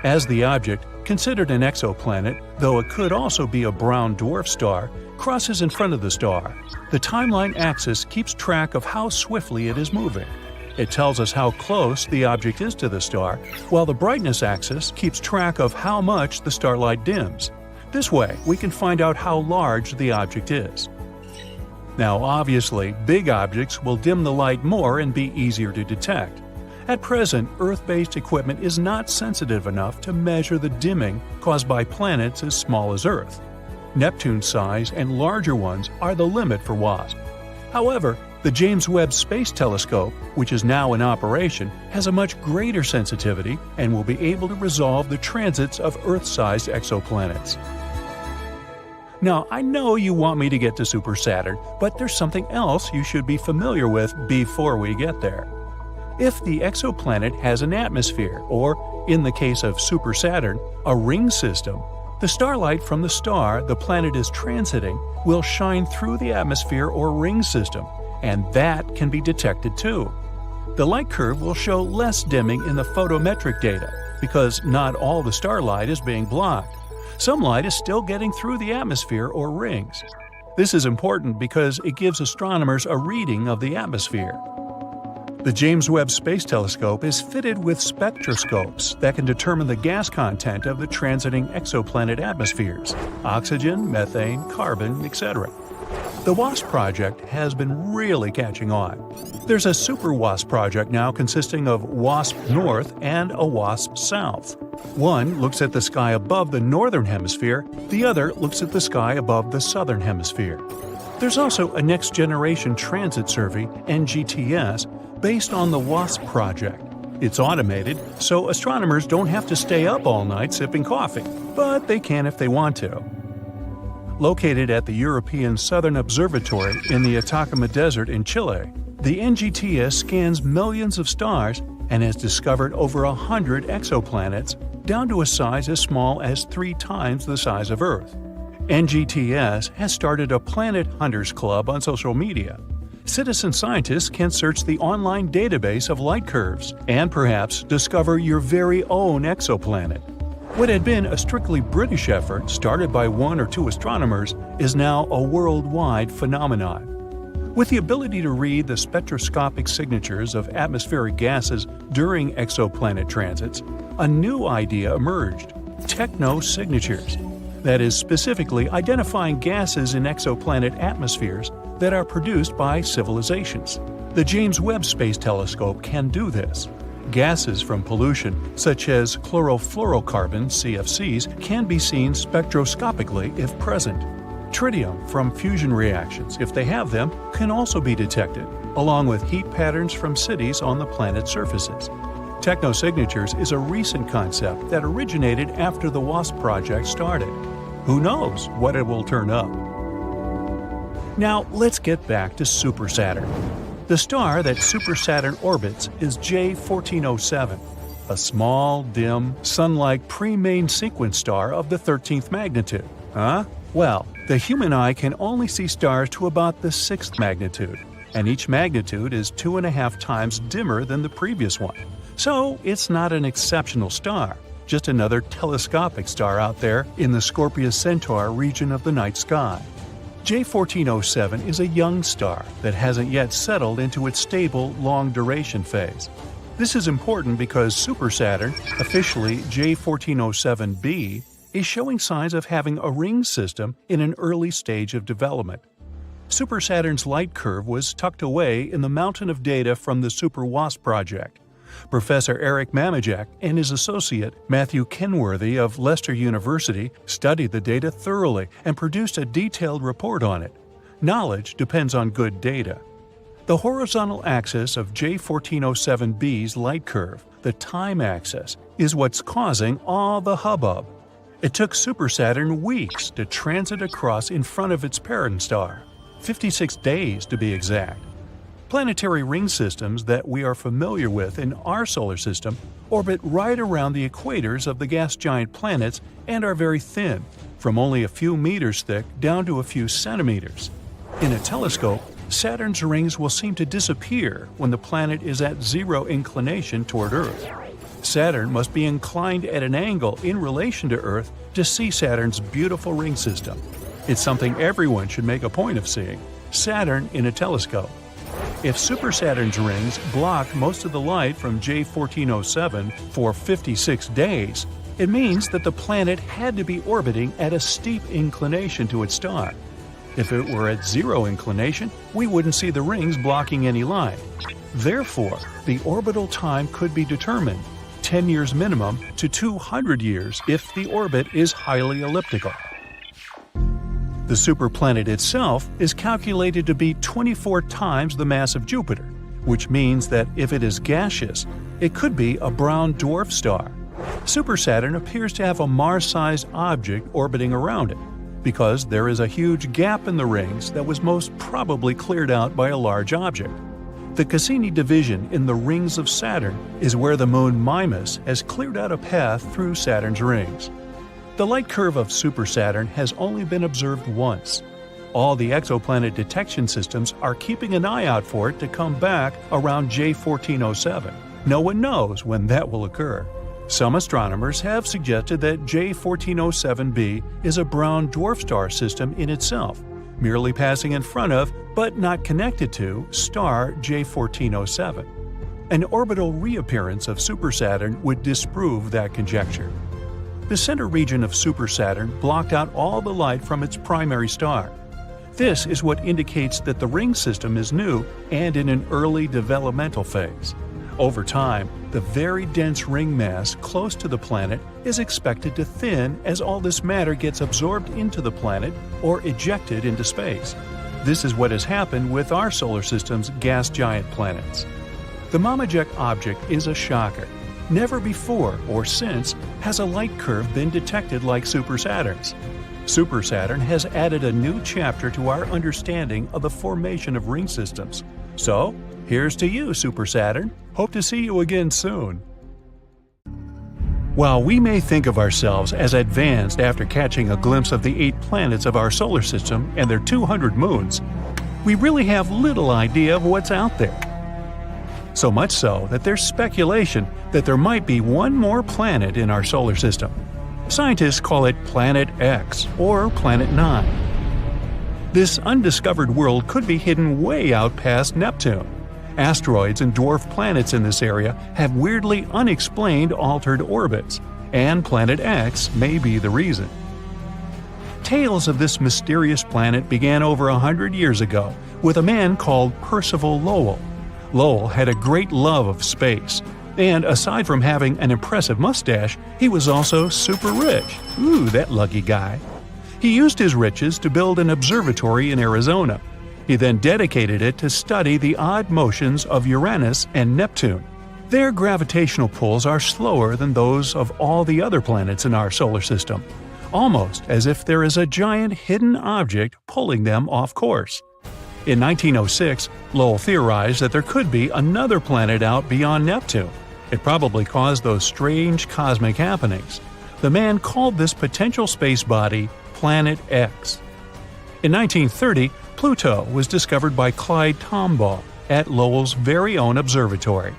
As the object, considered an exoplanet, though it could also be a brown dwarf star, crosses in front of the star, the timeline axis keeps track of how swiftly it is moving. It tells us how close the object is to the star, while the brightness axis keeps track of how much the starlight dims. This way, we can find out how large the object is. Now, obviously, big objects will dim the light more and be easier to detect. At present, Earth-based equipment is not sensitive enough to measure the dimming caused by planets as small as Earth. Neptune's size and larger ones are the limit for WASP. However, the James Webb Space Telescope, which is now in operation, has a much greater sensitivity and will be able to resolve the transits of Earth-sized exoplanets. Now, I know you want me to get to Super Saturn, but there's something else you should be familiar with before we get there. If the exoplanet has an atmosphere, or, in the case of Super Saturn, a ring system, the starlight from the star the planet is transiting will shine through the atmosphere or ring system, and that can be detected too. The light curve will show less dimming in the photometric data, because not all the starlight is being blocked. Some light is still getting through the atmosphere or rings. This is important because it gives astronomers a reading of the atmosphere. The James Webb Space Telescope is fitted with spectroscopes that can determine the gas content of the transiting exoplanet atmospheres: oxygen, methane, carbon, etc. The WASP project has been really catching on. There's a Super WASP project now consisting of WASP North and a WASP South. One looks at the sky above the northern hemisphere, the other looks at the sky above the southern hemisphere. There's also a Next Generation Transit Survey, NGTS, based on the WASP project. It's automated, so astronomers don't have to stay up all night sipping coffee, but they can if they want to. Located at the European Southern Observatory in the Atacama Desert in Chile, the NGTS scans millions of stars and has discovered over 100 exoplanets down to a size as small as 3 times the size of Earth. NGTS has started a Planet Hunters Club on social media. Citizen scientists can search the online database of light curves and perhaps discover your very own exoplanet. What had been a strictly British effort started by 1 or 2 astronomers is now a worldwide phenomenon. With the ability to read the spectroscopic signatures of atmospheric gases during exoplanet transits, a new idea emerged: technosignatures. That is, specifically identifying gases in exoplanet atmospheres that are produced by civilizations. The James Webb Space Telescope can do this. Gases from pollution, such as chlorofluorocarbons (CFCs), can be seen spectroscopically if present. Tritium from fusion reactions, if they have them, can also be detected, along with heat patterns from cities on the planet's surfaces. Technosignatures is a recent concept that originated after the WASP project started. Who knows what it will turn up? Now let's get back to Super Saturn. The star that Super Saturn orbits is J1407, a small, dim, sun-like pre-main sequence star of the 13th magnitude. Huh? Well, the human eye can only see stars to about the 6th magnitude, and each magnitude is 2.5 times dimmer than the previous one. So it's not an exceptional star, just another telescopic star out there in the Scorpius Centaur region of the night sky. J1407 is a young star that hasn't yet settled into its stable, long-duration phase. This is important because Super Saturn, officially J1407b, is showing signs of having a ring system in an early stage of development. Super Saturn's light curve was tucked away in the mountain of data from the Super WASP project. Professor Eric Mamajek and his associate Matthew Kenworthy of Leicester University studied the data thoroughly and produced a detailed report on it. Knowledge depends on good data. The horizontal axis of J1407b's light curve, the time axis, is what's causing all the hubbub. It took Super Saturn weeks to transit across in front of its parent star, 56 days to be exact. Planetary ring systems that we are familiar with in our solar system orbit right around the equators of the gas giant planets and are very thin, from only a few meters thick down to a few centimeters. In a telescope, Saturn's rings will seem to disappear when the planet is at 0 inclination toward Earth. Saturn must be inclined at an angle in relation to Earth to see Saturn's beautiful ring system. It's something everyone should make a point of seeing: Saturn in a telescope. If Super Saturn's rings block most of the light from J1407 for 56 days, it means that the planet had to be orbiting at a steep inclination to its star. If it were at 0 inclination, we wouldn't see the rings blocking any light. Therefore, the orbital time could be determined, 10 years minimum to 200 years if the orbit is highly elliptical. The superplanet itself is calculated to be 24 times the mass of Jupiter, which means that if it is gaseous, it could be a brown dwarf star. Super Saturn appears to have a Mars-sized object orbiting around it, because there is a huge gap in the rings that was most probably cleared out by a large object. The Cassini division in the rings of Saturn is where the moon Mimas has cleared out a path through Saturn's rings. The light curve of Super Saturn has only been observed once. All the exoplanet detection systems are keeping an eye out for it to come back around J1407. No one knows when that will occur. Some astronomers have suggested that J1407b is a brown dwarf star system in itself, merely passing in front of, but not connected to, star J1407. An orbital reappearance of Super Saturn would disprove that conjecture. The center region of Super Saturn blocked out all the light from its primary star. This is what indicates that the ring system is new and in an early developmental phase. Over time, the very dense ring mass close to the planet is expected to thin as all this matter gets absorbed into the planet or ejected into space. This is what has happened with our solar system's gas giant planets. The Mamajek object is a shocker. Never before or since has a light curve been detected like Super Saturn's. Super Saturn has added a new chapter to our understanding of the formation of ring systems. So, here's to you, Super Saturn. Hope to see you again soon. While we may think of ourselves as advanced after catching a glimpse of the 8 planets of our solar system and their 200 moons, we really have little idea of what's out there. So much so that there's speculation that there might be one more planet in our solar system. Scientists call it Planet X or Planet 9. This undiscovered world could be hidden way out past Neptune. Asteroids and dwarf planets in this area have weirdly unexplained altered orbits, and Planet X may be the reason. Tales of this mysterious planet began over 100 years ago with a man called Percival Lowell. Lowell had a great love of space, and aside from having an impressive mustache, he was also super rich. Ooh, that lucky guy. He used his riches to build an observatory in Arizona. He then dedicated it to study the odd motions of Uranus and Neptune. Their gravitational pulls are slower than those of all the other planets in our solar system, almost as if there is a giant hidden object pulling them off course. In 1906, Lowell theorized that there could be another planet out beyond Neptune. It probably caused those strange cosmic happenings. The man called this potential space body Planet X. In 1930, Pluto was discovered by Clyde Tombaugh at Lowell's very own observatory.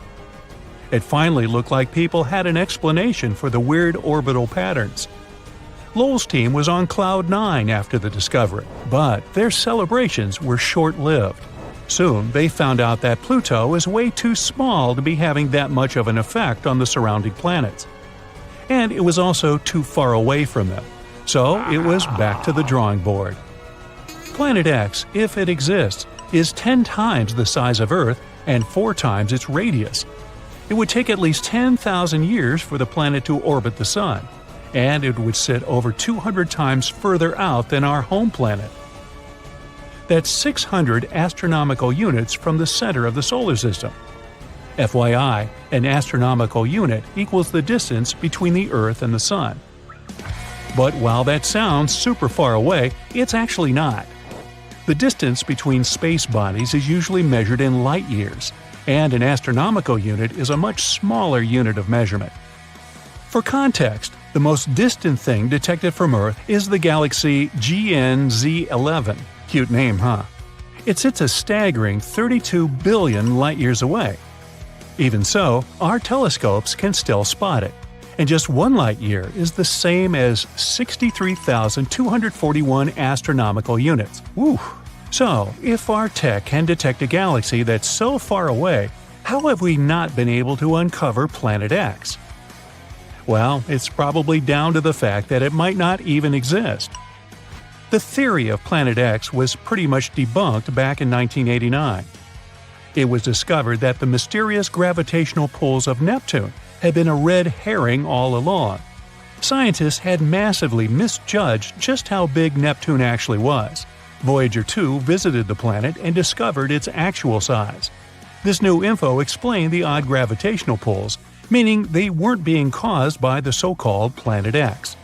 It finally looked like people had an explanation for the weird orbital patterns. Lowell's team was on cloud 9 after the discovery, but their celebrations were short-lived. Soon, they found out that Pluto is way too small to be having that much of an effect on the surrounding planets. And it was also too far away from them, so it was back to the drawing board. Planet X, if it exists, is 10 times the size of Earth and 4 times its radius. It would take at least 10,000 years for the planet to orbit the Sun, and it would sit over 200 times further out than our home planet. That's 600 astronomical units from the center of the solar system. FYI, an astronomical unit equals the distance between the Earth and the Sun. But while that sounds super far away, it's actually not. The distance between space bodies is usually measured in light years, and an astronomical unit is a much smaller unit of measurement. For context, the most distant thing detected from Earth is the galaxy GNZ11. Cute name, huh? It sits a staggering 32 billion light-years away. Even so, our telescopes can still spot it, and just 1 light-year is the same as 63,241 astronomical units. Woo! So, if our tech can detect a galaxy that's so far away, how have we not been able to uncover Planet X? Well, it's probably down to the fact that it might not even exist. The theory of Planet X was pretty much debunked back in 1989. It was discovered that the mysterious gravitational pulls of Neptune had been a red herring all along. Scientists had massively misjudged just how big Neptune actually was. Voyager 2 visited the planet and discovered its actual size. This new info explained the odd gravitational pulls, meaning they weren't being caused by the so-called Planet X.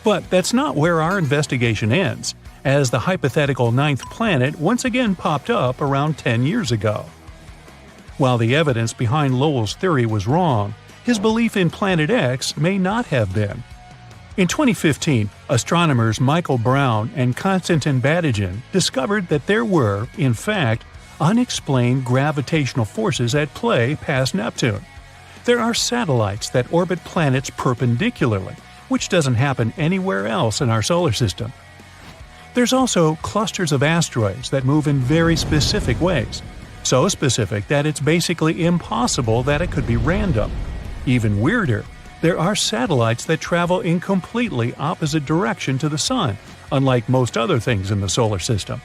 But that's not where our investigation ends, as the hypothetical 9th planet once again popped up around 10 years ago. While the evidence behind Lowell's theory was wrong, his belief in Planet X may not have been. In 2015, astronomers Michael Brown and Konstantin Batygin discovered that there were, in fact, unexplained gravitational forces at play past Neptune. There are satellites that orbit planets perpendicularly, which doesn't happen anywhere else in our solar system. There's also clusters of asteroids that move in very specific ways, so specific that it's basically impossible that it could be random. Even weirder, there are satellites that travel in completely opposite direction to the Sun, unlike most other things in the solar system.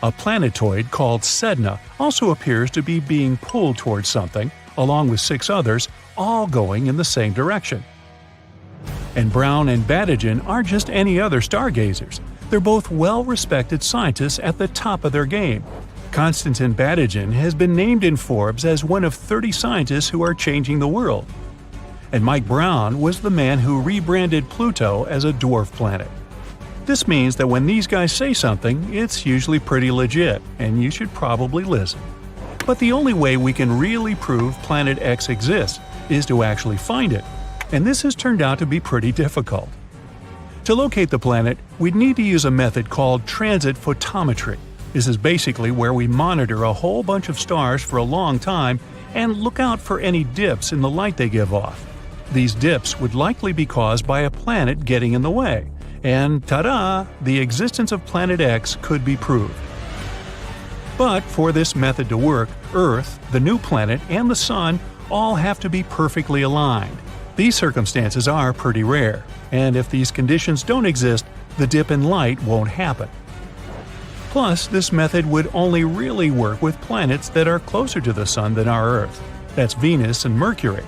A planetoid called Sedna also appears to be being pulled towards something, along with 6 others, all going in the same direction. And Brown and Batygin aren't just any other stargazers. They're both well-respected scientists at the top of their game. Konstantin Batygin has been named in Forbes as one of 30 scientists who are changing the world. And Mike Brown was the man who rebranded Pluto as a dwarf planet. This means that when these guys say something, it's usually pretty legit, and you should probably listen. But the only way we can really prove Planet X exists is to actually find it, and this has turned out to be pretty difficult. To locate the planet, we'd need to use a method called transit photometry. This is basically where we monitor a whole bunch of stars for a long time and look out for any dips in the light they give off. These dips would likely be caused by a planet getting in the way, and ta-da! The existence of Planet X could be proved. But for this method to work, Earth, the new planet, and the Sun all have to be perfectly aligned. These circumstances are pretty rare, and if these conditions don't exist, the dip in light won't happen. Plus, this method would only really work with planets that are closer to the Sun than our Earth. That's Venus and Mercury.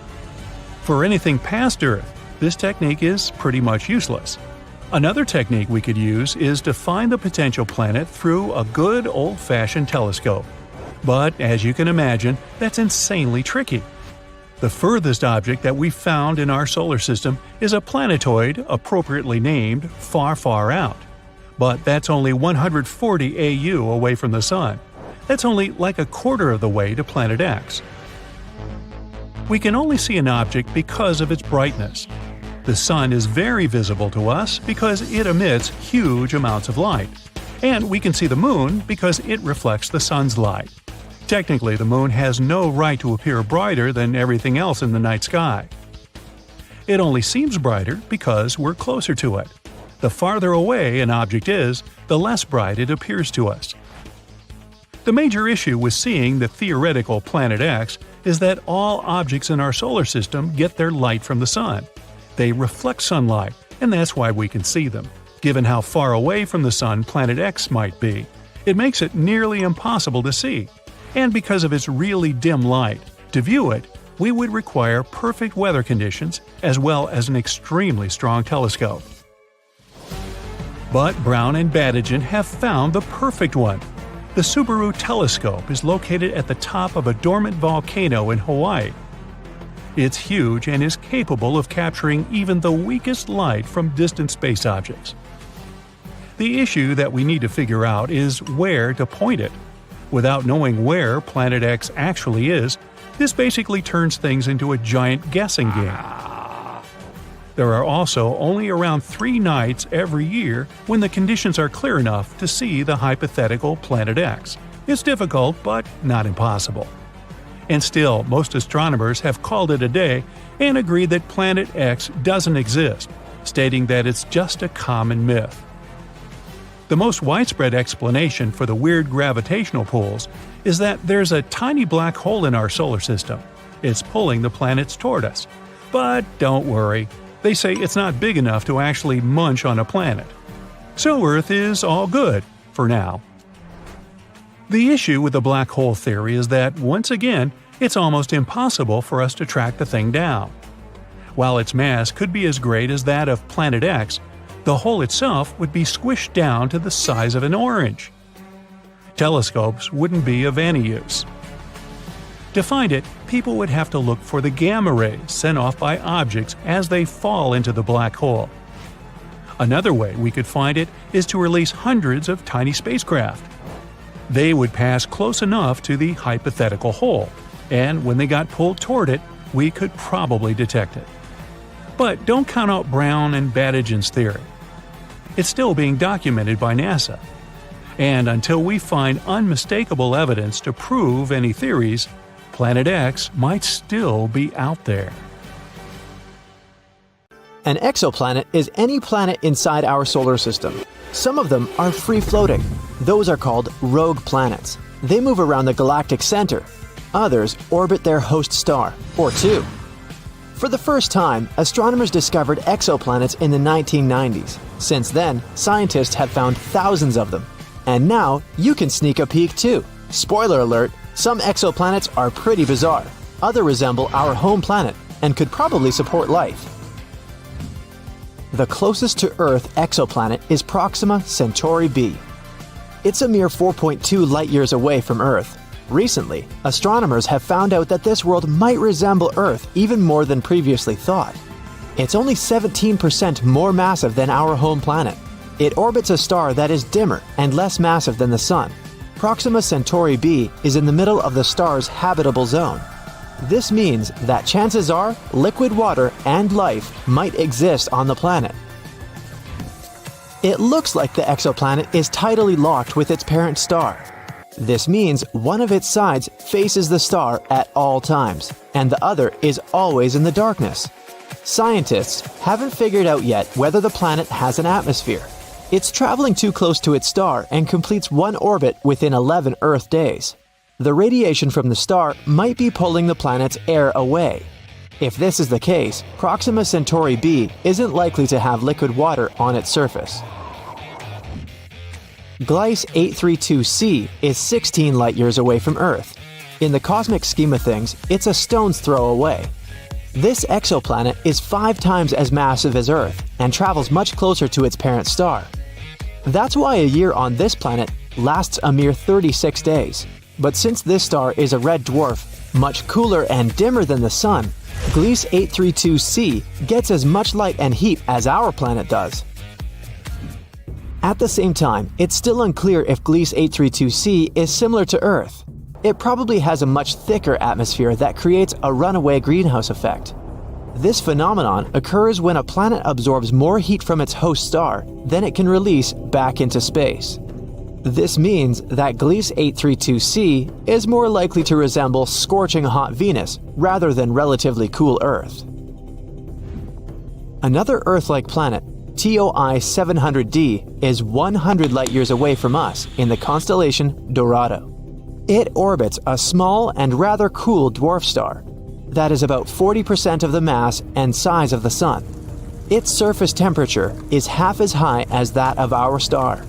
For anything past Earth, this technique is pretty much useless. Another technique we could use is to find the potential planet through a good old-fashioned telescope. But as you can imagine, that's insanely tricky. The furthest object that we've found in our solar system is a planetoid appropriately named Far, Far Out. But that's only 140 AU away from the Sun. That's only like a quarter of the way to Planet X. We can only see an object because of its brightness. The Sun is very visible to us because it emits huge amounts of light. And we can see the Moon because it reflects the Sun's light. Technically, the Moon has no right to appear brighter than everything else in the night sky. It only seems brighter because we're closer to it. The farther away an object is, the less bright it appears to us. The major issue with seeing the theoretical Planet X is that all objects in our solar system get their light from the Sun. They reflect sunlight, and that's why we can see them. Given how far away from the Sun Planet X might be, it makes it nearly impossible to see. And because of its really dim light, to view it, we would require perfect weather conditions as well as an extremely strong telescope. But Brown and Badigeon have found the perfect one. The Subaru telescope is located at the top of a dormant volcano in Hawaii. It's huge and is capable of capturing even the weakest light from distant space objects. The issue that we need to figure out is where to point it. Without knowing where Planet X actually is, this basically turns things into a giant guessing game. There are also only around 3 nights every year when the conditions are clear enough to see the hypothetical Planet X. It's difficult, but not impossible. And still, most astronomers have called it a day and agreed that Planet X doesn't exist, stating that it's just a common myth. The most widespread explanation for the weird gravitational pulls is that there's a tiny black hole in our solar system. It's pulling the planets toward us. But don't worry, they say it's not big enough to actually munch on a planet. So Earth is all good, for now. The issue with the black hole theory is that, once again, it's almost impossible for us to track the thing down. While its mass could be as great as that of Planet X, the hole itself would be squished down to the size of an orange. Telescopes wouldn't be of any use. To find it, people would have to look for the gamma rays sent off by objects as they fall into the black hole. Another way we could find it is to release hundreds of tiny spacecraft. They would pass close enough to the hypothetical hole, and when they got pulled toward it, we could probably detect it. But don't count out Brown and Badigeon's theory. It's still being documented by NASA. And until we find unmistakable evidence to prove any theories, Planet X might still be out there. An exoplanet is any planet inside our solar system. Some of them are free-floating. Those are called rogue planets. They move around the galactic center. Others orbit their host star, or two. For the first time, astronomers discovered exoplanets in the 1990s. Since then, scientists have found thousands of them. And now, you can sneak a peek too. Spoiler alert, some exoplanets are pretty bizarre. Others resemble our home planet and could probably support life. The closest to Earth exoplanet is Proxima Centauri b. It's a mere 4.2 light-years away from Earth. Recently, astronomers have found out that this world might resemble Earth even more than previously thought. It's only 17% more massive than our home planet. It orbits a star that is dimmer and less massive than the Sun. Proxima Centauri b is in the middle of the star's habitable zone. This means that chances are liquid water and life might exist on the planet. It looks like the exoplanet is tidally locked with its parent star. This means one of its sides faces the star at all times, and the other is always in the darkness. Scientists haven't figured out yet whether the planet has an atmosphere. It's traveling too close to its star and completes one orbit within 11 Earth days. The radiation from the star might be pulling the planet's air away. If this is the case, Proxima Centauri b isn't likely to have liquid water on its surface. Gliese 832c is 16 light-years away from Earth. In the cosmic scheme of things, it's a stone's throw away. This exoplanet is 5 times as massive as Earth and travels much closer to its parent star. That's why a year on this planet lasts a mere 36 days. But since this star is a red dwarf, much cooler and dimmer than the Sun, Gliese 832c gets as much light and heat as our planet does. At the same time, it's still unclear if Gliese 832c is similar to Earth. It probably has a much thicker atmosphere that creates a runaway greenhouse effect. This phenomenon occurs when a planet absorbs more heat from its host star than it can release back into space. This means that Gliese 832c is more likely to resemble scorching hot Venus rather than relatively cool Earth. Another Earth-like planet, TOI 700d, is 100 light-years away from us in the constellation Dorado. It orbits a small and rather cool dwarf star that is about 40% of the mass and size of the Sun. Its surface temperature is half as high as that of our star.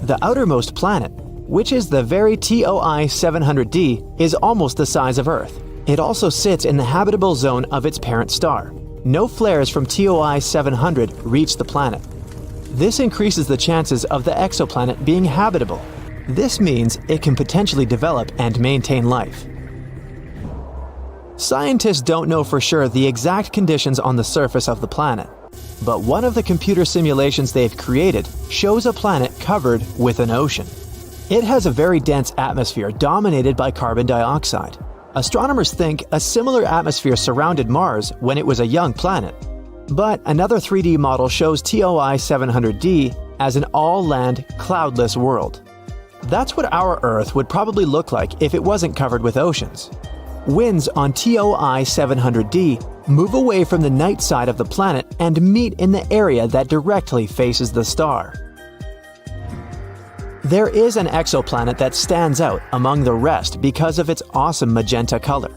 The outermost planet, which is the very TOI 700d, is almost the size of Earth. It also sits in the habitable zone of its parent star. No flares from TOI 700 reach the planet. This increases the chances of the exoplanet being habitable. This means it can potentially develop and maintain life. Scientists don't know for sure the exact conditions on the surface of the planet, but one of the computer simulations they've created shows a planet covered with an ocean. It has a very dense atmosphere dominated by carbon dioxide. Astronomers think a similar atmosphere surrounded Mars when it was a young planet. But another 3D model shows TOI 700d as an all-land, cloudless world. That's what our Earth would probably look like if it wasn't covered with oceans. Winds on TOI 700d move away from the night side of the planet and meet in the area that directly faces the star. There is an exoplanet that stands out among the rest because of its awesome magenta color.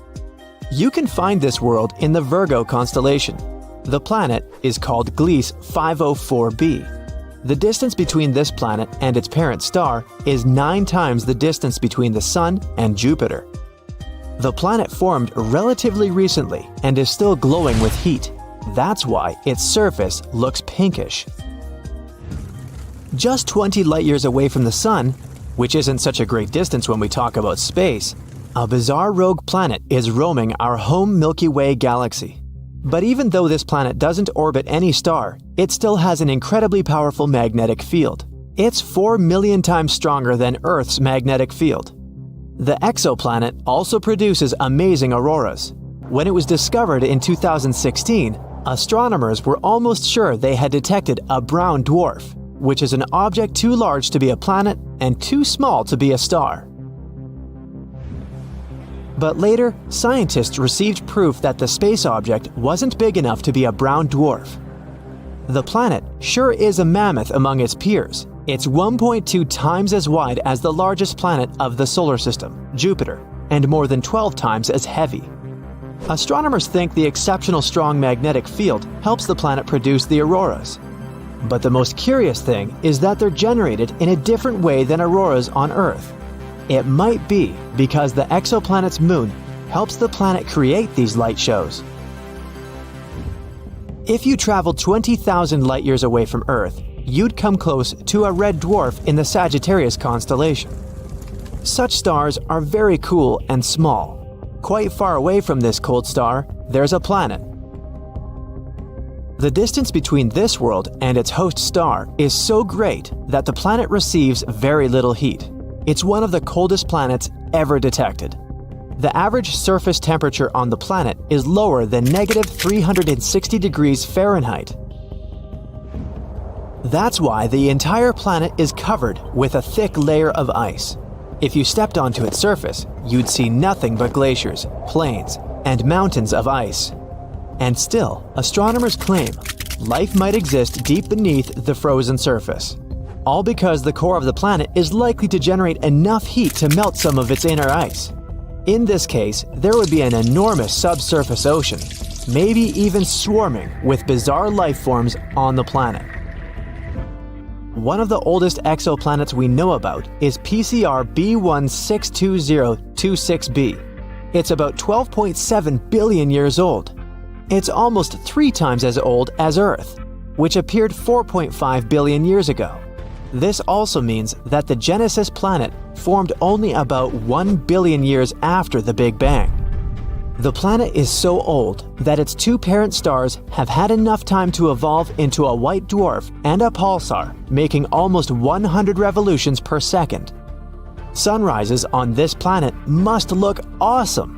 You can find this world in the Virgo constellation. The planet is called Gliese 504b. The distance between this planet and its parent star is 9 times the distance between the Sun and Jupiter. The planet formed relatively recently and is still glowing with heat. That's why its surface looks pinkish. Just 20 light-years away from the Sun, which isn't such a great distance when we talk about space, a bizarre rogue planet is roaming our home Milky Way galaxy. But even though this planet doesn't orbit any star, it still has an incredibly powerful magnetic field. It's 4 million times stronger than Earth's magnetic field. The exoplanet also produces amazing auroras. When it was discovered in 2016, astronomers were almost sure they had detected a brown dwarf, which is an object too large to be a planet and too small to be a star. But later, scientists received proof that the space object wasn't big enough to be a brown dwarf. The planet sure is a mammoth among its peers. It's 1.2 times as wide as the largest planet of the solar system, Jupiter, and more than 12 times as heavy. Astronomers think the exceptional strong magnetic field helps the planet produce the auroras. But the most curious thing is that they're generated in a different way than auroras on Earth. It might be because the exoplanet's moon helps the planet create these light shows. If you traveled 20,000 light-years away from Earth, you'd come close to a red dwarf in the Sagittarius constellation. Such stars are very cool and small. Quite far away from this cold star, there's a planet. The distance between this world and its host star is so great that the planet receives very little heat. It's one of the coldest planets ever detected. The average surface temperature on the planet is lower than negative 360 degrees Fahrenheit. That's why the entire planet is covered with a thick layer of ice. If you stepped onto its surface, you'd see nothing but glaciers, plains, and mountains of ice. And still, astronomers claim life might exist deep beneath the frozen surface. All because the core of the planet is likely to generate enough heat to melt some of its inner ice. In this case, there would be an enormous subsurface ocean, maybe even swarming with bizarre life forms on the planet. One of the oldest exoplanets we know about is PCR B162026b. It's about 12.7 billion years old. It's almost 3 times as old as Earth, which appeared 4.5 billion years ago. This also means that the Genesis planet formed only about 1 billion years after the Big Bang. The planet is so old that its 2 parent stars have had enough time to evolve into a white dwarf and a pulsar, making almost 100 revolutions per second. Sunrises on this planet must look awesome.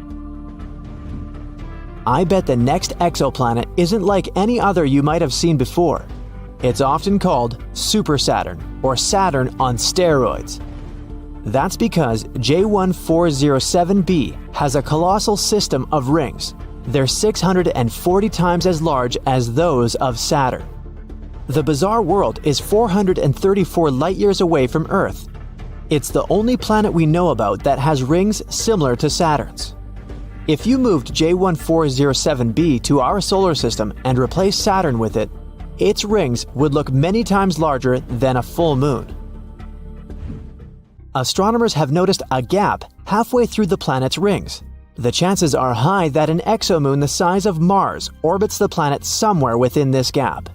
I bet the next exoplanet isn't like any other you might have seen before. It's often called Super Saturn or Saturn on steroids. That's because J1407b has a colossal system of rings. They're 640 times as large as those of Saturn. The bizarre world is 434 light-years away from Earth. It's the only planet we know about that has rings similar to Saturn's. If you moved J1407b to our solar system and replaced Saturn with it, its rings would look many times larger than a full moon. Astronomers have noticed a gap halfway through the planet's rings. The chances are high that an exomoon the size of Mars orbits the planet somewhere within this gap.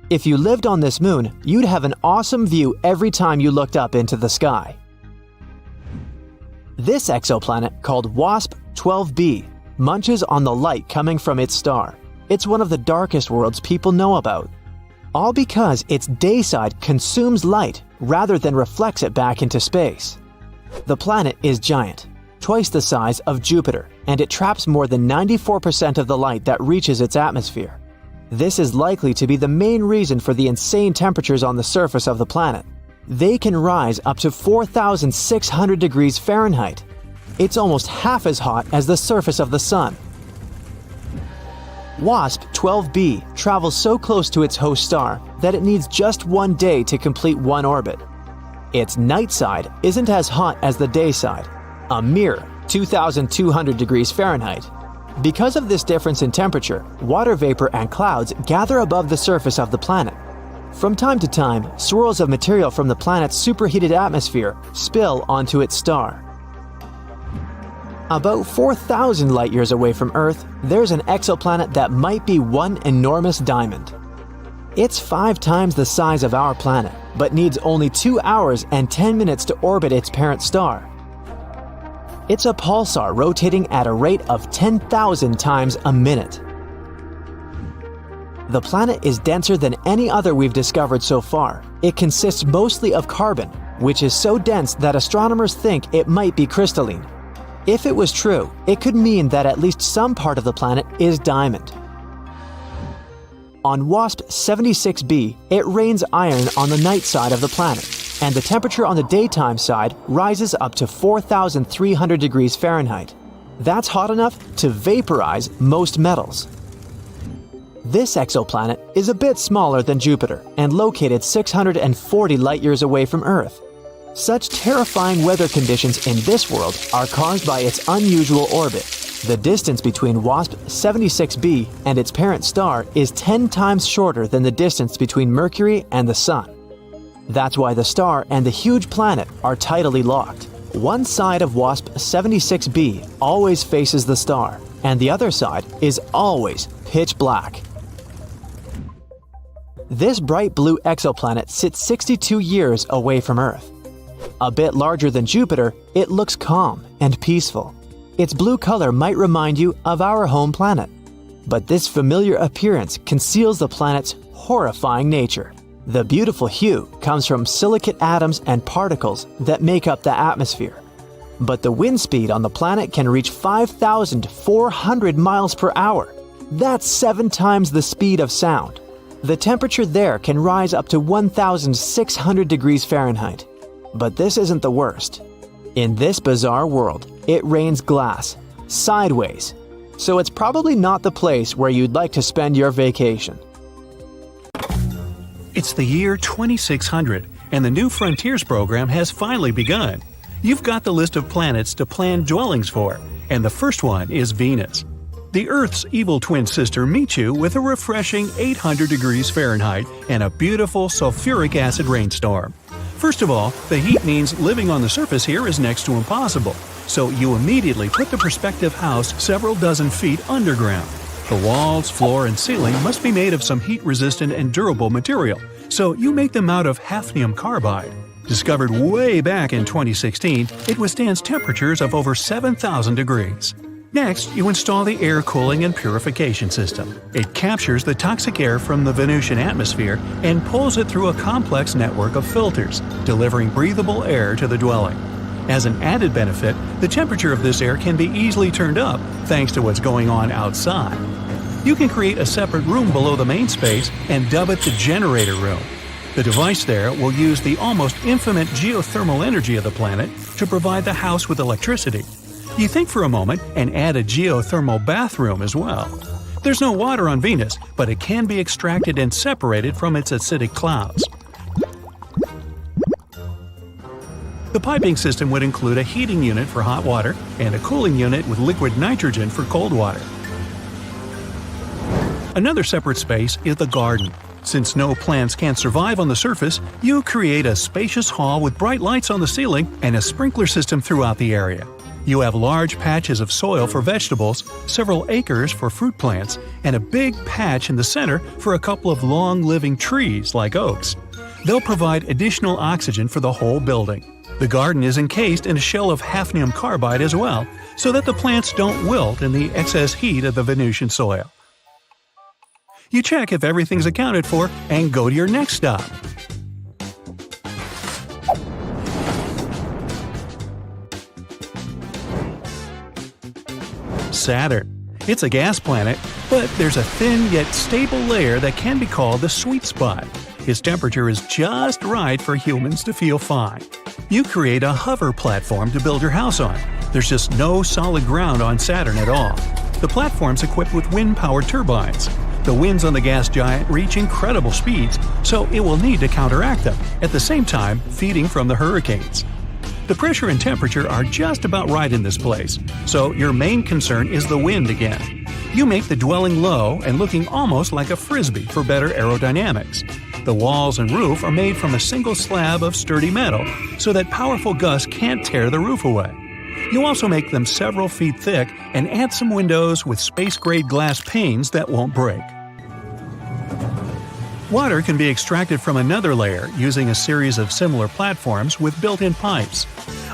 If you lived on this moon, you'd have an awesome view every time you looked up into the sky. This exoplanet, called WASP-12b, munches on the light coming from its star. It's one of the darkest worlds people know about. All because its day side consumes light rather than reflects it back into space. The planet is giant, twice the size of Jupiter, and it traps more than 94% of the light that reaches its atmosphere. This is likely to be the main reason for the insane temperatures on the surface of the planet. They can rise up to 4,600 degrees Fahrenheit. It's almost half as hot as the surface of the Sun. WASP-12b travels so close to its host star that it needs just 1 day to complete one orbit. Its night side isn't as hot as the day side, a mere 2,200 degrees Fahrenheit. Because of this difference in temperature, water vapor and clouds gather above the surface of the planet. From time to time, swirls of material from the planet's superheated atmosphere spill onto its star. About 4,000 light-years away from Earth, there's an exoplanet that might be one enormous diamond. It's 5 times the size of our planet, but needs only 2 hours and 10 minutes to orbit its parent star. It's a pulsar rotating at a rate of 10,000 times a minute. The planet is denser than any other we've discovered so far. It consists mostly of carbon, which is so dense that astronomers think it might be crystalline. If it was true, it could mean that at least some part of the planet is diamond. On WASP-76b, it rains iron on the night side of the planet, and the temperature on the daytime side rises up to 4,300 degrees Fahrenheit. That's hot enough to vaporize most metals. This exoplanet is a bit smaller than Jupiter and located 640 light-years away from Earth. Such terrifying weather conditions in this world are caused by its unusual orbit. The distance between WASP-76b and its parent star is 10 times shorter than the distance between Mercury and the Sun. That's why the star and the huge planet are tidally locked. One side of WASP-76b always faces the star, and the other side is always pitch black. This bright blue exoplanet sits 62 years away from Earth. A bit larger than Jupiter, it looks calm and peaceful. Its blue color might remind you of our home planet. But this familiar appearance conceals the planet's horrifying nature. The beautiful hue comes from silicate atoms and particles that make up the atmosphere. But the wind speed on the planet can reach 5,400 miles per hour. That's 7 times the speed of sound. The temperature there can rise up to 1,600 degrees Fahrenheit. But this isn't the worst. In this bizarre world, it rains glass, sideways. So it's probably not the place where you'd like to spend your vacation. It's the year 2600, and the New Frontiers program has finally begun. You've got the list of planets to plan dwellings for, and the first one is Venus. The Earth's evil twin sister meets you with a refreshing 800 degrees Fahrenheit and a beautiful sulfuric acid rainstorm. First of all, the heat means living on the surface here is next to impossible, so you immediately put the prospective house several dozen feet underground. The walls, floor, and ceiling must be made of some heat-resistant and durable material, so you make them out of hafnium carbide. Discovered way back in 2016, it withstands temperatures of over 7,000 degrees. Next, you install the air cooling and purification system. It captures the toxic air from the Venusian atmosphere and pulls it through a complex network of filters, delivering breathable air to the dwelling. As an added benefit, the temperature of this air can be easily turned up thanks to what's going on outside. You can create a separate room below the main space and dub it the generator room. The device there will use the almost infinite geothermal energy of the planet to provide the house with electricity. You think for a moment and add a geothermal bathroom as well. There's no water on Venus, but it can be extracted and separated from its acidic clouds. The piping system would include a heating unit for hot water and a cooling unit with liquid nitrogen for cold water. Another separate space is the garden. Since no plants can survive on the surface, you create a spacious hall with bright lights on the ceiling and a sprinkler system throughout the area. You have large patches of soil for vegetables, several acres for fruit plants, and a big patch in the center for a couple of long-living trees like oaks. They'll provide additional oxygen for the whole building. The garden is encased in a shell of hafnium carbide as well, so that the plants don't wilt in the excess heat of the Venusian soil. You check if everything's accounted for and go to your next stop. Saturn. It's a gas planet, but there's a thin yet stable layer that can be called the sweet spot. Its temperature is just right for humans to feel fine. You create a hover platform to build your house on. There's just no solid ground on Saturn at all. The platform's equipped with wind-powered turbines. The winds on the gas giant reach incredible speeds, so it will need to counteract them, at the same time feeding from the hurricanes. The pressure and temperature are just about right in this place, so your main concern is the wind again. You make the dwelling low and looking almost like a frisbee for better aerodynamics. The walls and roof are made from a single slab of sturdy metal, so that powerful gusts can't tear the roof away. You also make them several feet thick and add some windows with space-grade glass panes that won't break. Water can be extracted from another layer using a series of similar platforms with built-in pipes.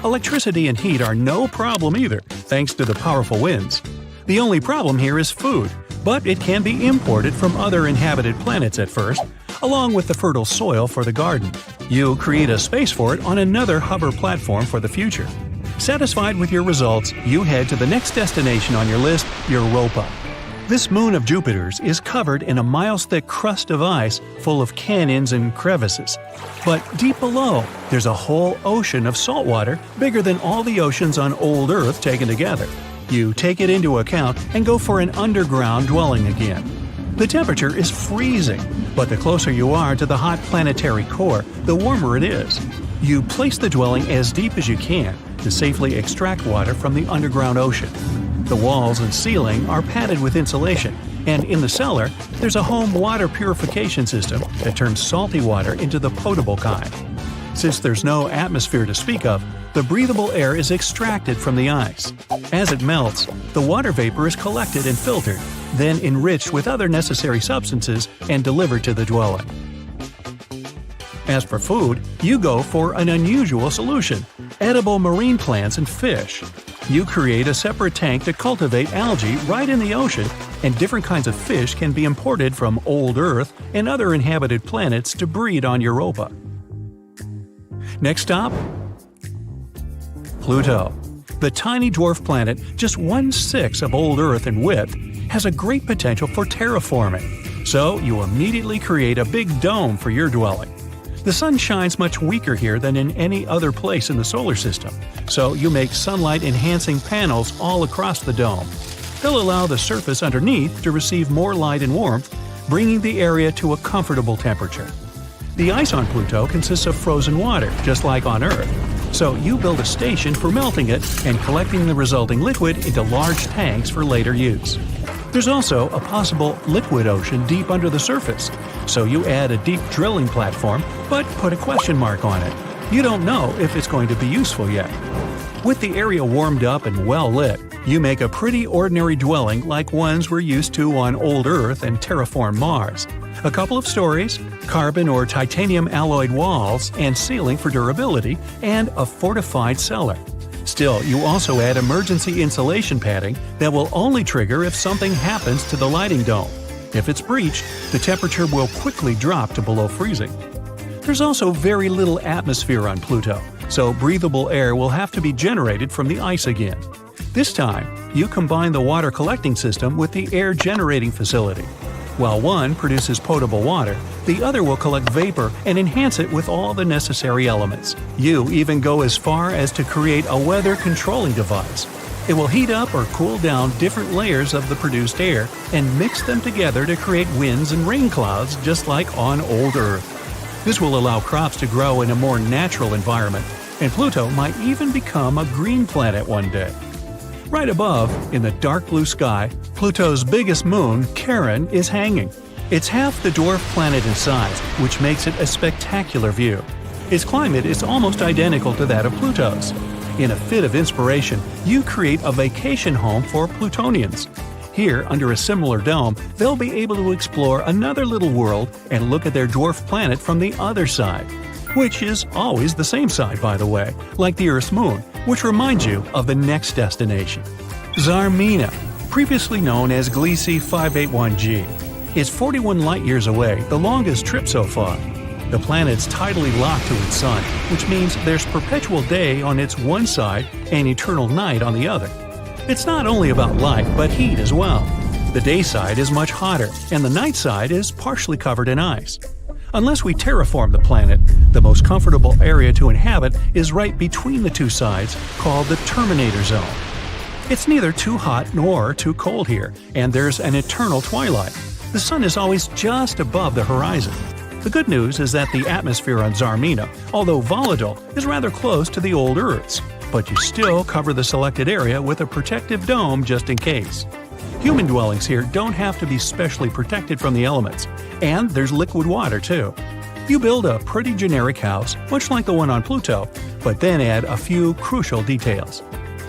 Electricity and heat are no problem either, thanks to the powerful winds. The only problem here is food, but it can be imported from other inhabited planets at first, along with the fertile soil for the garden. You create a space for it on another hover platform for the future. Satisfied with your results, you head to the next destination on your list, Europa. This moon of Jupiter's is covered in a miles-thick crust of ice full of canyons and crevices. But deep below, there's a whole ocean of salt water bigger than all the oceans on old Earth taken together. You take it into account and go for an underground dwelling again. The temperature is freezing, but the closer you are to the hot planetary core, the warmer it is. You place the dwelling as deep as you can to safely extract water from the underground ocean. The walls and ceiling are padded with insulation, and in the cellar, there's a home water purification system that turns salty water into the potable kind. Since there's no atmosphere to speak of, the breathable air is extracted from the ice. As it melts, the water vapor is collected and filtered, then enriched with other necessary substances and delivered to the dwelling. As for food, you go for an unusual solution: edible marine plants and fish. You create a separate tank to cultivate algae right in the ocean and different kinds of fish can be imported from old Earth and other inhabited planets to breed on Europa. Next stop, Pluto. The tiny dwarf planet, just 1/6 of old Earth in width, has a great potential for terraforming. So you immediately create a big dome for your dwelling. The sun shines much weaker here than in any other place in the solar system, so you make sunlight-enhancing panels all across the dome. They'll allow the surface underneath to receive more light and warmth, bringing the area to a comfortable temperature. The ice on Pluto consists of frozen water, just like on Earth, so you build a station for melting it and collecting the resulting liquid into large tanks for later use. There's also a possible liquid ocean deep under the surface, so you add a deep drilling platform, but put a question mark on it. You don't know if it's going to be useful yet. With the area warmed up and well lit, you make a pretty ordinary dwelling like ones we're used to on old Earth and terraformed Mars. A couple of stories, carbon or titanium alloyed walls and ceiling for durability, and a fortified cellar. Still, you also add emergency insulation padding that will only trigger if something happens to the lighting dome. If it's breached, the temperature will quickly drop to below freezing. There's also very little atmosphere on Pluto, so breathable air will have to be generated from the ice again. This time, you combine the water collecting system with the air generating facility. While one produces potable water, the other will collect vapor and enhance it with all the necessary elements. You even go as far as to create a weather controlling device. It will heat up or cool down different layers of the produced air and mix them together to create winds and rain clouds just like on old Earth. This will allow crops to grow in a more natural environment, and Pluto might even become a green planet one day. Right above, in the dark blue sky, Pluto's biggest moon, Charon, is hanging. It's half the dwarf planet in size, which makes it a spectacular view. Its climate is almost identical to that of Pluto's. In a fit of inspiration, you create a vacation home for Plutonians. Here, under a similar dome, they'll be able to explore another little world and look at their dwarf planet from the other side. Which is always the same side, by the way, like the Earth's moon, which reminds you of the next destination. Zarmina, previously known as Gliese 581g, is 41 light-years away, the longest trip so far. The planet's tidally locked to its sun, which means there's perpetual day on its one side and eternal night on the other. It's not only about light, but heat as well. The day side is much hotter, and the night side is partially covered in ice. Unless we terraform the planet, the most comfortable area to inhabit is right between the two sides, called the Terminator Zone. It's neither too hot nor too cold here, and there's an eternal twilight. The sun is always just above the horizon. The good news is that the atmosphere on Zarmina, although volatile, is rather close to the old Earth's, but you still cover the selected area with a protective dome just in case. Human dwellings here don't have to be specially protected from the elements, and there's liquid water too. You build a pretty generic house, much like the one on Pluto, but then add a few crucial details.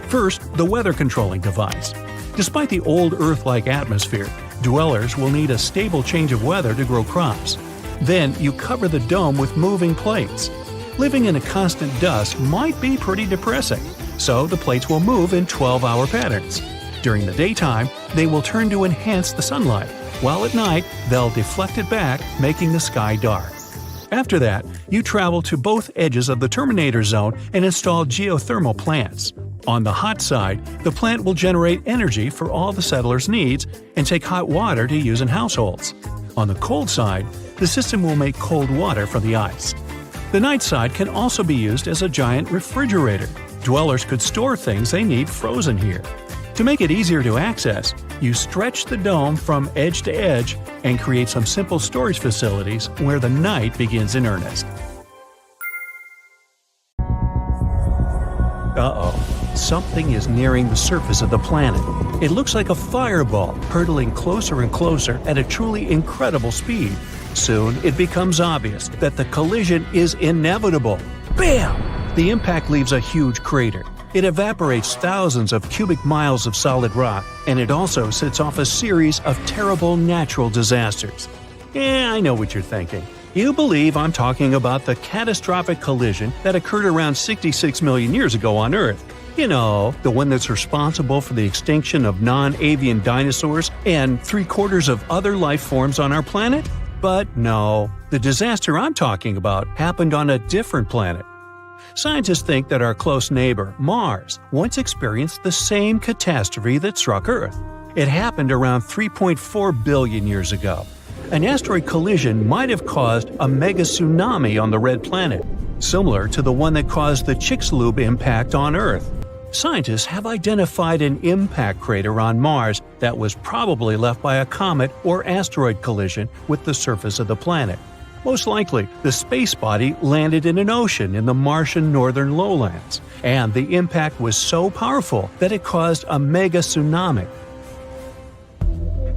First, the weather controlling device. Despite the old Earth-like atmosphere, dwellers will need a stable change of weather to grow crops. Then you cover the dome with moving plates. Living in a constant dust might be pretty depressing, so the plates will move in 12-hour patterns. During the daytime, they will turn to enhance the sunlight, while at night, they'll deflect it back, making the sky dark. After that, you travel to both edges of the Terminator Zone and install geothermal plants. On the hot side, the plant will generate energy for all the settlers' needs and take hot water to use in households. On the cold side, the system will make cold water from the ice. The night side can also be used as a giant refrigerator. Dwellers could store things they need frozen here. To make it easier to access, you stretch the dome from edge to edge and create some simple storage facilities where the night begins in earnest. Uh-oh. Something is nearing the surface of the planet. It looks like a fireball hurtling closer and closer at a truly incredible speed. Soon, it becomes obvious that the collision is inevitable. Bam! The impact leaves a huge crater. It evaporates thousands of cubic miles of solid rock, and it also sets off a series of terrible natural disasters. I know what you're thinking. You believe I'm talking about the catastrophic collision that occurred around 66 million years ago on Earth. You know, the one that's responsible for the extinction of non-avian dinosaurs and 3/4 of other life forms on our planet? But no, the disaster I'm talking about happened on a different planet. Scientists think that our close neighbor, Mars, once experienced the same catastrophe that struck Earth. It happened around 3.4 billion years ago. An asteroid collision might have caused a mega tsunami on the red planet, similar to the one that caused the Chicxulub impact on Earth. Scientists have identified an impact crater on Mars that was probably left by a comet or asteroid collision with the surface of the planet. Most likely, the space body landed in an ocean in the Martian northern lowlands, and the impact was so powerful that it caused a mega tsunami.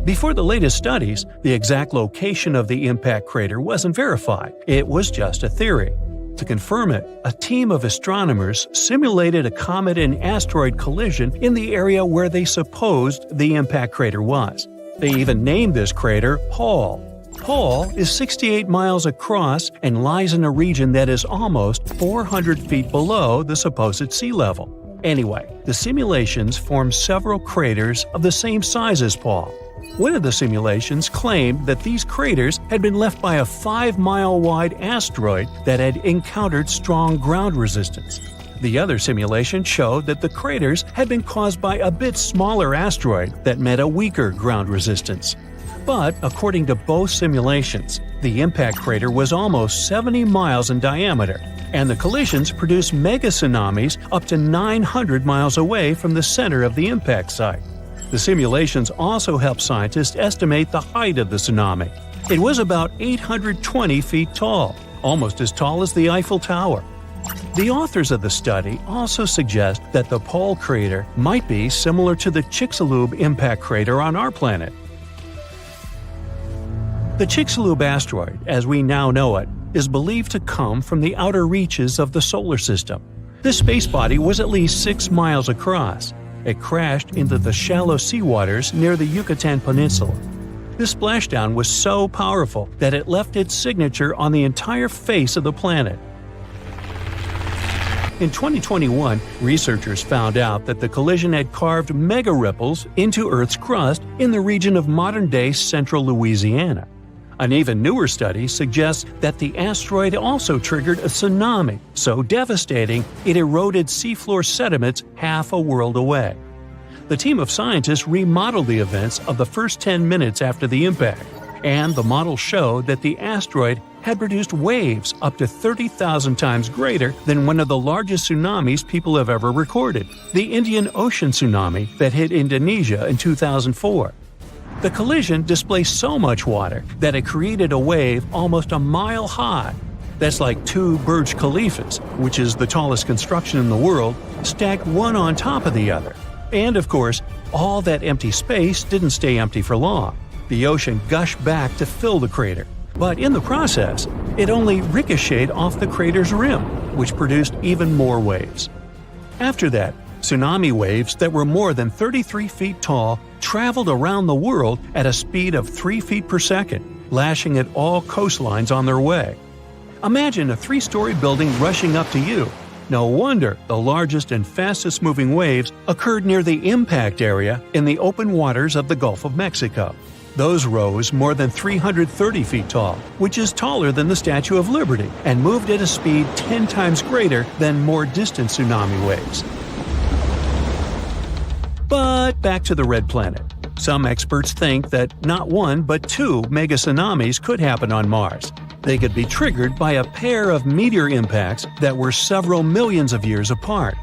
Before the latest studies, the exact location of the impact crater wasn't verified. It was just a theory. To confirm it, a team of astronomers simulated a comet and asteroid collision in the area where they supposed the impact crater was. They even named this crater Hall. Hall is 68 miles across and lies in a region that is almost 400 feet below the supposed sea level. Anyway, the simulations formed several craters of the same size as Paul. One of the simulations claimed that these craters had been left by a 5-mile-wide asteroid that had encountered strong ground resistance. The other simulation showed that the craters had been caused by a bit smaller asteroid that met a weaker ground resistance. But, according to both simulations, the impact crater was almost 70 miles in diameter, and the collisions produced mega tsunamis up to 900 miles away from the center of the impact site. The simulations also helped scientists estimate the height of the tsunami. It was about 820 feet tall, almost as tall as the Eiffel Tower. The authors of the study also suggest that the Pole crater might be similar to the Chicxulub impact crater on our planet. The Chicxulub asteroid, as we now know it, is believed to come from the outer reaches of the solar system. This space body was at least 6 miles across. It crashed into the shallow seawaters near the Yucatan Peninsula. This splashdown was so powerful that it left its signature on the entire face of the planet. In 2021, researchers found out that the collision had carved mega ripples into Earth's crust in the region of modern-day central Louisiana. An even newer study suggests that the asteroid also triggered a tsunami so devastating it eroded seafloor sediments half a world away. The team of scientists remodeled the events of the first 10 minutes after the impact, and the model showed that the asteroid had produced waves up to 30,000 times greater than one of the largest tsunamis people have ever recorded, the Indian Ocean tsunami that hit Indonesia in 2004. The collision displaced so much water that it created a wave almost a mile high. That's like 2 Burj Khalifas, which is the tallest construction in the world, stacked one on top of the other. And of course, all that empty space didn't stay empty for long. The ocean gushed back to fill the crater. But in the process, it only ricocheted off the crater's rim, which produced even more waves. After that, tsunami waves that were more than 33 feet tall traveled around the world at a speed of 3 feet per second, lashing at all coastlines on their way. Imagine a 3-story building rushing up to you. No wonder the largest and fastest moving waves occurred near the impact area in the open waters of the Gulf of Mexico. Those rose more than 330 feet tall, which is taller than the Statue of Liberty, and moved at a speed 10 times greater than more distant tsunami waves. But back to the red planet. Some experts think that not 1 but 2 mega tsunamis could happen on Mars. They could be triggered by a pair of meteor impacts that were several millions of years apart.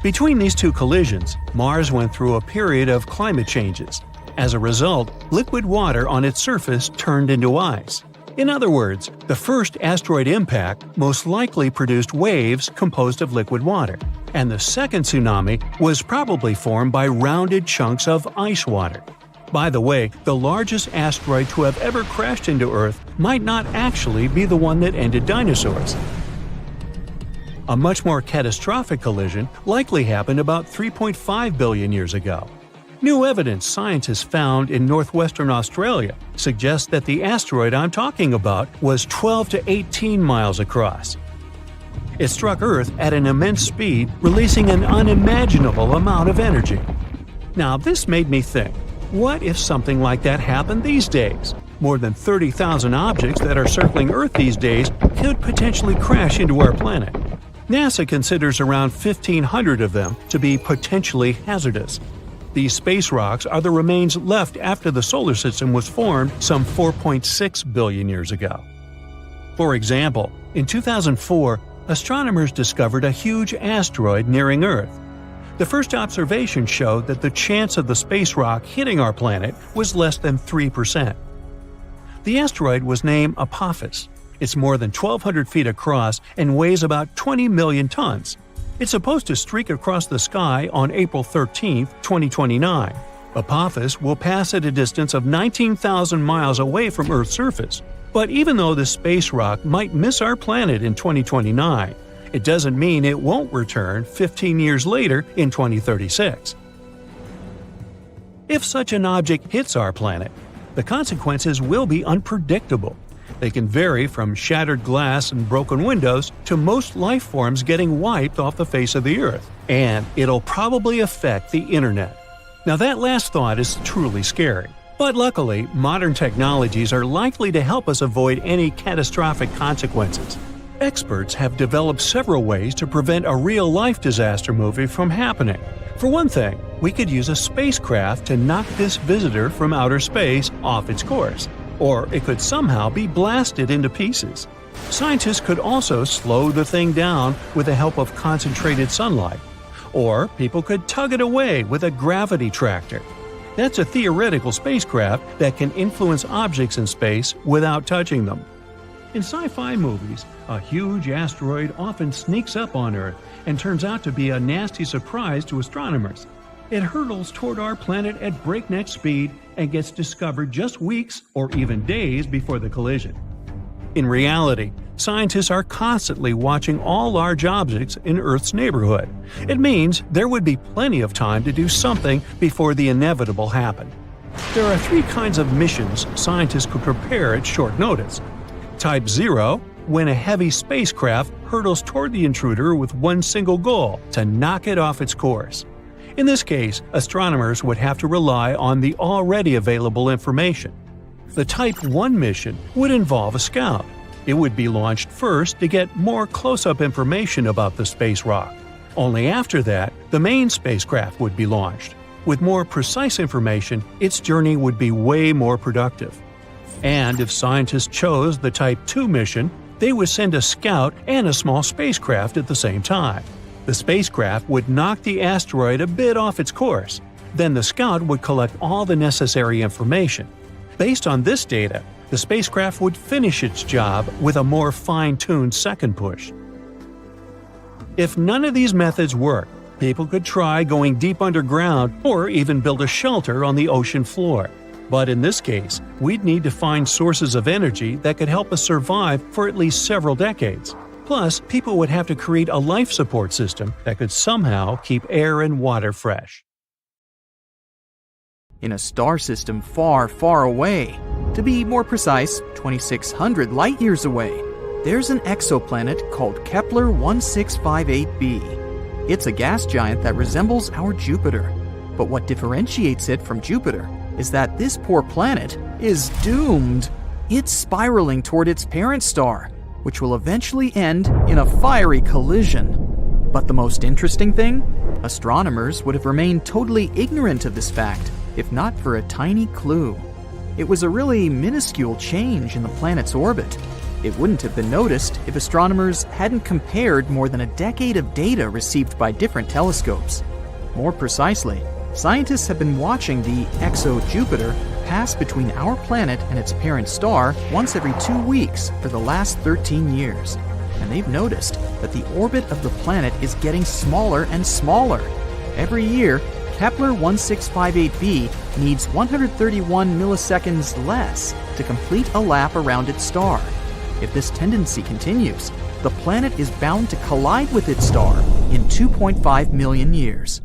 Between these 2 collisions, Mars went through a period of climate changes. As a result, liquid water on its surface turned into ice. In other words, the first asteroid impact most likely produced waves composed of liquid water, and the second tsunami was probably formed by rounded chunks of ice water. By the way, the largest asteroid to have ever crashed into Earth might not actually be the one that ended dinosaurs. A much more catastrophic collision likely happened about 3.5 billion years ago. New evidence scientists found in northwestern Australia suggests that the asteroid I'm talking about was 12 to 18 miles across. It struck Earth at an immense speed, releasing an unimaginable amount of energy. Now, this made me think, what if something like that happened these days? More than 30,000 objects that are circling Earth these days could potentially crash into our planet. NASA considers around 1,500 of them to be potentially hazardous. These space rocks are the remains left after the solar system was formed some 4.6 billion years ago. For example, in 2004, astronomers discovered a huge asteroid nearing Earth. The first observation showed that the chance of the space rock hitting our planet was less than 3%. The asteroid was named Apophis. It's more than 1,200 feet across and weighs about 20 million tons. It's supposed to streak across the sky on April 13, 2029. Apophis will pass at a distance of 19,000 miles away from Earth's surface. But even though this space rock might miss our planet in 2029, it doesn't mean it won't return 15 years later in 2036. If such an object hits our planet, the consequences will be unpredictable. They can vary from shattered glass and broken windows to most life forms getting wiped off the face of the Earth. And it'll probably affect the internet. Now that last thought is truly scary. But luckily, modern technologies are likely to help us avoid any catastrophic consequences. Experts have developed several ways to prevent a real-life disaster movie from happening. For one thing, we could use a spacecraft to knock this visitor from outer space off its course. Or it could somehow be blasted into pieces. Scientists could also slow the thing down with the help of concentrated sunlight. Or people could tug it away with a gravity tractor. That's a theoretical spacecraft that can influence objects in space without touching them. In sci-fi movies, a huge asteroid often sneaks up on Earth and turns out to be a nasty surprise to astronomers. It hurtles toward our planet at breakneck speed and gets discovered just weeks or even days before the collision. In reality, scientists are constantly watching all large objects in Earth's neighborhood. It means there would be plenty of time to do something before the inevitable happened. There are three kinds of missions scientists could prepare at short notice. Type 0, when a heavy spacecraft hurtles toward the intruder with one single goal, to knock it off its course. In this case, astronomers would have to rely on the already available information. The Type 1 mission would involve a scout. It would be launched first to get more close-up information about the space rock. Only after that, the main spacecraft would be launched. With more precise information, its journey would be way more productive. And if scientists chose the Type 2 mission, they would send a scout and a small spacecraft at the same time. The spacecraft would knock the asteroid a bit off its course. Then the scout would collect all the necessary information. Based on this data, the spacecraft would finish its job with a more fine-tuned second push. If none of these methods work, people could try going deep underground or even build a shelter on the ocean floor. But in this case, we'd need to find sources of energy that could help us survive for at least several decades. Plus, people would have to create a life support system that could somehow keep air and water fresh. In a star system far, far away, to be more precise, 2,600 light-years away, there's an exoplanet called Kepler 1658b. It's a gas giant that resembles our Jupiter. But what differentiates it from Jupiter is that this poor planet is doomed. It's spiraling toward its parent star, which will eventually end in a fiery collision. But the most interesting thing? Astronomers would have remained totally ignorant of this fact, if not for a tiny clue. It was a really minuscule change in the planet's orbit. It wouldn't have been noticed if astronomers hadn't compared more than a decade of data received by different telescopes. More precisely, scientists have been watching the exo-Jupiter pass between our planet and its parent star once every 2 weeks for the last 13 years. And they've noticed that the orbit of the planet is getting smaller and smaller. Every year, Kepler 1658b needs 131 milliseconds less to complete a lap around its star. If this tendency continues, the planet is bound to collide with its star in 2.5 million years.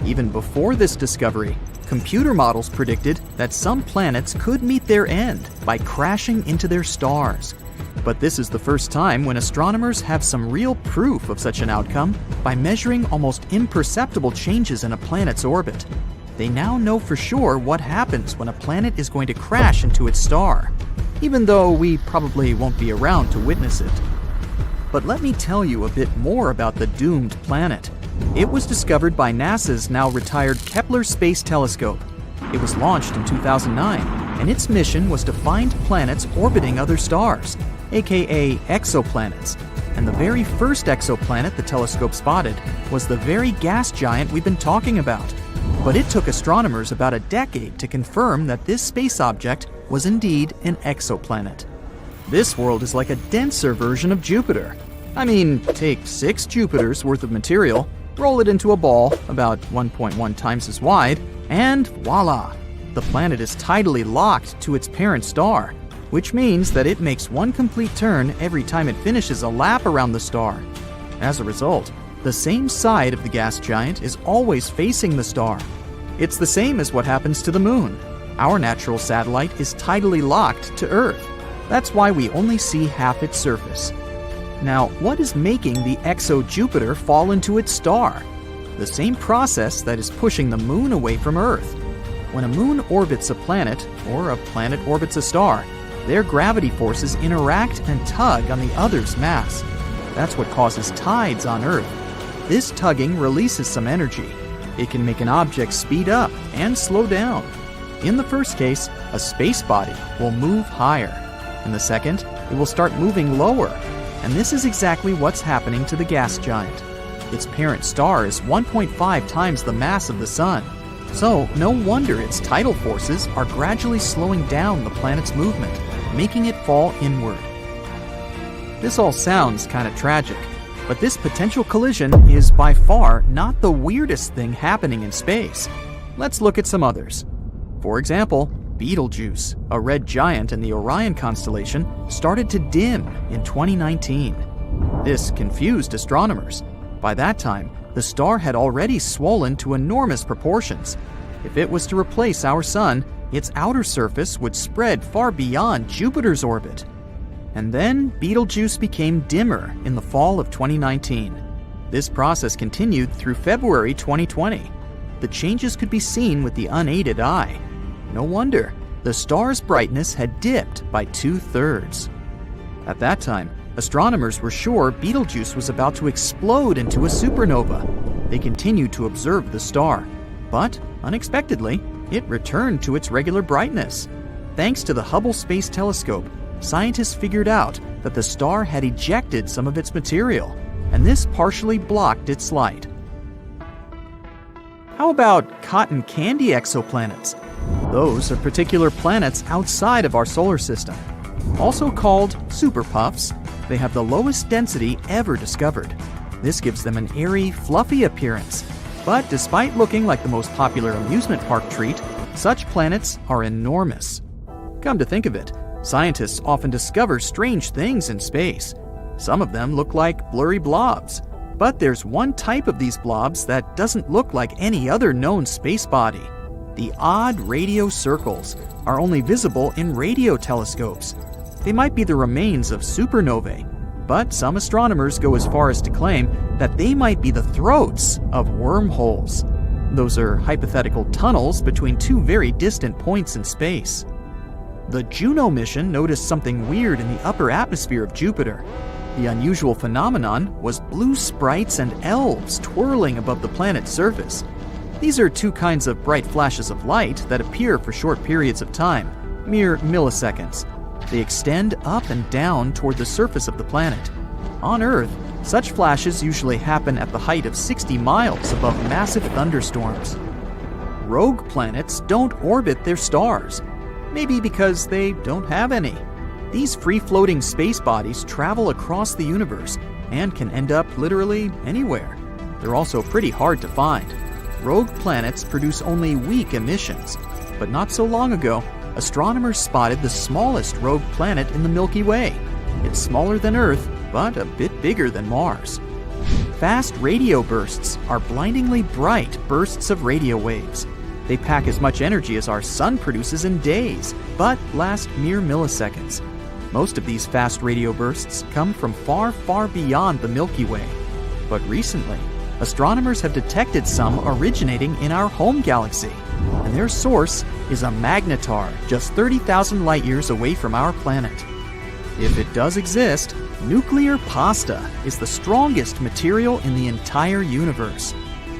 Even before this discovery, computer models predicted that some planets could meet their end by crashing into their stars. But this is the first time when astronomers have some real proof of such an outcome by measuring almost imperceptible changes in a planet's orbit. They now know for sure what happens when a planet is going to crash into its star, even though we probably won't be around to witness it. But let me tell you a bit more about the doomed planet. It was discovered by NASA's now retired Kepler Space Telescope. It was launched in 2009, and its mission was to find planets orbiting other stars, aka exoplanets. And the very first exoplanet the telescope spotted was the very gas giant we've been talking about. But it took astronomers about a decade to confirm that this space object was indeed an exoplanet. This world is like a denser version of Jupiter. I mean, take 6 Jupiters worth of material, roll it into a ball about 1.1 times as wide, and voila! The planet is tidally locked to its parent star, which means that it makes one complete turn every time it finishes a lap around the star. As a result, the same side of the gas giant is always facing the star. It's the same as what happens to the moon. Our natural satellite is tidally locked to Earth. That's why we only see half its surface. Now, what is making the exo-Jupiter fall into its star? The same process that is pushing the moon away from Earth. When a moon orbits a planet, or a planet orbits a star, their gravity forces interact and tug on the other's mass. That's what causes tides on Earth. This tugging releases some energy. It can make an object speed up and slow down. In the first case, a space body will move higher. In the second, it will start moving lower. And this is exactly what's happening to the gas giant. Its parent star is 1.5 times the mass of the Sun. So, no wonder its tidal forces are gradually slowing down the planet's movement, making it fall inward. This all sounds kind of tragic, but this potential collision is by far not the weirdest thing happening in space. Let's look at some others. For example, Betelgeuse, a red giant in the Orion constellation, started to dim in 2019. This confused astronomers. By that time, the star had already swollen to enormous proportions. If it was to replace our Sun, its outer surface would spread far beyond Jupiter's orbit. And then Betelgeuse became dimmer in the fall of 2019. This process continued through February 2020. The changes could be seen with the unaided eye. No wonder, the star's brightness had dipped by 2/3. At that time, astronomers were sure Betelgeuse was about to explode into a supernova. They continued to observe the star, but unexpectedly, it returned to its regular brightness. Thanks to the Hubble Space Telescope, scientists figured out that the star had ejected some of its material, and this partially blocked its light. How about cotton candy exoplanets? Those are particular planets outside of our solar system. Also called superpuffs, they have the lowest density ever discovered. This gives them an airy, fluffy appearance. But despite looking like the most popular amusement park treat, such planets are enormous. Come to think of it, scientists often discover strange things in space. Some of them look like blurry blobs. But there's one type of these blobs that doesn't look like any other known space body. The odd radio circles are only visible in radio telescopes. They might be the remains of supernovae, but some astronomers go as far as to claim that they might be the throats of wormholes. Those are hypothetical tunnels between two very distant points in space. The Juno mission noticed something weird in the upper atmosphere of Jupiter. The unusual phenomenon was blue sprites and elves twirling above the planet's surface. These are two kinds of bright flashes of light that appear for short periods of time, mere milliseconds. They extend up and down toward the surface of the planet. On Earth, such flashes usually happen at the height of 60 miles above massive thunderstorms. Rogue planets don't orbit their stars, maybe because they don't have any. These free-floating space bodies travel across the universe and can end up literally anywhere. They're also pretty hard to find. Rogue planets produce only weak emissions, but not so long ago, astronomers spotted the smallest rogue planet in the Milky Way. It's smaller than Earth, but a bit bigger than Mars. Fast radio bursts are blindingly bright bursts of radio waves. They pack as much energy as our Sun produces in days, but last mere milliseconds. Most of these fast radio bursts come from far, far beyond the Milky Way. But recently, astronomers have detected some originating in our home galaxy, and their source is a magnetar just 30,000 light-years away from our planet. If it does exist, nuclear pasta is the strongest material in the entire universe.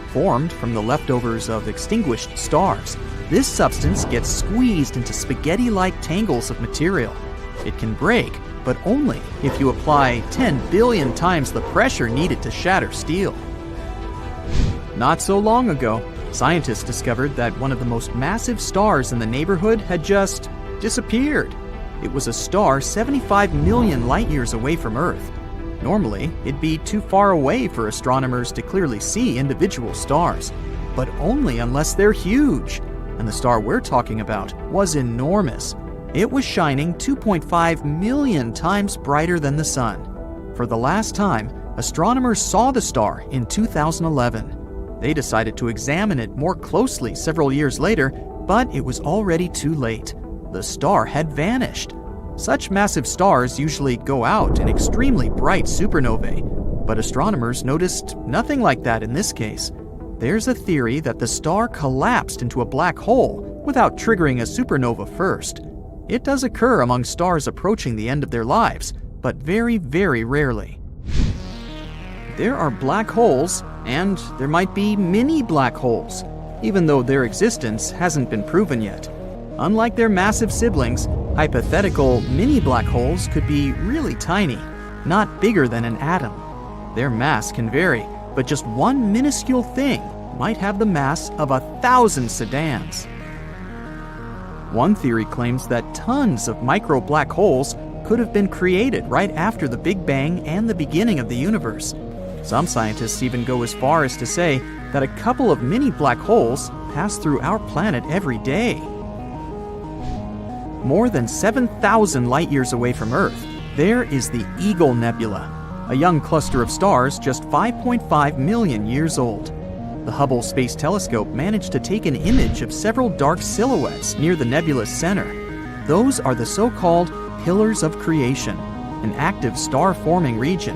Formed from the leftovers of extinguished stars, this substance gets squeezed into spaghetti-like tangles of material. It can break, but only if you apply 10 billion times the pressure needed to shatter steel. Not so long ago, scientists discovered that one of the most massive stars in the neighborhood had just disappeared. It was a star 75 million light-years away from Earth. Normally, it'd be too far away for astronomers to clearly see individual stars, but only unless they're huge. And the star we're talking about was enormous. It was shining 2.5 million times brighter than the sun. For the last time, astronomers saw the star in 2011. They decided to examine it more closely several years later, but it was already too late. The star had vanished. Such massive stars usually go out in extremely bright supernovae, but astronomers noticed nothing like that in this case. There's a theory that the star collapsed into a black hole without triggering a supernova first. It does occur among stars approaching the end of their lives, but very, very rarely. There are black holes, and there might be mini black holes, even though their existence hasn't been proven yet. Unlike their massive siblings, hypothetical mini black holes could be really tiny, not bigger than an atom. Their mass can vary, but just one minuscule thing might have the mass of 1,000 sedans. One theory claims that tons of micro black holes could have been created right after the Big Bang and the beginning of the universe. Some scientists even go as far as to say that a couple of mini black holes pass through our planet every day. More than 7,000 light-years away from Earth, there is the Eagle Nebula, a young cluster of stars just 5.5 million years old. The Hubble Space Telescope managed to take an image of several dark silhouettes near the nebula's center. Those are the so-called pillars of creation, an active star-forming region.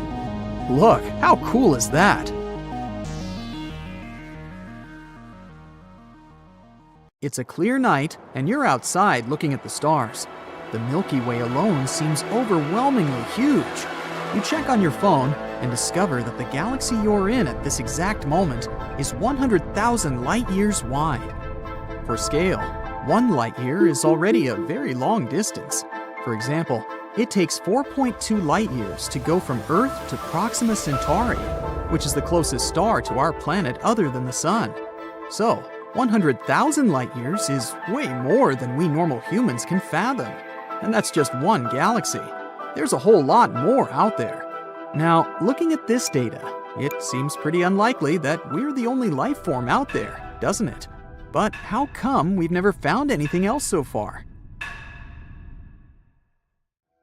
Look, how cool is that? It's a clear night, and you're outside looking at the stars. The Milky Way alone seems overwhelmingly huge. You check on your phone and discover that the galaxy you're in at this exact moment is 100,000 light-years wide. For scale, 1 light-year is already a very long distance. For example, it takes 4.2 light-years to go from Earth to Proxima Centauri, which is the closest star to our planet other than the Sun. So, 100,000 light-years is way more than we normal humans can fathom. And that's just one galaxy. There's a whole lot more out there. Now, looking at this data, it seems pretty unlikely that we're the only life form out there, doesn't it? But how come we've never found anything else so far?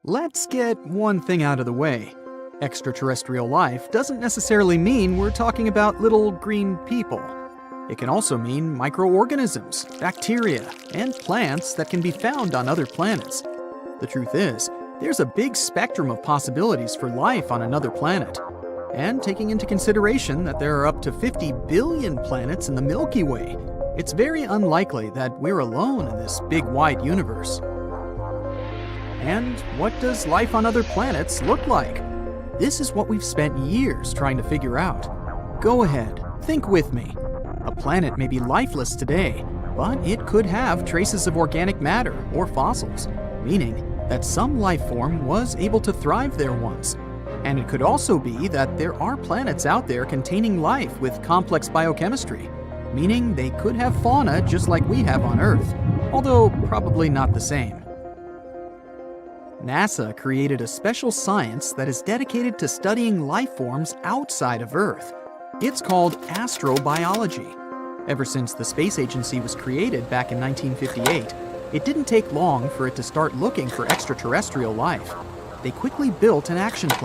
Let's get one thing out of the way. Extraterrestrial life doesn't necessarily mean we're talking about little green people. It can also mean microorganisms, bacteria, and plants that can be found on other planets. The truth is, there's a big spectrum of possibilities for life on another planet. And taking into consideration that there are up to 50 billion planets in the Milky Way, it's very unlikely that we're alone in this big wide universe. And what does life on other planets look like? This is what we've spent years trying to figure out. Go ahead, think with me. A planet may be lifeless today, but it could have traces of organic matter or fossils, meaning that some life form was able to thrive there once. And it could also be that there are planets out there containing life with complex biochemistry, meaning they could have fauna just like we have on Earth, although probably not the same. NASA created a special science that is dedicated to studying life forms outside of Earth. It's called astrobiology. Ever since the space agency was created back in 1958, it didn't take long for it to start looking for extraterrestrial life. They quickly built an action plan.